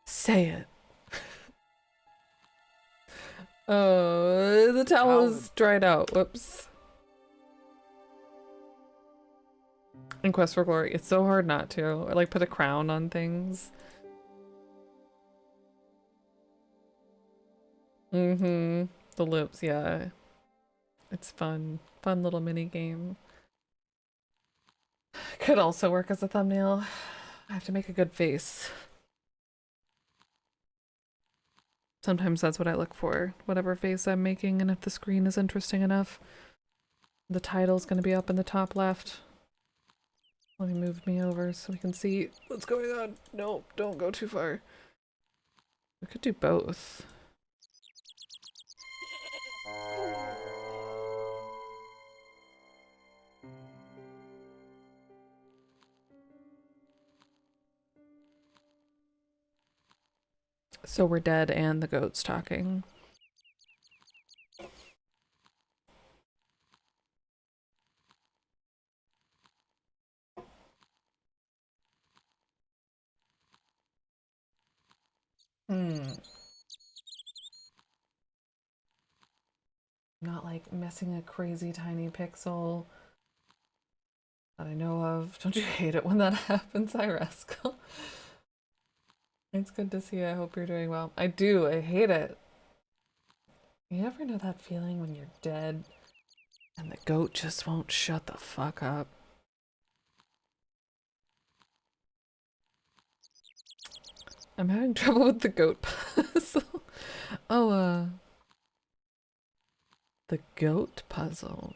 Say it. Oh, the towel is dried out. Whoops. In Quest for Glory, it's so hard not to. Or like put a crown on things. The lips, yeah. It's fun. Fun little mini game. Could also work as a thumbnail. I have to make a good face. Sometimes that's what I look for. Whatever face I'm making, and if the screen is interesting enough. The title's gonna be up in the top left. Let me move me over so we can see what's going on. No, don't go too far. We could do both. So we're dead and the goat's talking. Not like missing a crazy tiny pixel that I know of. Don't you hate it when that happens, Rascal? It's good to see you. I hope you're doing well. I do. I hate it. You ever know that feeling when you're dead and the goat just won't shut the fuck up? I'm having trouble with the goat puzzle. Oh, the goat puzzle.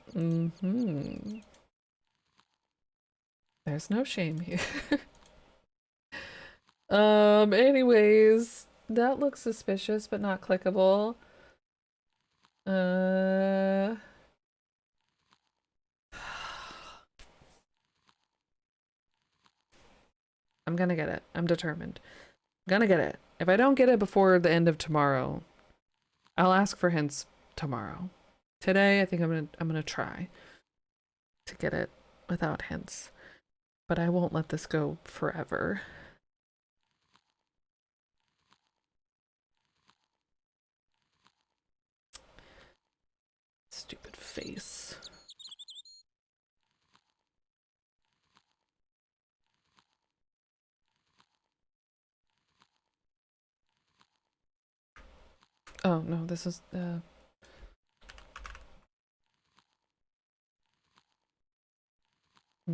There's no shame here. Anyways, that looks suspicious but not clickable. I'm gonna get it. I'm determined. I'm gonna get it. If I don't get it before the end of tomorrow, I'll ask for hints tomorrow. Today, I think I'm gonna try to get it without hints. But I won't let this go forever. Stupid face. Oh, no, this is, I'm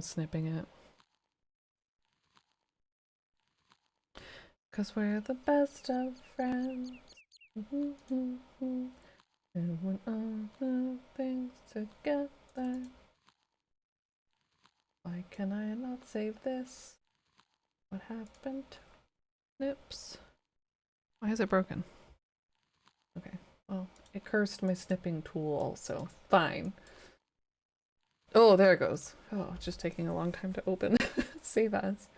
snipping it. 'Cause we're the best of friends. And when all the things together. Why can I not save this? What happened? Nips. Why is it broken? Okay, well, it cursed my snipping tool also. Fine. Oh, there it goes. Oh, it's just taking a long time to open. Save as.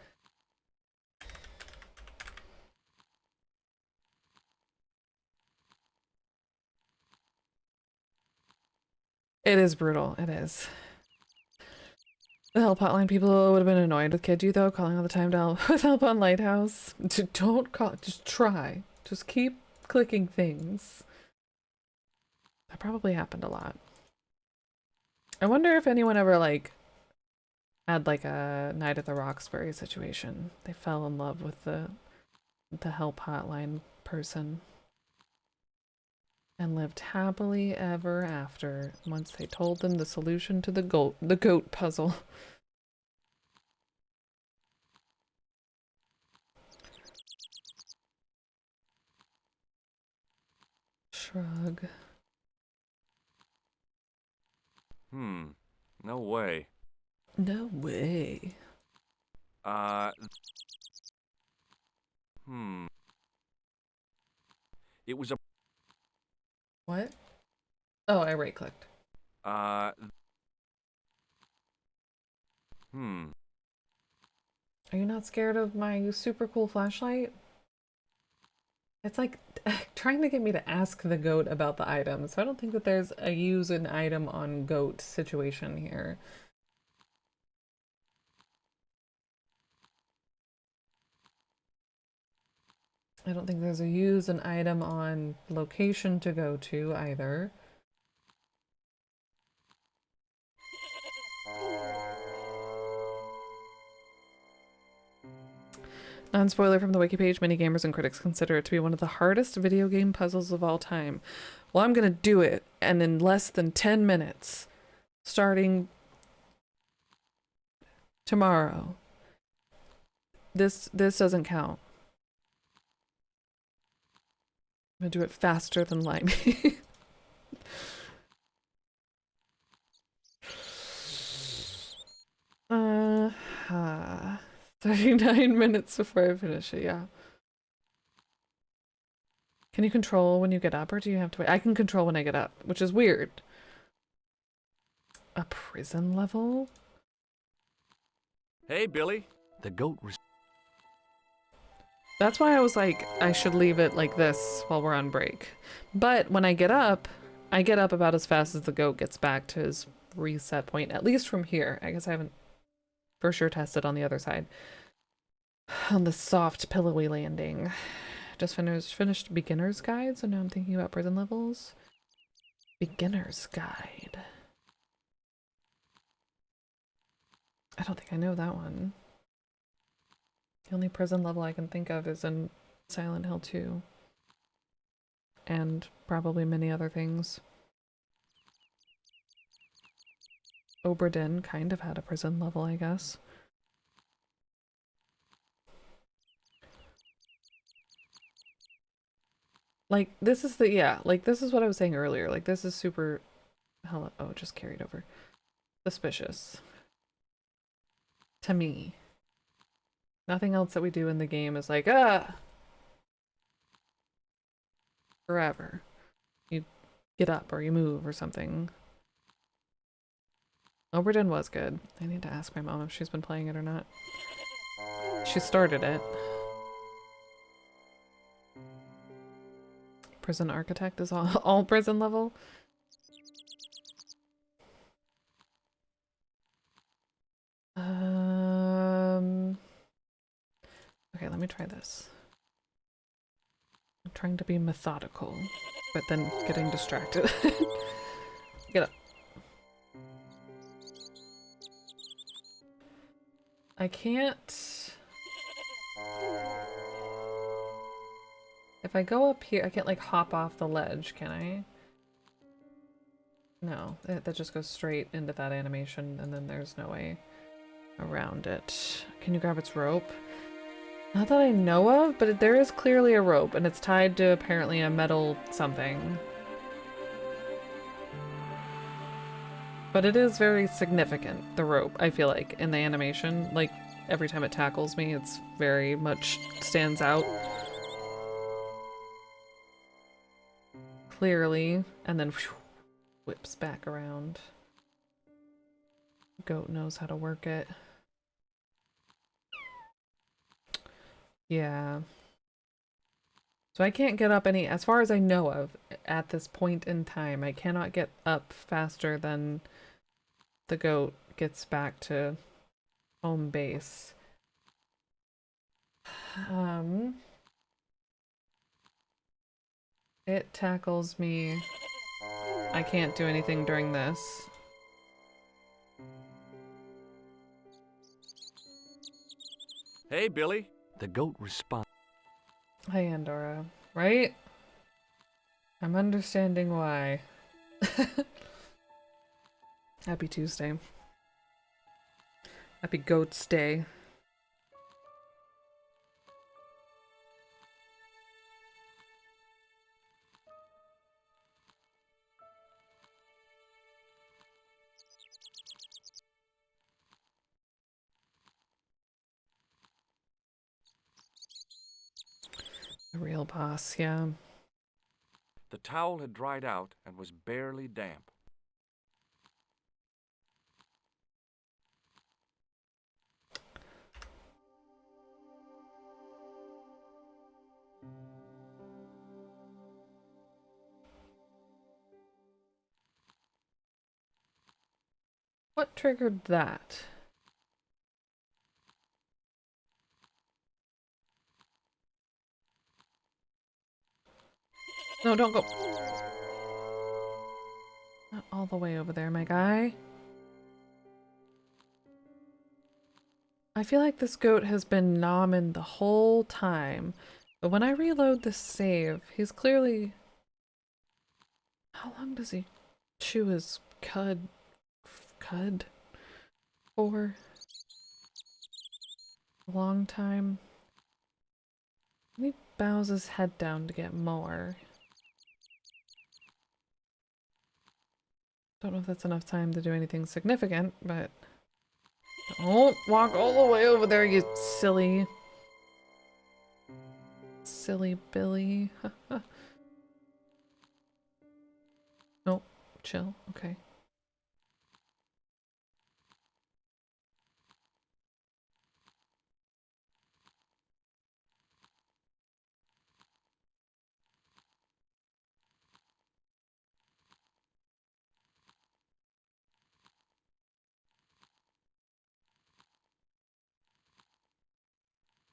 It is brutal. It is. The help hotline people would have been annoyed with Kid You though, calling all the time to help with help on Lighthouse. Don't call. Just try. Just keep clicking things. That probably happened a lot. I wonder if anyone ever like had like a Night at the Roxbury situation. They fell in love with the help hotline person and lived happily ever after once they told them the solution to the goat puzzle. Shrug. No way. No way. It was a... What? Oh, I right-clicked. Are you not scared of my super cool flashlight? It's like trying to get me to ask the goat about the item, so I don't think that there's a use an item on goat situation here. I don't think there's a use an item on location to go to either. Non-spoiler from the wiki page, many gamers and critics consider it to be one of the hardest video game puzzles of all time. Well, I'm gonna do it, and in less than 10 minutes, starting tomorrow. This doesn't count. I'm gonna do it faster than Limey. 39 minutes before I finish it, yeah. Can you control when you get up, or do you have to wait? I can control when I get up, which is weird. A prison level? Hey, Billy. The goat was... That's why I was like, I should leave it like this while we're on break. But when I get up about as fast as the goat gets back to his reset point, at least from here. I guess I haven't for sure tested on the other side. On the soft, pillowy landing. Just finished beginner's guide, so now I'm thinking about prison levels. Beginner's guide. I don't think I know that one. The only prison level I can think of is in Silent Hill 2. And probably many other things. Oberdin kind of had a prison level, I guess. Like, this is the, yeah, like, this is what I was saying earlier. Like, this is super, oh, it just carried over. Suspicious. To me. Nothing else that we do in the game is like, forever. You get up or you move or something. Oberdin was good. I need to ask my mom if she's been playing it or not. She started it. Prison Architect is all prison level. Okay, let me try this. I'm trying to be methodical, but then getting distracted. Get up. I can't... If I go up here, I can't like hop off the ledge, can I? No, that just goes straight into that animation and then there's no way around it. Can you grab its rope? Not that I know of, but there is clearly a rope and it's tied to apparently a metal something. But it is very significant, the rope, I feel like, in the animation. Like, every time it tackles me, it's very much stands out. Clearly, and then whew, whips back around. Goat knows how to work it. Yeah. So I can't get up any, as far as I know of, at this point in time, I cannot get up faster than the goat gets back to home base. It tackles me. I can't do anything during this. Hey, Billy. The goat responds. Hi, Andorra. Right? I'm understanding why. Happy Tuesday. Happy Goat's Day. The real boss, yeah. The towel had dried out and was barely damp. What triggered that? No, don't go. Not all the way over there, my guy. I feel like this goat has been nomming the whole time. But when I reload this save, he's clearly... How long does he chew his cud for? A long time. He bows his head down to get more. Don't know if that's enough time to do anything significant, but... Don't walk all the way over there, you silly... Silly Billy. Nope. Chill. Okay.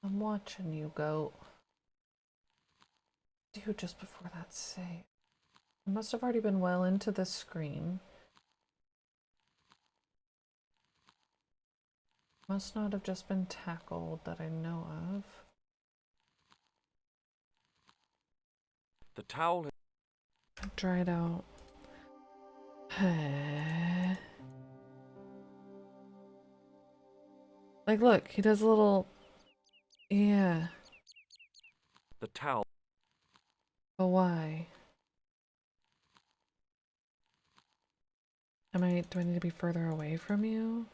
I'm watching you, goat. Do just before that save. I must have already been well into the screen. Must not have just been tackled that I know of. The towel had Dried out. Like, look, he does a little... Yeah. the towel. But why? Do I need to be further away from you?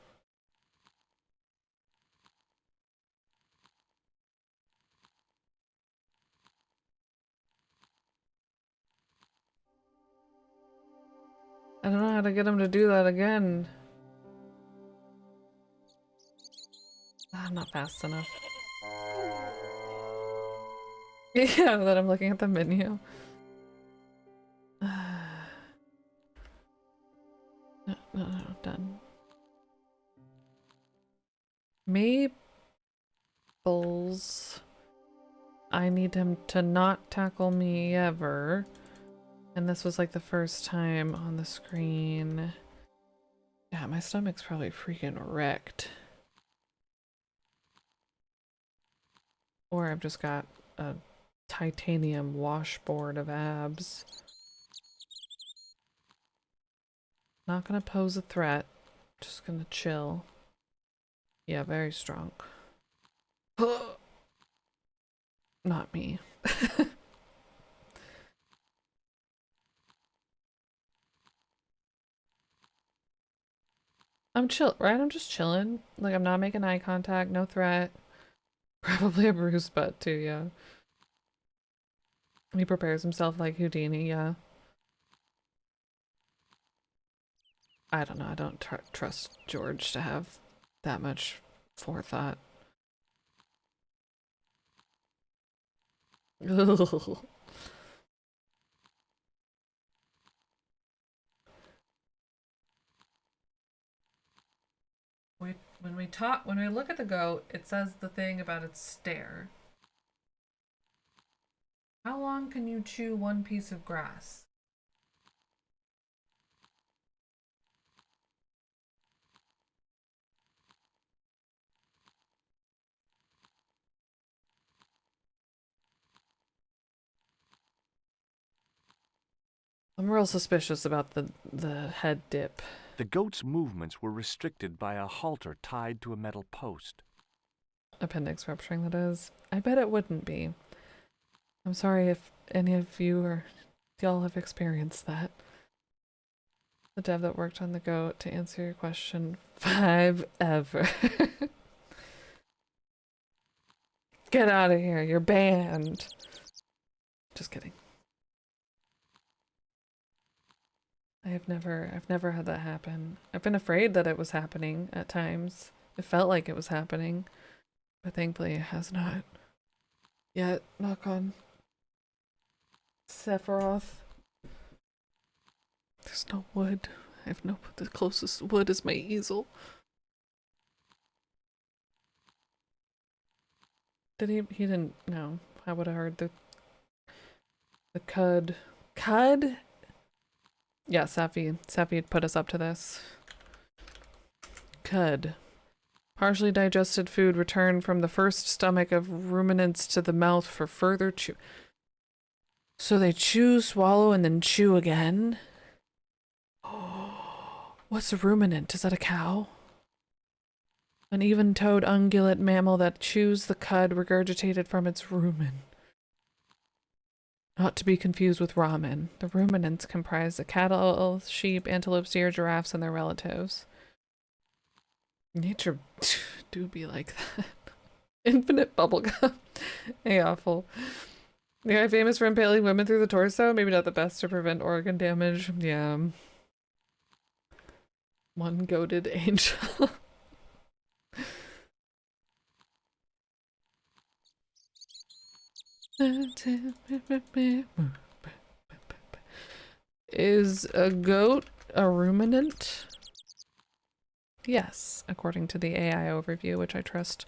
I don't know how to get him to do that again. I'm not fast enough. Yeah, that I'm looking at the menu. No, done. Maples. I need him to not tackle me ever. And this was like the first time on the screen. Yeah, my stomach's probably freaking wrecked. Or I've just got a titanium washboard of abs. Not gonna pose a threat. Just gonna chill. Yeah, very strong. Not me. I'm chill, right? I'm just chilling. Like, I'm not making eye contact, no threat. Probably a bruised butt too, yeah. He prepares himself like Houdini, yeah. I don't know, I don't trust George to have that much forethought. Ugh. When we look at the goat, it says the thing about its stare. How long can you chew one piece of grass? I'm real suspicious about the head dip. The goat's movements were restricted by a halter tied to a metal post. Appendix rupturing, that is. I bet it wouldn't be. I'm sorry if any of you or y'all have experienced that. The dev that worked on the goat, to answer your question, 5 ever. Get out of here, you're banned. Just kidding. I've never had that happen. I've been afraid that it was happening at times. It felt like it was happening, but thankfully it has not yet. Knock on Sephiroth. There's no wood. I have no. The closest wood is my easel. Did he? He didn't. No, I would have heard the cud. Cud. Yeah, Safi had put us up to this. Cud. Partially digested food returned from the first stomach of ruminants to the mouth for further chew. So they chew, swallow, and then chew again? What's a ruminant? Is that a cow? An even-toed ungulate mammal that chews the cud regurgitated from its rumen. Not to be confused with ramen. The ruminants comprise the cattle, sheep, antelopes, deer, giraffes, and their relatives. Nature do be like that. Infinite bubblegum. Hey, awful. The guy famous for impaling women through the torso? Maybe not the best to prevent organ damage. Yeah. One goated angel. Is a goat a ruminant? Yes, according to the AI overview, which I trust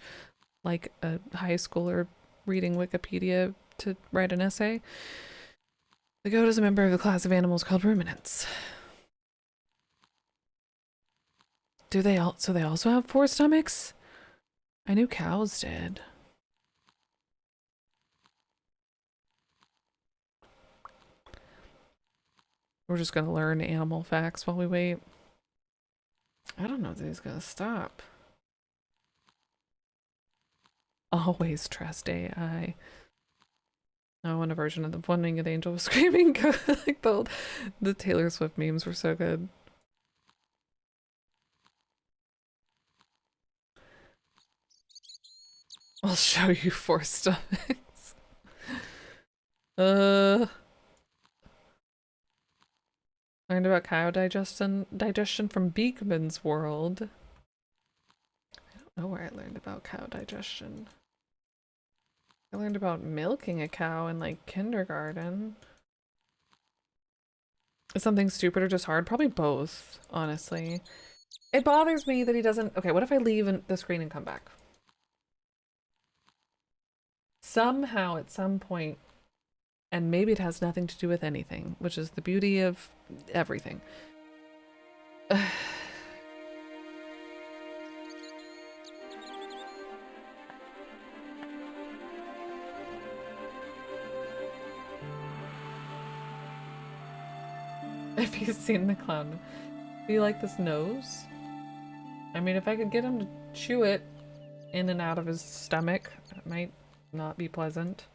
like a high schooler reading Wikipedia to write an essay. The goat is a member of the class of animals called ruminants. So they also have 4 stomachs? I knew cows did. We're just gonna learn animal facts while we wait. I don't know if he's gonna stop. Always trust AI. I want a version of the one-winged angel was screaming. Like the Taylor Swift memes were so good. I'll show you 4 stomachs. Learned about cow digestion from Beekman's World. I don't know where I learned about cow digestion. I learned about milking a cow in like kindergarten. Is something stupid or just hard? Probably both, honestly. It bothers me that he doesn't... Okay, what if I leave the screen and come back? Somehow, at some point, and maybe it has nothing to do with anything, which is the beauty of everything. if he's seen the clown. Do you like this nose? I mean, if I could get him to chew it in and out of his stomach, it might not be pleasant.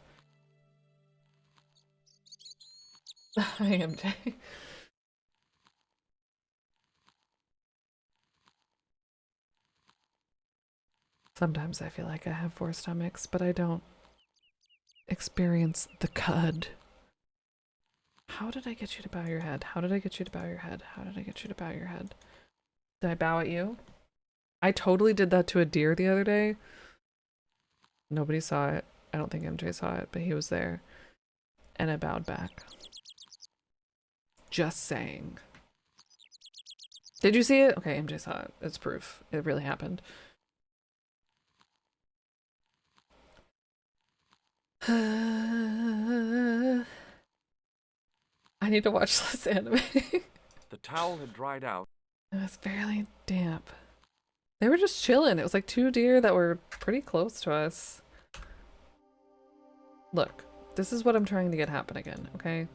I am Jay. Sometimes I feel like I have 4 stomachs, but I don't experience the cud. How did I get you to bow your head? How did I get you to bow your head? How did I get you to bow your head? Did I bow at you? I totally did that to a deer the other day. Nobody saw it. I don't think MJ saw it, but he was there. And I bowed back. Just saying. Did you see it? Okay, MJ saw it. It's proof. It really happened. I need to watch this anime. The towel had dried out. It was barely damp. They were just chilling. It was like 2 deer that were pretty close to us. Look, this is what I'm trying to get happen again, okay?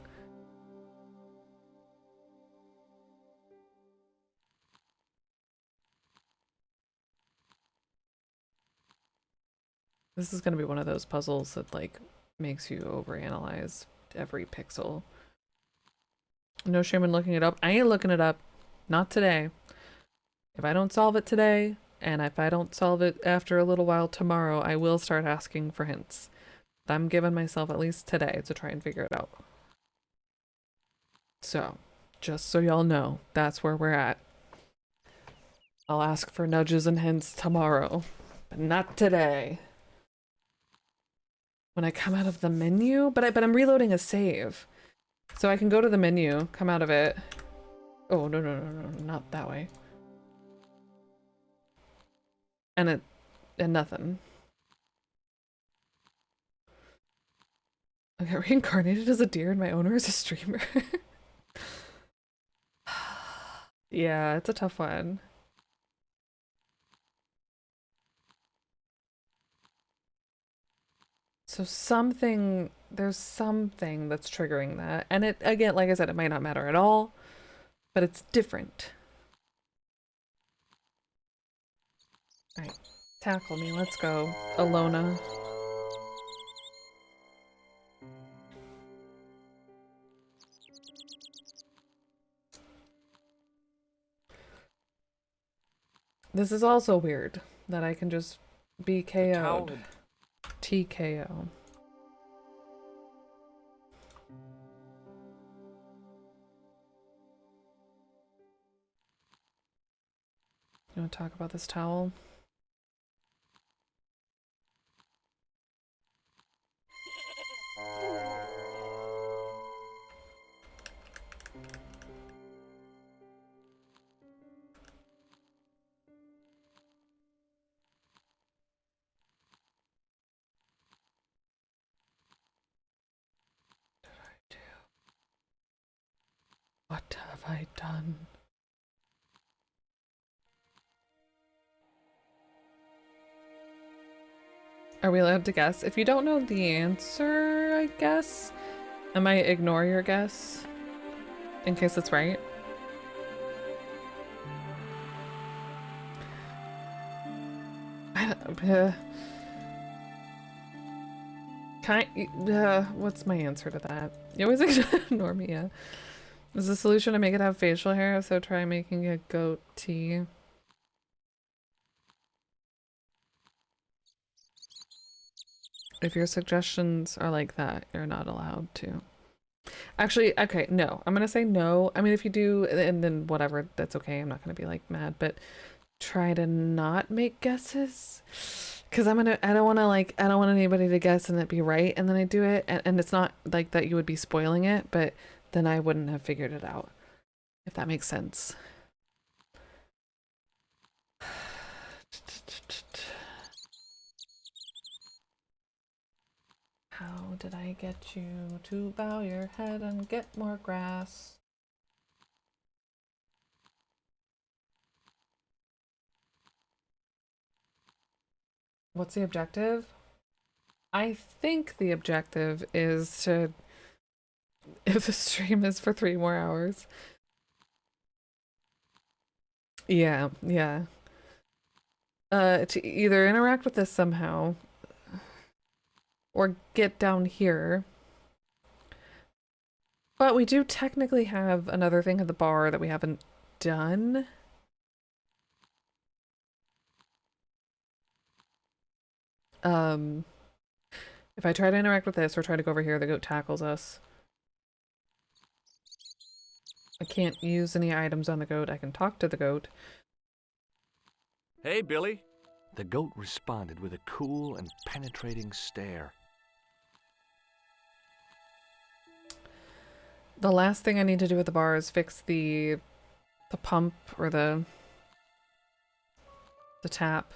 This is gonna be one of those puzzles that like makes you overanalyze every pixel. No shame in looking it up. I ain't looking it up. Not today. If I don't solve it today, and if I don't solve it after a little while tomorrow, I will start asking for hints. I'm giving myself at least today to try and figure it out. So, just so y'all know, that's where we're at. I'll ask for nudges and hints tomorrow, but not today. When I come out of the menu, but I'm reloading a save. So I can go to the menu, come out of it. Oh, no, not that way. And nothing. I got reincarnated as a deer and my owner is a streamer. Yeah, it's a tough one. So there's something that's triggering that. And it, again, like I said, it might not matter at all, but it's different. All right, tackle me, let's go. Alona. This is also weird that I can just be KO'd. TKO. You want to talk about this towel? What have I done? Are we allowed to guess? If you don't know the answer, I guess, I might ignore your guess in case it's right. What's my answer to that? You always ignore me, yeah. Is the solution to make it have facial hair? If so, try making a goatee. If your suggestions are like that, you're not allowed to. Actually, okay, no. I'm gonna say no. I mean, if you do, and then whatever, that's okay. I'm not gonna be like mad, but try to not make guesses. Cause I don't want anybody to guess and it be right, and then I do it, and it's not like that you would be spoiling it, but then I wouldn't have figured it out. If that makes sense. How did I get you to bow your head and get more grass? What's the objective? I think the objective is to, if the stream is for 3 more hours, Yeah, yeah. To either interact with this somehow or get down here. But we do technically have another thing at the bar that we haven't done. If I try to interact with this or try to go over here, the goat tackles us. I can't use any items on the goat. I can talk to the goat. Hey, Billy. The goat responded with a cool and penetrating stare. The last thing I need to do at the bar is fix the pump or the tap.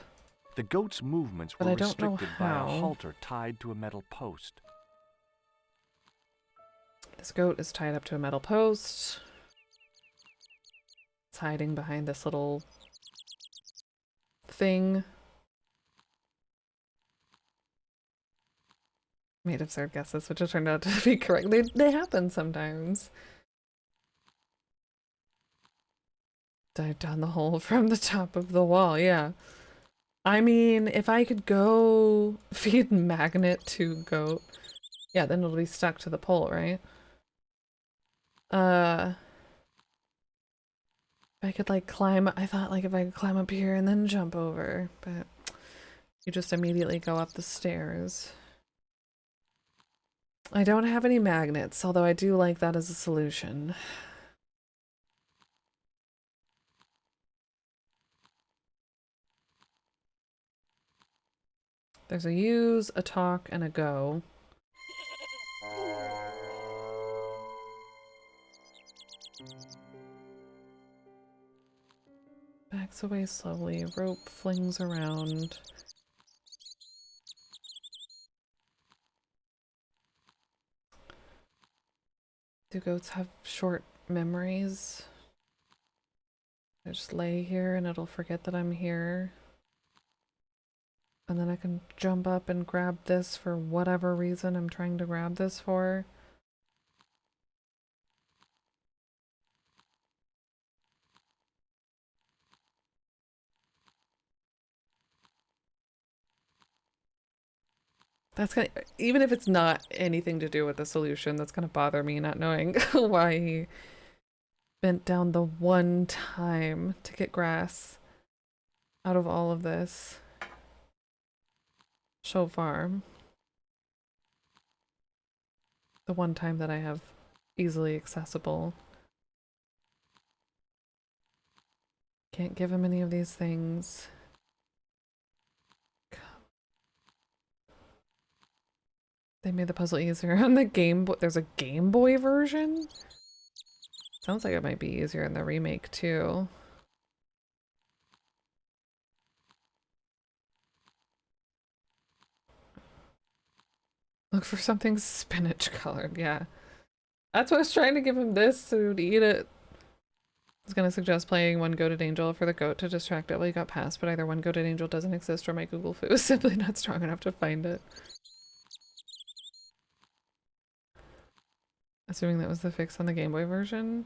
The goat's movements But were I don't know restricted by a how. halter tied to a metal post. This goat is tied up to a metal post. It's hiding behind this little thing. Made absurd guesses, which have turned out to be correct. They happen sometimes. Dive down the hole from the top of the wall, yeah. I mean, if I could go feed magnet to goat, yeah, then it'll be stuck to the pole, right? If I could like climb, I thought like if I could climb up here and then jump over, but you just immediately go up the stairs. I don't have any magnets, although I do like that as a solution. There's a use, a talk, and a go. Backs away slowly, rope flings around. Do goats have short memories? I just lay here and it'll forget that I'm here. And then I can jump up and grab this for whatever reason I'm trying to grab this for. That's gonna, even if it's not anything to do with the solution, that's gonna bother me not knowing why he bent down the one time to get grass out of all of this so far. The one time that I have easily accessible. Can't give him any of these things. They made the puzzle easier on the Game Boy. There's a Game Boy version? Sounds like it might be easier in the remake too. Look for something spinach colored, yeah. That's what I was trying to give him this so he would eat it. I was gonna suggest playing One Goated Angel for the goat to distract it while you got past, but either One Goated Angel doesn't exist or my Google Foo is simply not strong enough to find it. Assuming that was the fix on the Game Boy version.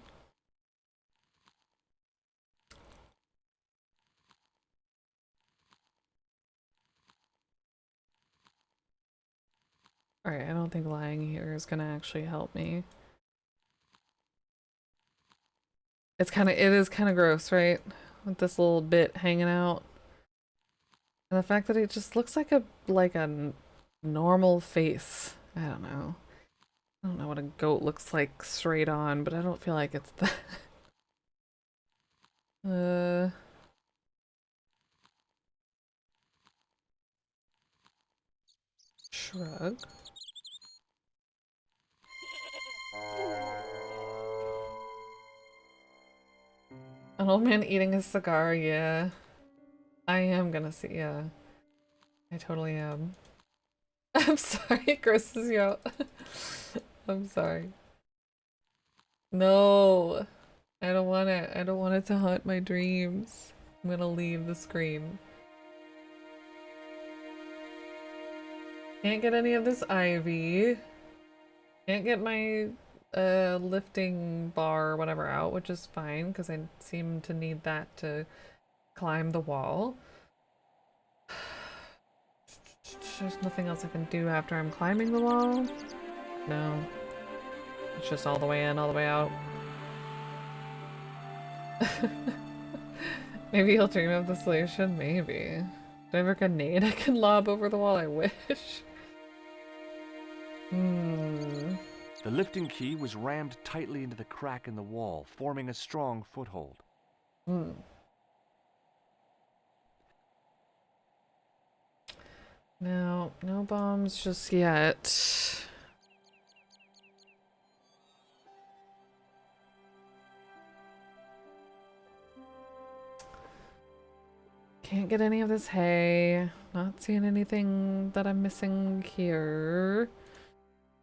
Alright, I don't think lying here is gonna actually help me. It is kind of gross, right? With this little bit hanging out. And the fact that it just looks like a normal face. I don't know. I don't know what a goat looks like straight on, but I don't feel like it's that. Shrug. An old man eating a cigar, yeah. I am gonna see, yeah. I totally am. I'm sorry, it grosses you out. I'm sorry. No, I don't want it. I don't want it to haunt my dreams. I'm gonna leave the screen. Can't get any of this ivy. Can't get my a lifting bar or whatever out, which is fine because I seem to need that to climb the wall. There's nothing else I can do after I'm climbing the wall. No. It's just all the way in, all the way out. Maybe he'll dream of the solution? Maybe. Do I have a grenade I can lob over the wall? I wish. The lifting key was rammed tightly into the crack in the wall, forming a strong foothold. No, no bombs just yet. Can't get any of this hay. Not seeing anything that I'm missing here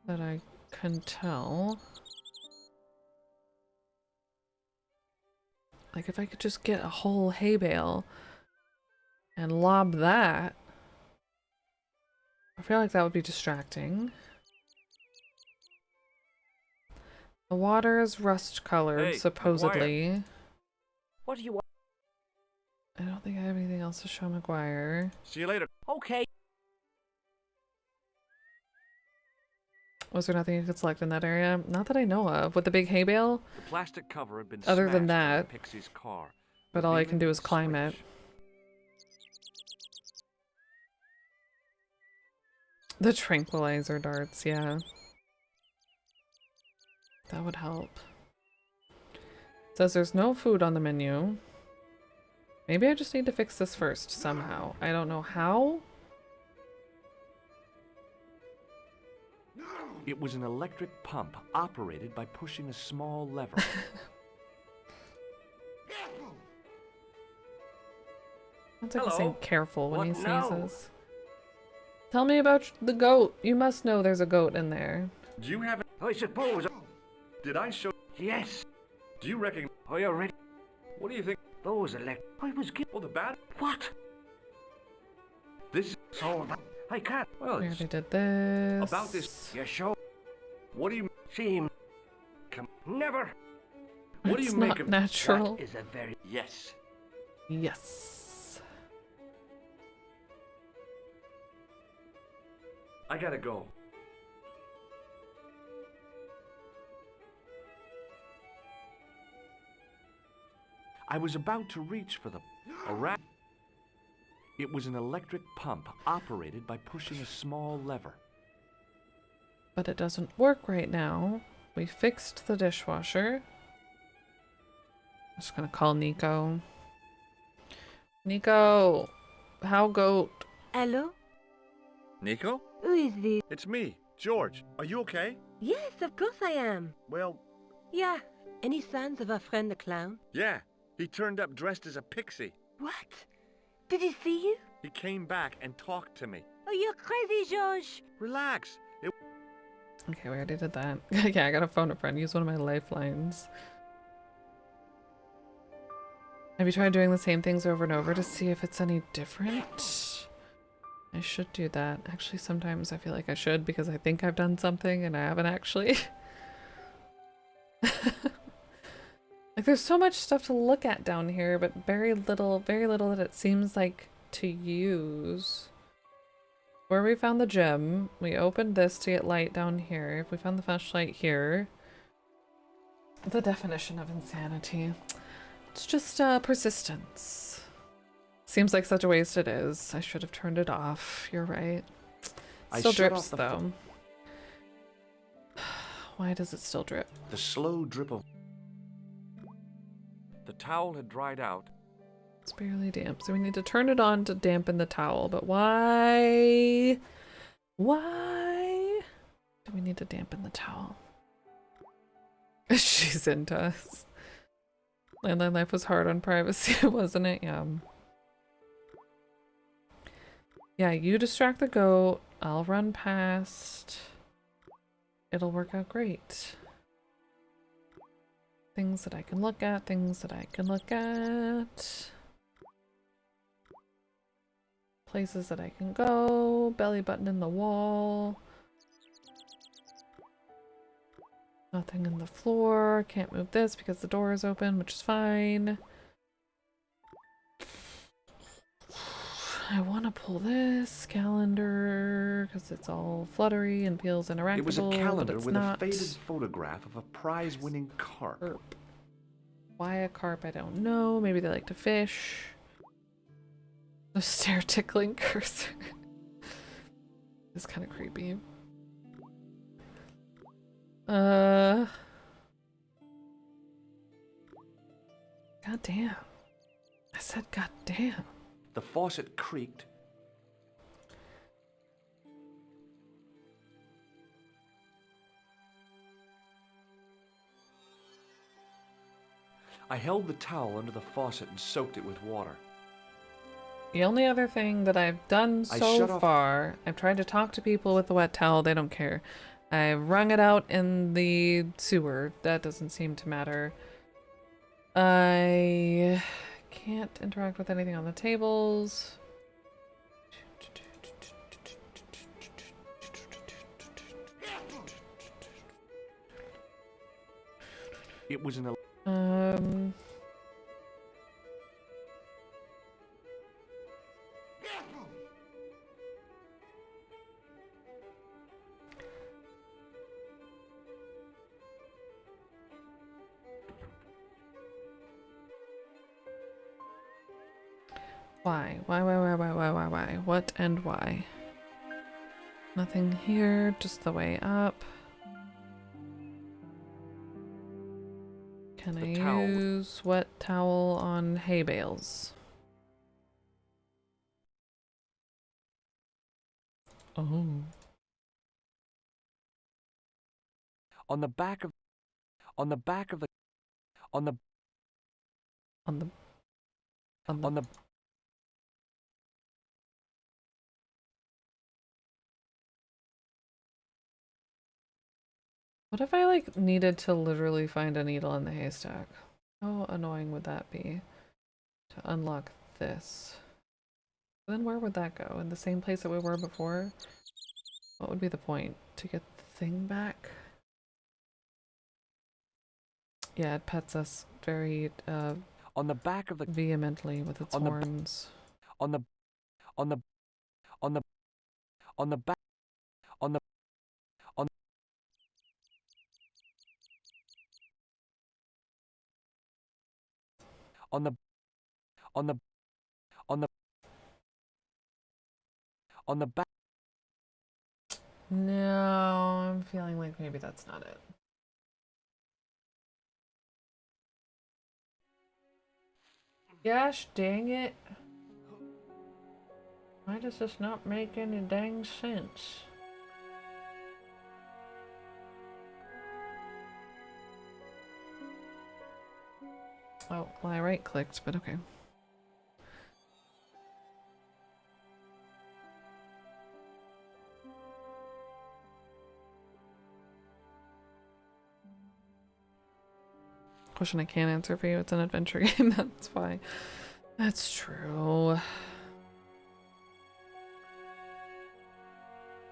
that I can tell. Like if I could just get a whole hay bale and lob that, I feel like that would be distracting. The water is rust colored, Hey, supposedly. What do you want? I don't think I have anything else to show McGuire. See you later. Okay. Was there nothing you could select in that area? Not that I know of. With the big hay bale? The plastic cover had been Other than smashed that, by Pixie's car. but all I can do is climb it. The tranquilizer darts, yeah. That would help. Says there's no food on the menu. Maybe I just need to fix this first somehow. I don't know how. It was an electric pump operated by pushing a small lever. Sounds like he's Hello? saying careful when he What now? sneezes. Tell me about the goat. You must know there's a goat in there. Do you have I suppose. Did I show? Yes. Do you recognize? I already. What do you think? Those elect. I was given. Oh, the bat? What? This. So I can't. Well, We it's already did this. about this. You sure? What do you? Seem. Come. Never. What do It's you make not of? natural. That is a very. Yes. Yes. I gotta go. I was about to reach for a rat. It was an electric pump operated by pushing a small lever. But it doesn't work right now. We fixed the dishwasher. I'm just gonna call Nico. Nico! How goat? Hello? Nico? Who is this? It's me, George. Are you okay? Yes, of course I am. Well, Yeah. Any signs of our friend the clown? yeah. He turned up dressed as a pixie. What? Did he see you? He came back and talked to me. Oh, you're crazy, George. Relax. Okay, we already did that. Yeah, I gotta phone a friend. Use one of my lifelines. Have you tried doing the same things over and over to see if it's any different? I should do that. Actually, sometimes I feel like I should because I think I've done something and I haven't actually. Like, there's so much stuff to look at down here, but very little that it seems like to use. Where we found the gem, we opened this to get light down here. If we found the flashlight here. The definition of insanity. It's just persistence. Seems like such a waste it is. I should have turned it off. You're right. I Still shut drips off the though. Why does it still drip? The slow drip of. The towel had dried out. It's barely damp, so we need to turn it on to dampen the towel. But why? Why do we need to dampen the towel? She's into us. Landline life was hard on privacy, wasn't it? Yeah. Yeah, you distract the goat. I'll run past. It'll work out great. Things that I can look at, things that I can look at. Places that I can go. Belly button in the wall. Nothing in the floor. Can't move this because the door is open, which is fine. I want to pull this calendar because it's all fluttery and feels interactable. It was a but calendar it's with not. a faded photograph of a prize-winning carp. Why a carp? I don't know. Maybe they like to fish. The stare tickling cursor. It's kind of creepy. God damn. I said god damn. The faucet creaked. I held the towel under the faucet and soaked it with water. The only other thing that I've done so shut off- far, I've tried to talk to people with the wet towel, they don't care. I've wrung it out in the sewer, that doesn't seem to matter. I can't interact with anything on the tables. It was an Why? Why? What and why? Nothing here, just the way up. Can I use wet towel on hay bales? Oh. on the back of on the What if I like needed to literally find a needle in the haystack? How annoying would that be to unlock this? Then where would that go? In the same place that we were before? What would be the point? To get the thing back? Yeah, it pets us very on the back of the vehemently with its horns. on the back on the on the on the on the on the back. No, I'm feeling like maybe that's not it. Gosh dang it. Why does this not make any dang sense? Oh, well, I right clicked, but okay. Question I can't answer for you. It's an adventure game, that's why. That's true.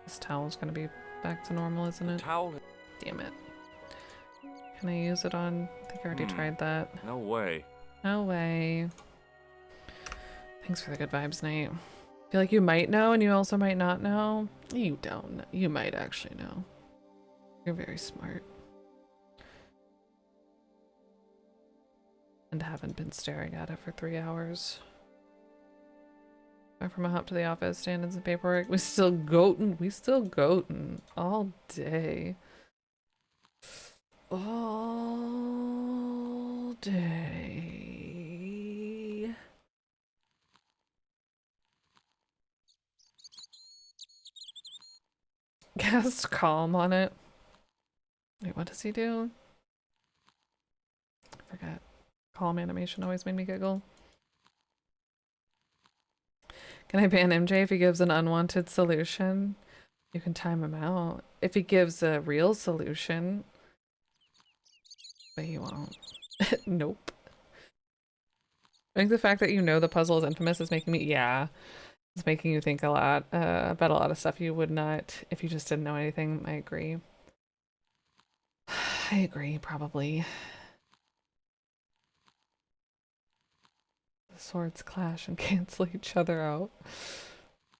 This towel's gonna be back to normal, isn't it? Towel. Damn it. Can I use it on? I think I already tried that. No way. No way. Thanks for the good vibes, Nate. I feel like you might know and you also might not know. You don't. You might actually know. You're very smart. And haven't been staring at it for 3 hours. Back from a hop to the office, stand in some paperwork. We still goatin' all day. All day. Cast calm on it. Wait, what does he do? I forget. Calm animation always made me giggle. Can I ban MJ if he gives an unwanted solution? You can time him out. If he gives a real solution. But he won't. Nope. I think the fact that you know the puzzle is infamous is making me, yeah. It's making you think a lot about a lot of stuff you would not if you just didn't know anything. I agree. I agree, probably. The swords clash and cancel each other out.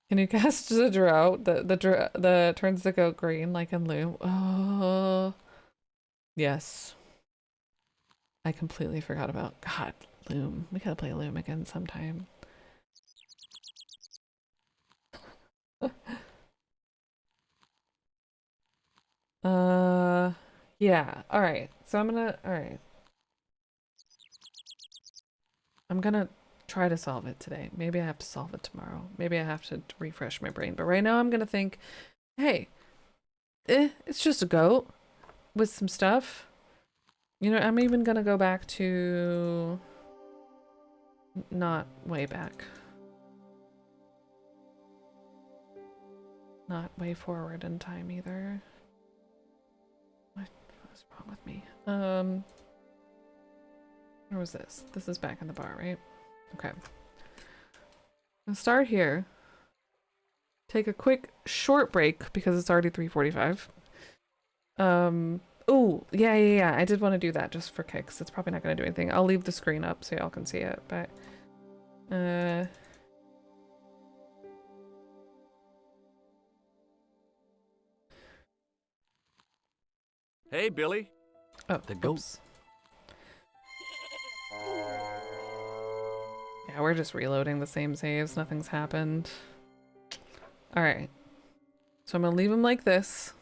Can you cast the drought that turns the goat green like in Loom? Oh, yes. I completely forgot about God, Loom. We gotta play Loom again sometime. Yeah. All right. So I'm gonna try to solve it today. Maybe I have to solve it tomorrow. Maybe I have to refresh my brain. But right now I'm gonna think, hey, it's just a goat with some stuff. You know, I'm even gonna go back to not way back. Not way forward in time either. What was wrong with me? Where was this? This is back in the bar, right? Okay. I'll start here. Take a quick short break because it's already 3:45. Oh, yeah. I did want to do that just for kicks. It's probably not going to do anything. I'll leave the screen up so y'all can see it, but Hey, Billy. oh, The goat. oops. Yeah, we're just reloading the same saves. Nothing's happened. Alright. So I'm gonna leave them like this.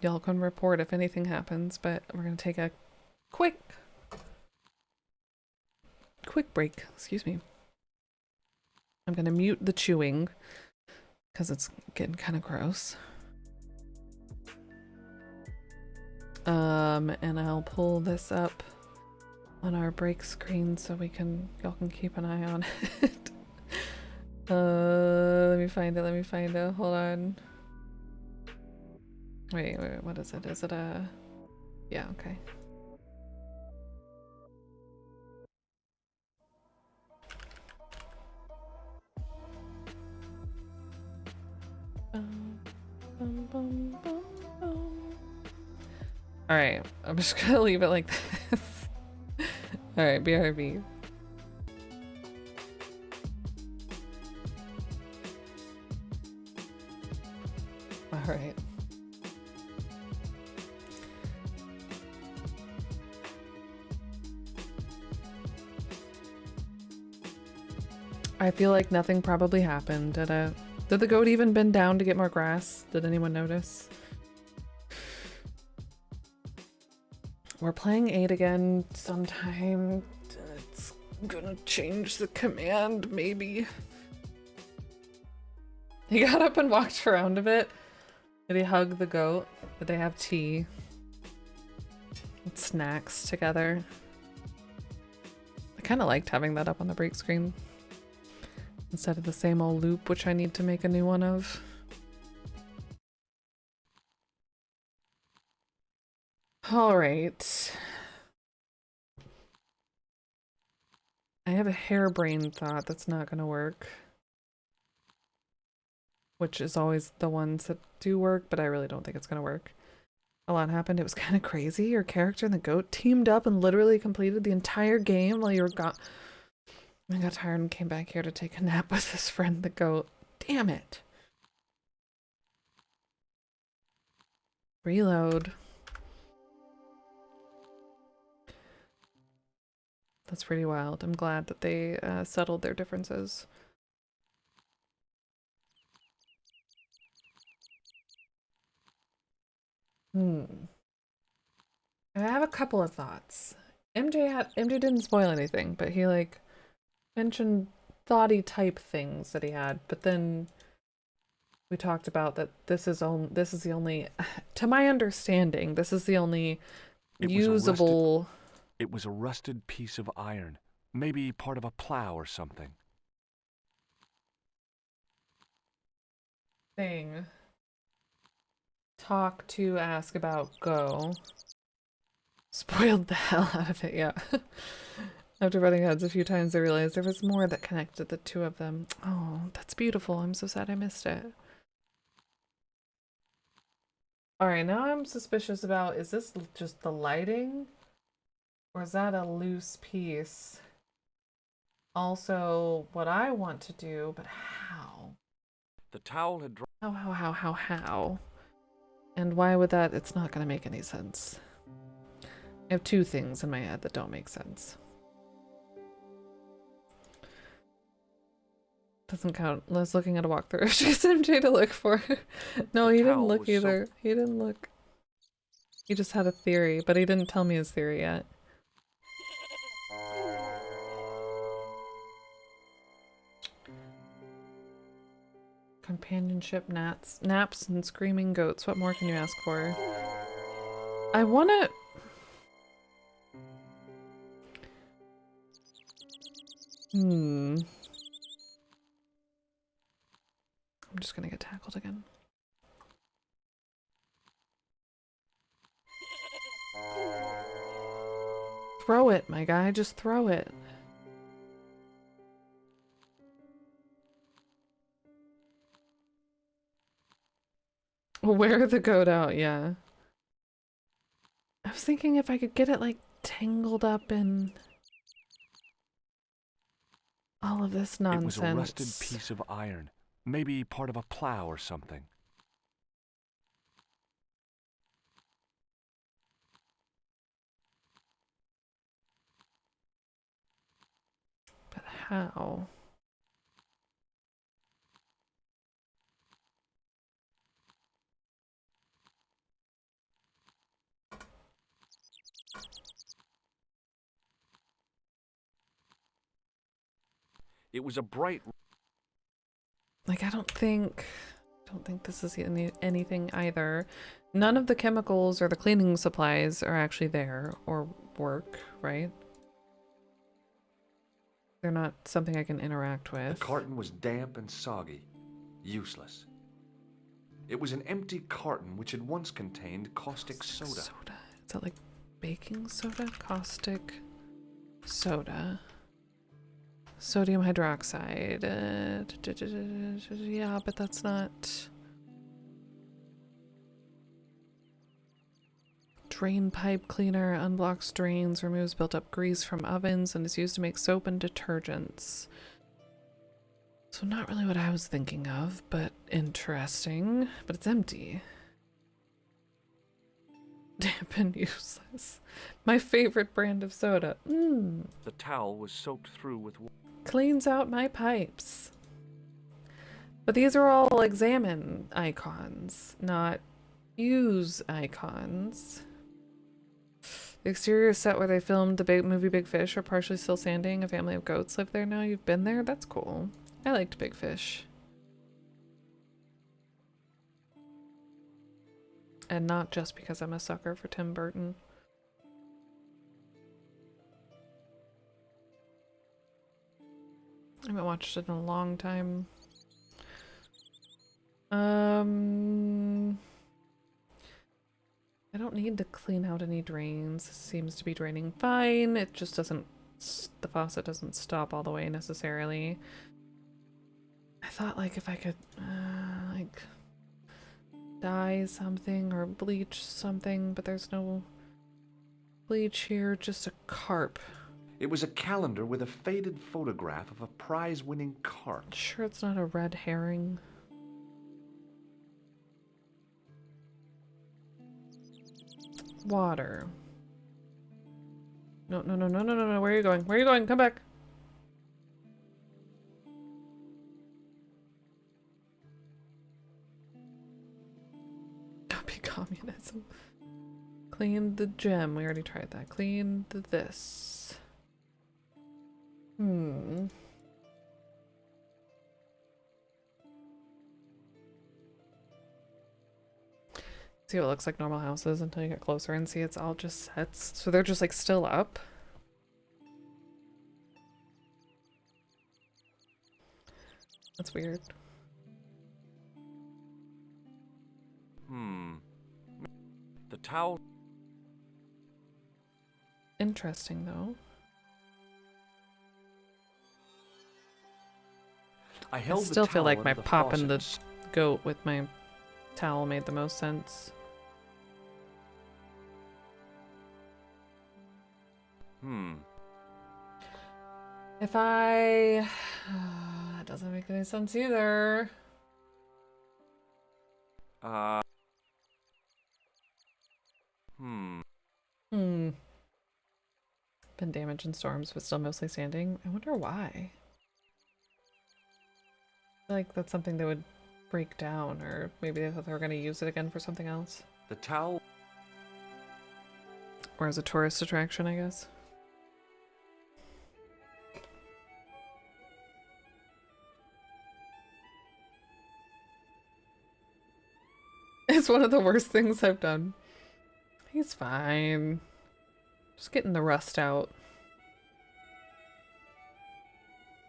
Y'all can report if anything happens, but we're gonna take a quick break. Excuse me. I'm gonna mute the chewing because it's getting kind of gross. And I'll pull this up on our break screen so y'all can keep an eye on it. Let me find it. Hold on. Wait, what is it? Is it a... Yeah, okay. Alright, I'm just gonna leave it like this. Alright, BRB. Alright. I feel like nothing probably happened. Did the goat even bend down to get more grass? Did anyone notice? We're playing 8 again sometime. It's gonna change the command, maybe. He got up and walked around a bit. Did he hug the goat? Did they have tea? And snacks together? I kind of liked having that up on the break screen. Instead of the same old loop, which I need to make a new one of. Alright. I have a harebrained thought that's not gonna work. Which is always the ones that do work, but I really don't think it's gonna work. A lot happened. It was kind of crazy. Your character and the goat teamed up and literally completed the entire game while you were gone. I got tired and came back here to take a nap with his friend, the goat. Damn it. Reload. That's pretty wild. I'm glad that they settled their differences. I have a couple of thoughts. MJ didn't spoil anything, but he like mentioned thoughty type things that he had, but then we talked about that this is the only to my understanding, this is the only usable. It was a rusted piece of iron. Maybe part of a plow or something. Thing. Talk to ask about go. Spoiled the hell out of it, yeah. After butting heads a few times, I realized there was more that connected the two of them. Oh, that's beautiful. I'm so sad I missed it. Alright, now I'm suspicious about, is this just the lighting? Or is that a loose piece? Also, what I want to do, but how? The towel had dropped. How? And why would that? It's not going to make any sense. I have two things in my head that don't make sense. Doesn't count. I was looking at a walkthrough. She's MJ to look for. No, he didn't look either. He didn't look. He just had a theory, but he didn't tell me his theory yet. Companionship, naps, and screaming goats. What more can you ask for? I wanna... I'm just gonna get tackled again. Throw it, my guy. Just throw it. Wear the goat out, yeah. I was thinking if I could get it, like, tangled up in all of this nonsense. It was a rusted piece of iron. Maybe part of a plow or something. But how? It was a bright... Like, I don't think this is anything either. None of the chemicals or the cleaning supplies are actually there or work, right? They're not something I can interact with. The carton was damp and soggy. Useless. It was an empty carton which had once contained caustic soda. Is that like baking soda? Caustic soda. Sodium hydroxide. Yeah, but that's not... Drain pipe cleaner unblocks drains, removes built-up grease from ovens, and is used to make soap and detergents. So not really what I was thinking of, but interesting. But it's empty. Damp and useless. My favorite brand of soda. The towel was soaked through with water. Cleans out my pipes. But these are all examine icons, not use icons. The exterior set where they filmed the movie Big Fish are partially still standing. A family of goats live there now. You've been there? That's cool. I liked Big Fish. And not just because I'm a sucker for Tim Burton. I haven't watched it in a long time. I don't need to clean out any drains. It seems to be draining fine. It just doesn't... The faucet doesn't stop all the way necessarily. I thought, like, if I could, like, dye something or bleach something, but there's no bleach here, just a carp. It was a calendar with a faded photograph of a prize-winning carp. Sure it's not a red herring. Water. No. Where are you going? Where are you going? Come back. Copy communism. Clean the gem. We already tried that. Clean this. See what it looks like normal houses until you get closer and see it's all just sets. So they're just like still up. That's weird. The towel... Interesting though. I still feel like my popping the goat with my towel made the most sense. If I... that doesn't make any sense either. Hmm. Been damaged in storms, but still mostly standing. I wonder why. I feel like that's something that would break down, or maybe they thought they were going to use it again for something else. The towel... Or as a tourist attraction, I guess. It's one of the worst things I've done. He's fine. Just getting the rust out.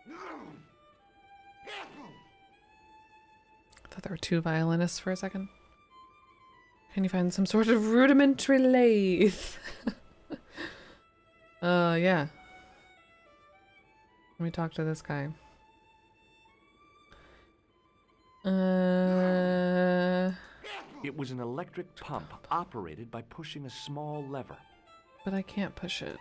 I thought there were two violinists for a second. Can you find some sort of rudimentary lathe? Yeah. Let me talk to this guy. It was an electric pump operated by pushing a small lever. But I can't push it.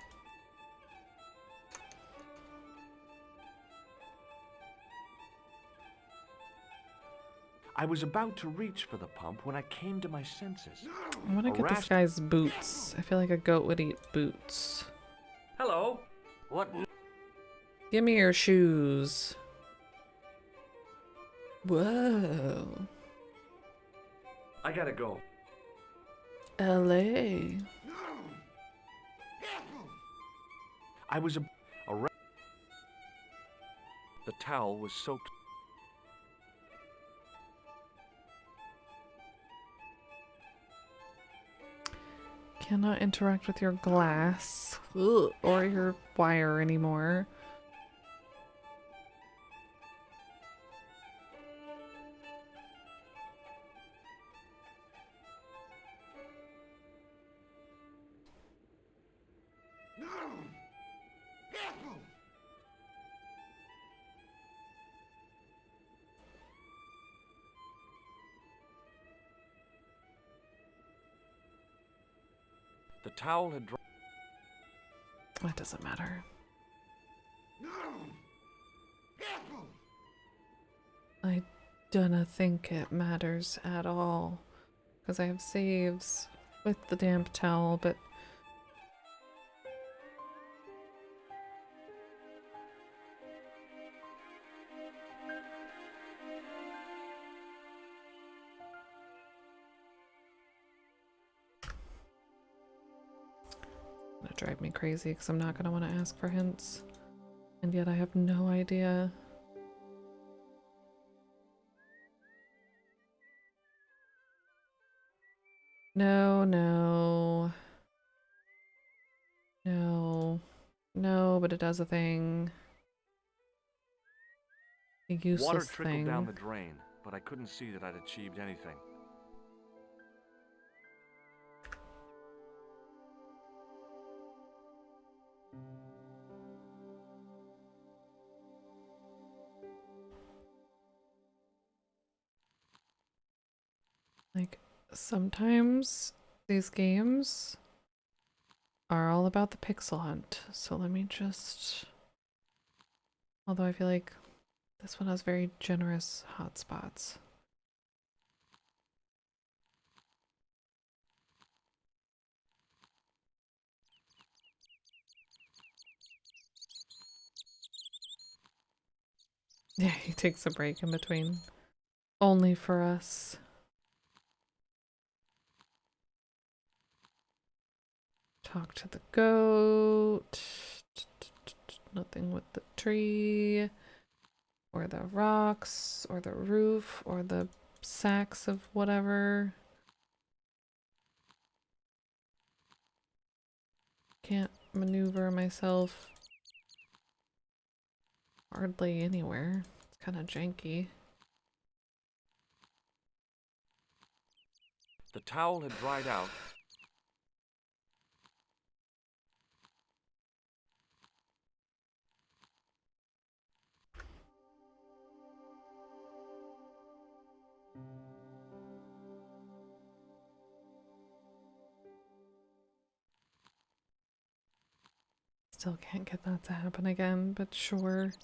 I was about to reach for the pump when I came to my senses. I want to get this guy's boots. I feel like a goat would eat boots. Hello? What? Give me your shoes. Whoa. I gotta go. LA. I was the towel was soaked. Cannot interact with your glass. Ugh, or your wire anymore. The towel had dropped. That doesn't matter. I don't think it matters at all. Because I have saves with the damp towel, but... It's gonna drive me crazy because I'm not gonna want to ask for hints. And yet I have no idea. No, no. No. No, but it does a thing. A useless Water trickled thing. down the drain, but I couldn't see that I'd achieved anything. Like, sometimes these games are all about the pixel hunt. So let me just... Although I feel like this one has very generous hotspots. Yeah, he takes a break in between. Only for us. Talk to the goat. Nothing with the tree. Or the rocks. Or the roof. Or the sacks of whatever. Can't maneuver myself hardly anywhere. It's kind of janky. The towel had dried out. Still can't get that to happen again, but sure.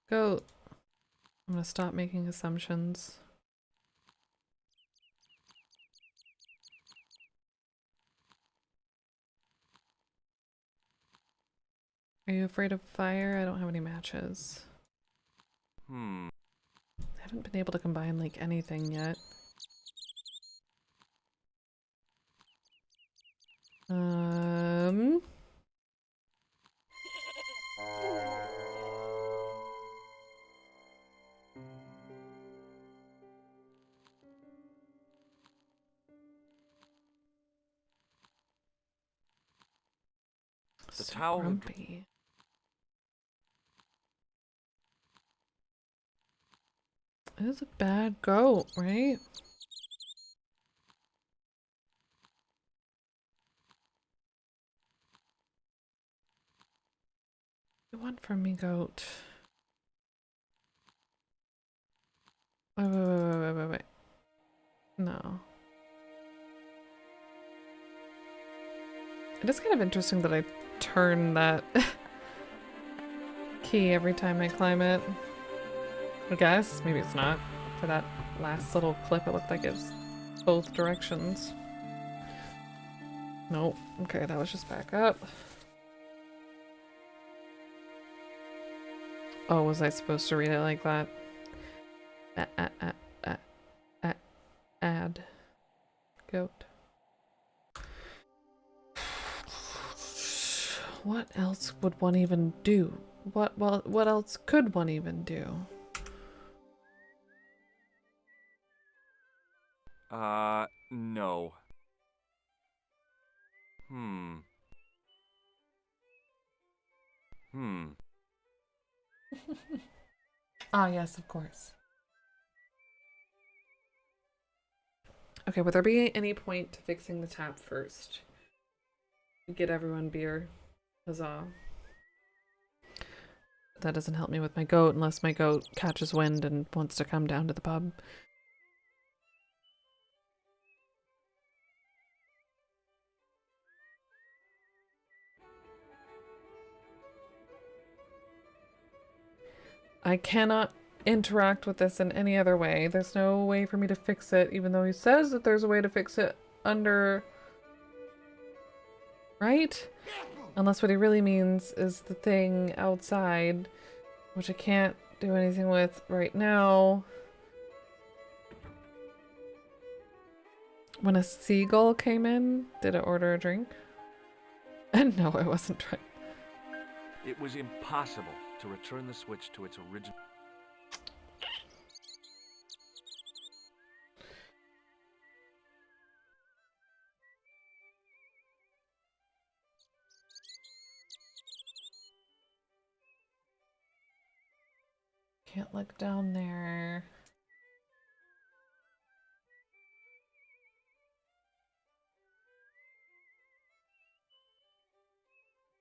Goat. I'm gonna stop making assumptions. Are you afraid of fire? I don't have any matches. I haven't been able to combine like anything yet. The So towel. grumpy. It is a bad goat, right? What do you want from me, goat? Wait. No. It is kind of interesting that I turn that key every time I climb it. I guess. Maybe it's not. For that last little clip, it looked like it's both directions. Nope. Okay, that was just back up. Oh, was I supposed to read it like that? Add. Goat. What else would one even do? What else could one even do? No. Ah, yes, of course. Okay, would there be any point to fixing the tap first? Get everyone beer. Huzzah. That doesn't help me with my goat unless my goat catches wind and wants to come down to the pub. I cannot interact with this in any other way. There's no way for me to fix it, even though he says that there's a way to fix it under... Right? Unless what he really means is the thing outside, which I can't do anything with right now. When a seagull came in, did it order a drink? And no, I wasn't trying. It was impossible to return the switch to its original. Can't look down there.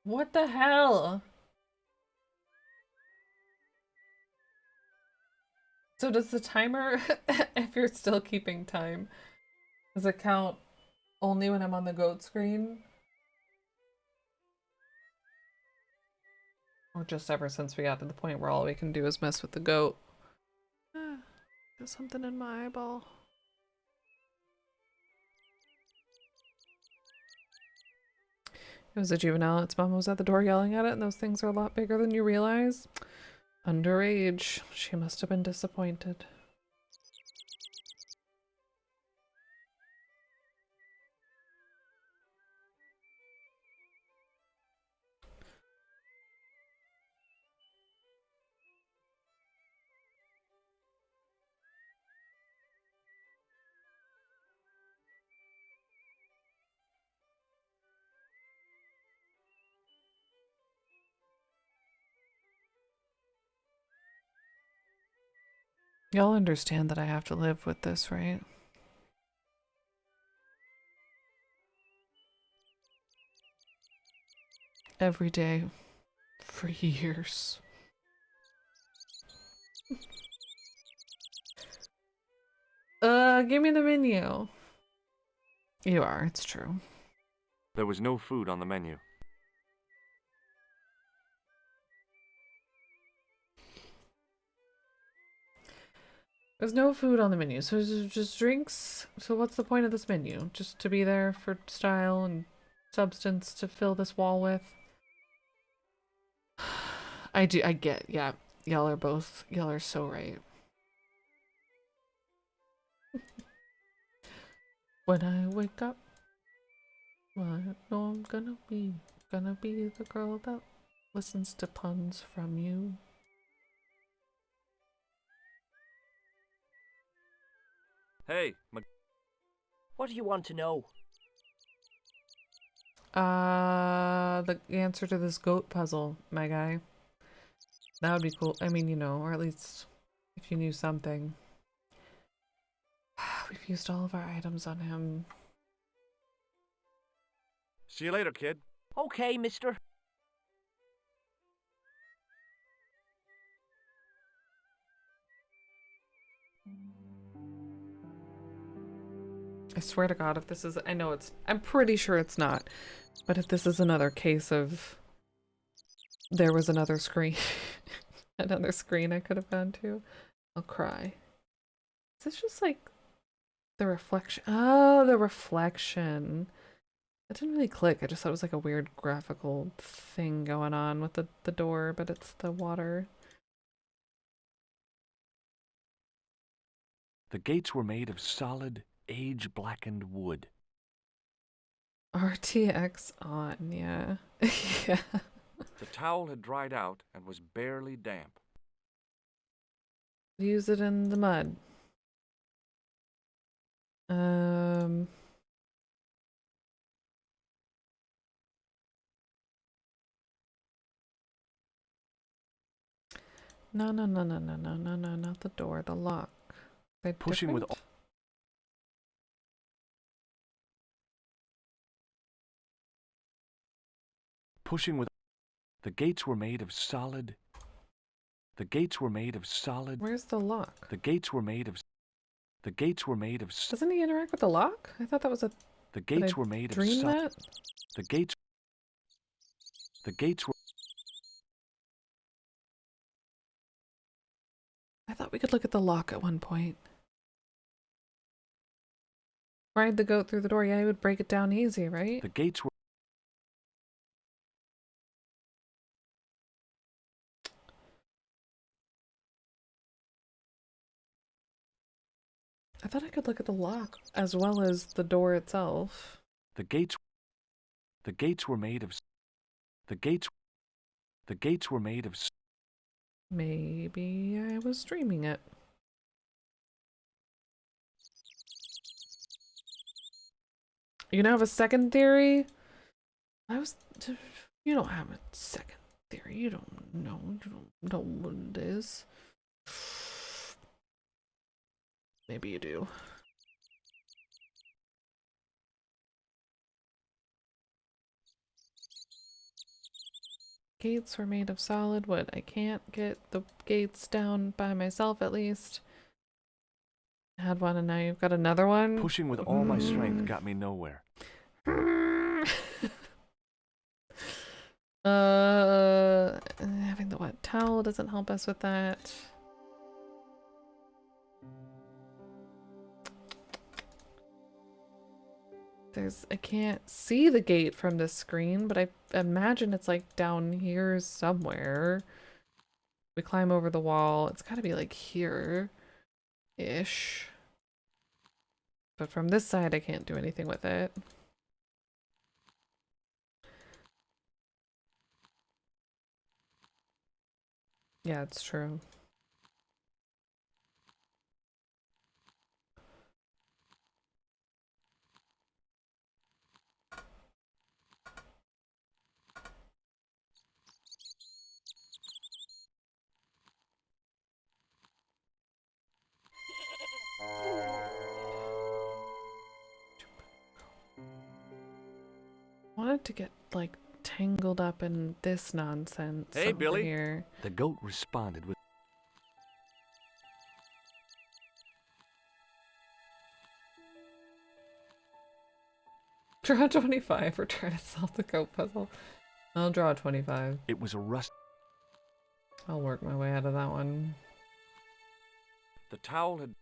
What the hell? So does the timer, if you're still keeping time, does it count only when I'm on the goat screen? Or just ever since we got to the point where all we can do is mess with the goat? There's something in my eyeball. It was a juvenile. Its mom was at the door yelling at it, and those things are a lot bigger than you realize. Underage. She must have been disappointed. Y'all understand that I have to live with this, right? Every day. For years. Give me the menu. You are, it's true. There was no food on the menu. There's no food on the menu, so it's just drinks. So what's the point of this menu? Just to be there for style and substance to fill this wall with? I get, yeah. Y'all are so right. When I wake up, I know I'm gonna be the girl that listens to puns from you. Hey, What do you want to know? The answer to this goat puzzle, my guy. That would be cool. I mean, you know, or at least if you knew something. We've used all of our items on him. see you later, kid. Okay, mister. I swear to God, if this is, I know it's, I'm pretty sure it's not, but if this is another case of there was another screen, another screen I could have gone to, I'll cry. Is this just like the reflection? Oh, the reflection. It didn't really click. I just thought it was like a weird graphical thing going on with the door, but it's the water. The gates were made of solid, age-blackened wood. RTX on, yeah. Yeah. The towel had dried out and was barely damp. Use it in the mud. No, not the door, the lock. They're Pushing with different? Pushing with... The gates were made of solid... The gates were made of solid... Where's the lock? The gates were made of... The gates were made of... Doesn't he interact with the lock? I thought that was a... The gates were made of... Dream that? The gates... The gates were... I thought we could look at the lock at one point. Ride the goat through the door. Yeah, he would break it down easy, right? The gates were... I thought I could look at the lock as well as the door itself. The gates... The gates were made of... The gates... The gates were made of... Maybe I was dreaming it. You gonna have a second theory? You don't have a second theory. You don't know. You don't know what it is. Maybe you do. Gates were made of solid wood. I can't get the gates down by myself, at least. I had one and now you've got another one? Pushing with all my strength got me nowhere. Having the wet towel doesn't help us with that. I can't see the gate from this screen, but I imagine it's like down here somewhere. We climb over the wall. It's gotta be like here-ish. But from this side, I can't do anything with it. Yeah, it's true. Wanted to get like tangled up in this nonsense. Hey, over Billy. Here. The goat responded with... Draw 25 for trying to solve the goat puzzle. I'll draw 25. It was a rust. I'll work my way out of that one. The towel had.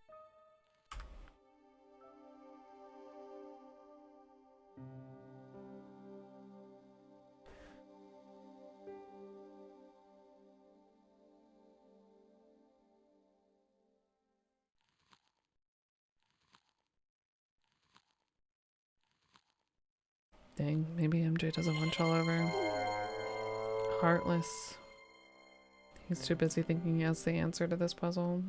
Dang, maybe MJ doesn't want y'all over. Heartless. He's too busy thinking he has the answer to this puzzle.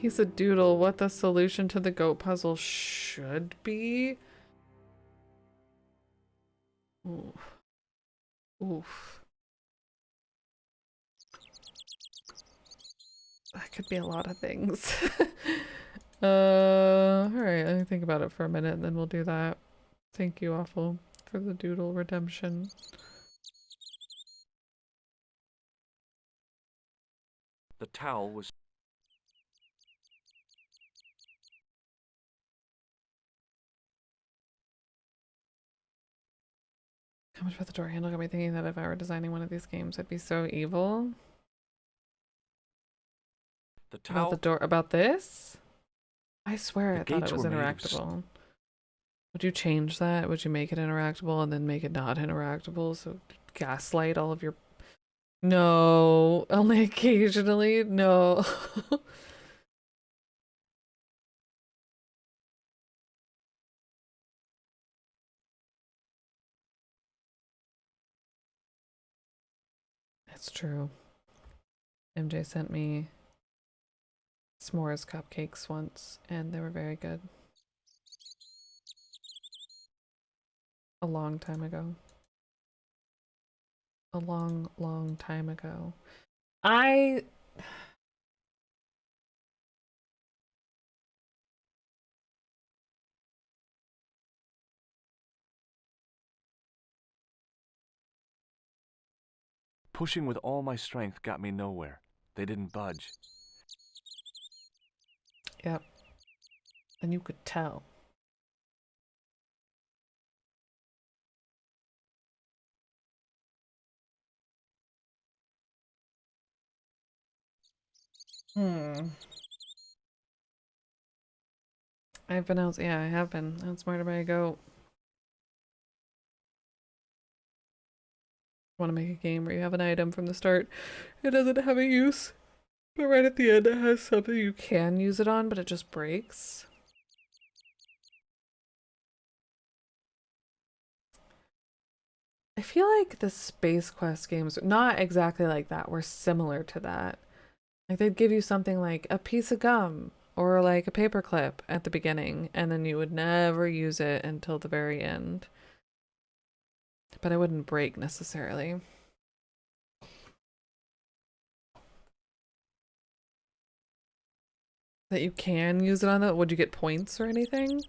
Piece of doodle, what the solution to the goat puzzle should be? Oof. Oof. That could be a lot of things. Alright, let me think about it for a minute and then we'll do that. Thank you, Awful, for the doodle redemption. The towel was. How much about the door handle got me thinking that if I were designing one of these games, I'd be so evil. The towel. About the door, about this? I swear I thought gates it was were made of interactable. Would you change that? Would you make it interactable and then make it not interactable? So gaslight all of your... No, only occasionally? No. It's true. MJ sent me s'mores cupcakes once, and they were very good. A long time ago. A long, long time ago. Pushing with all my strength got me nowhere. They didn't budge. Yep. And you could tell. I've been out, yeah, I have been outsmarted by a goat. Want to make a game where you have an item from the start, it doesn't have a use, but right at the end it has something you can use it on, but it just breaks. I feel like the Space Quest games, not exactly like that, were similar to that. Like they'd give you something like a piece of gum or like a paper clip at the beginning, and then you would never use it until the very end. But it wouldn't break necessarily. That you can use it on that? Would you get points or anything?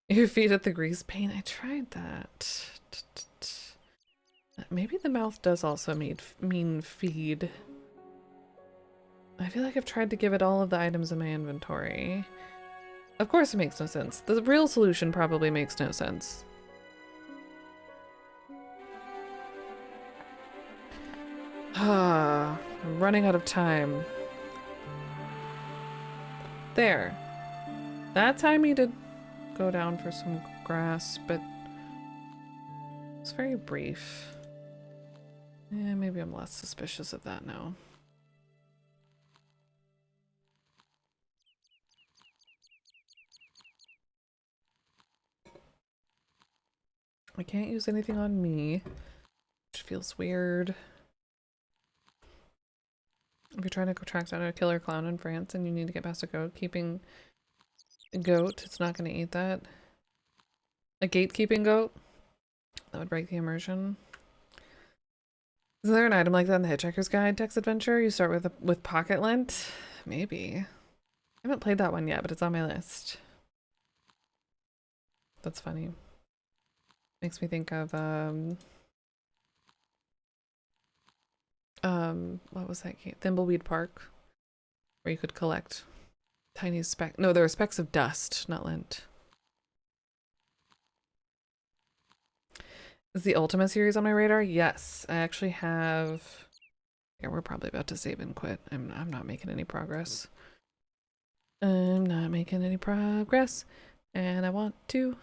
You feed it the grease paint? I tried that. Maybe the mouth does also mean feed. I feel like I've tried to give it all of the items in my inventory. Of course it makes no sense. The real solution probably makes no sense. I'm running out of time. There. That time he did go down for some grass, but it's very brief. Yeah, maybe I'm less suspicious of that now. I can't use anything on me, which feels weird. If you're trying to track down a killer clown in France and you need to get past a goat keeping goat, it's not going to eat that. A gatekeeping goat? That would break the immersion. Is there an item like that in the Hitchhiker's Guide text adventure? You start with pocket lint? Maybe. I haven't played that one yet, but it's on my list. That's funny. Makes me think of what was that game? Thimbleweed Park, where you could collect tiny no, there were specks of dust, not lint. Is the Ultima series on my radar? Yes, I actually have. Yeah, we're probably about to save and quit. I'm not making any progress. I'm not making any progress, and I want to.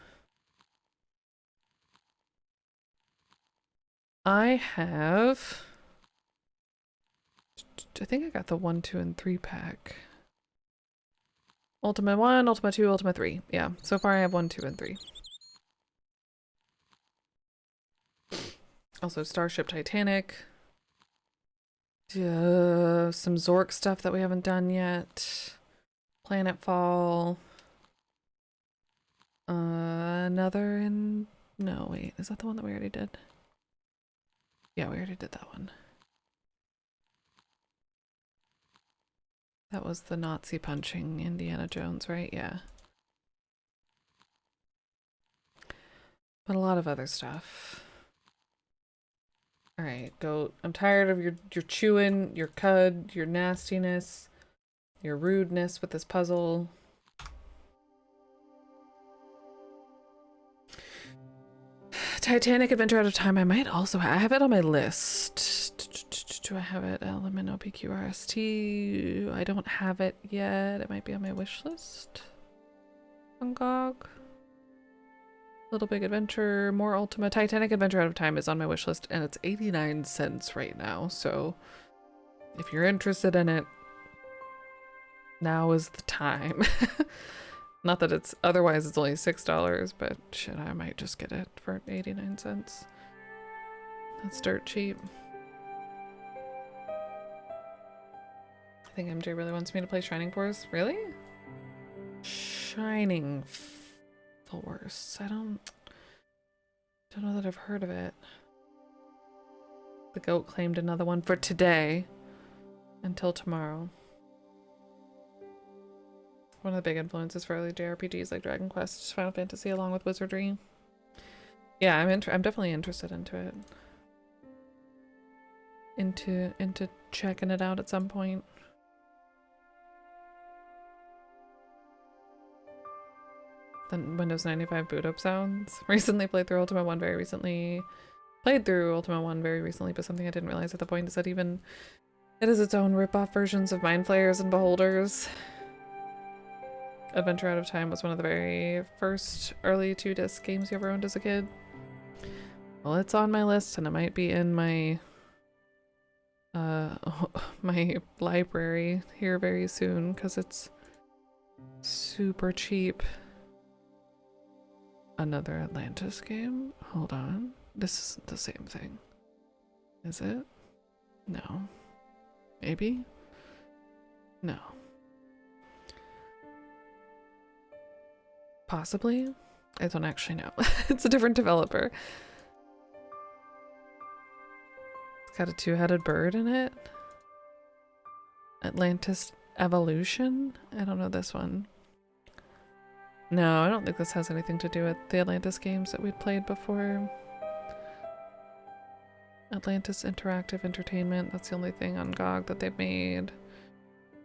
I have. I think I got the 1, 2, and 3 pack. Ultima 1, Ultima 2, Ultima 3. Yeah, so far I have 1, 2, and 3. Also Starship Titanic. Some Zork stuff that we haven't done yet. Planetfall. Another in... No, wait. Is that the one that we already did? Yeah, we already did that one. That was the Nazi punching Indiana Jones, right? Yeah. But a lot of other stuff. Alright, goat. I'm tired of your chewing, your cud, your nastiness, your rudeness with this puzzle. Titanic Adventure Out of Time. I might also I have it on my list. Do I have it? Element OPQRST. I don't have it yet. It might be on my wish list. On GOG. Little Big Adventure, more Ultima. Titanic Adventure Out of Time is on my wish list, and it's 89 cents right now. So if you're interested in it, now is the time. Not that it's otherwise it's only $6, but shit, I might just get it for 89 cents. That's dirt cheap. I think MJ really wants me to play Shining Force. Really? Shining Force. I don't know that I've heard of it. The goat claimed another one for today until tomorrow. One of the big influences for early JRPGs like Dragon Quest, Final Fantasy, along with Wizardry. Yeah, I'm definitely interested into it. Into checking it out at some point. The Windows 95 boot up sounds. Recently played through Ultima 1 very recently. Played through Ultima 1 very recently, but something I didn't realize at the point is that even it is its own rip-off versions of Mind Flayers and Beholders. Adventure Out of Time was one of the very first early 2-disc games you ever owned as a kid. Well, it's on my list and it might be in my my library here very soon because it's super cheap. Another Atlantis game? Hold on. This isn't the same thing. Is it? No. Maybe? No. Possibly? I don't actually know. It's a different developer. It's got a two-headed bird in it. Atlantis Evolution? I don't know this one. No, I don't think this has anything to do with the Atlantis games that we'd played before. Atlantis Interactive Entertainment, that's the only thing on GOG that they've made.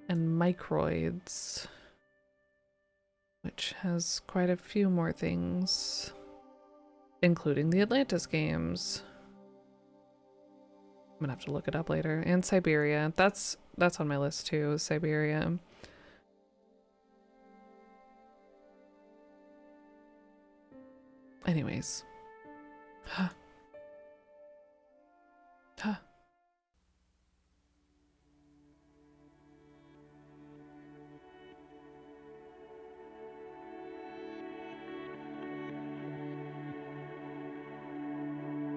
And Microids, which has quite a few more things, including the Atlantis games. I'm gonna have to look it up later. And Siberia, that's on my list too, Siberia. Anyways.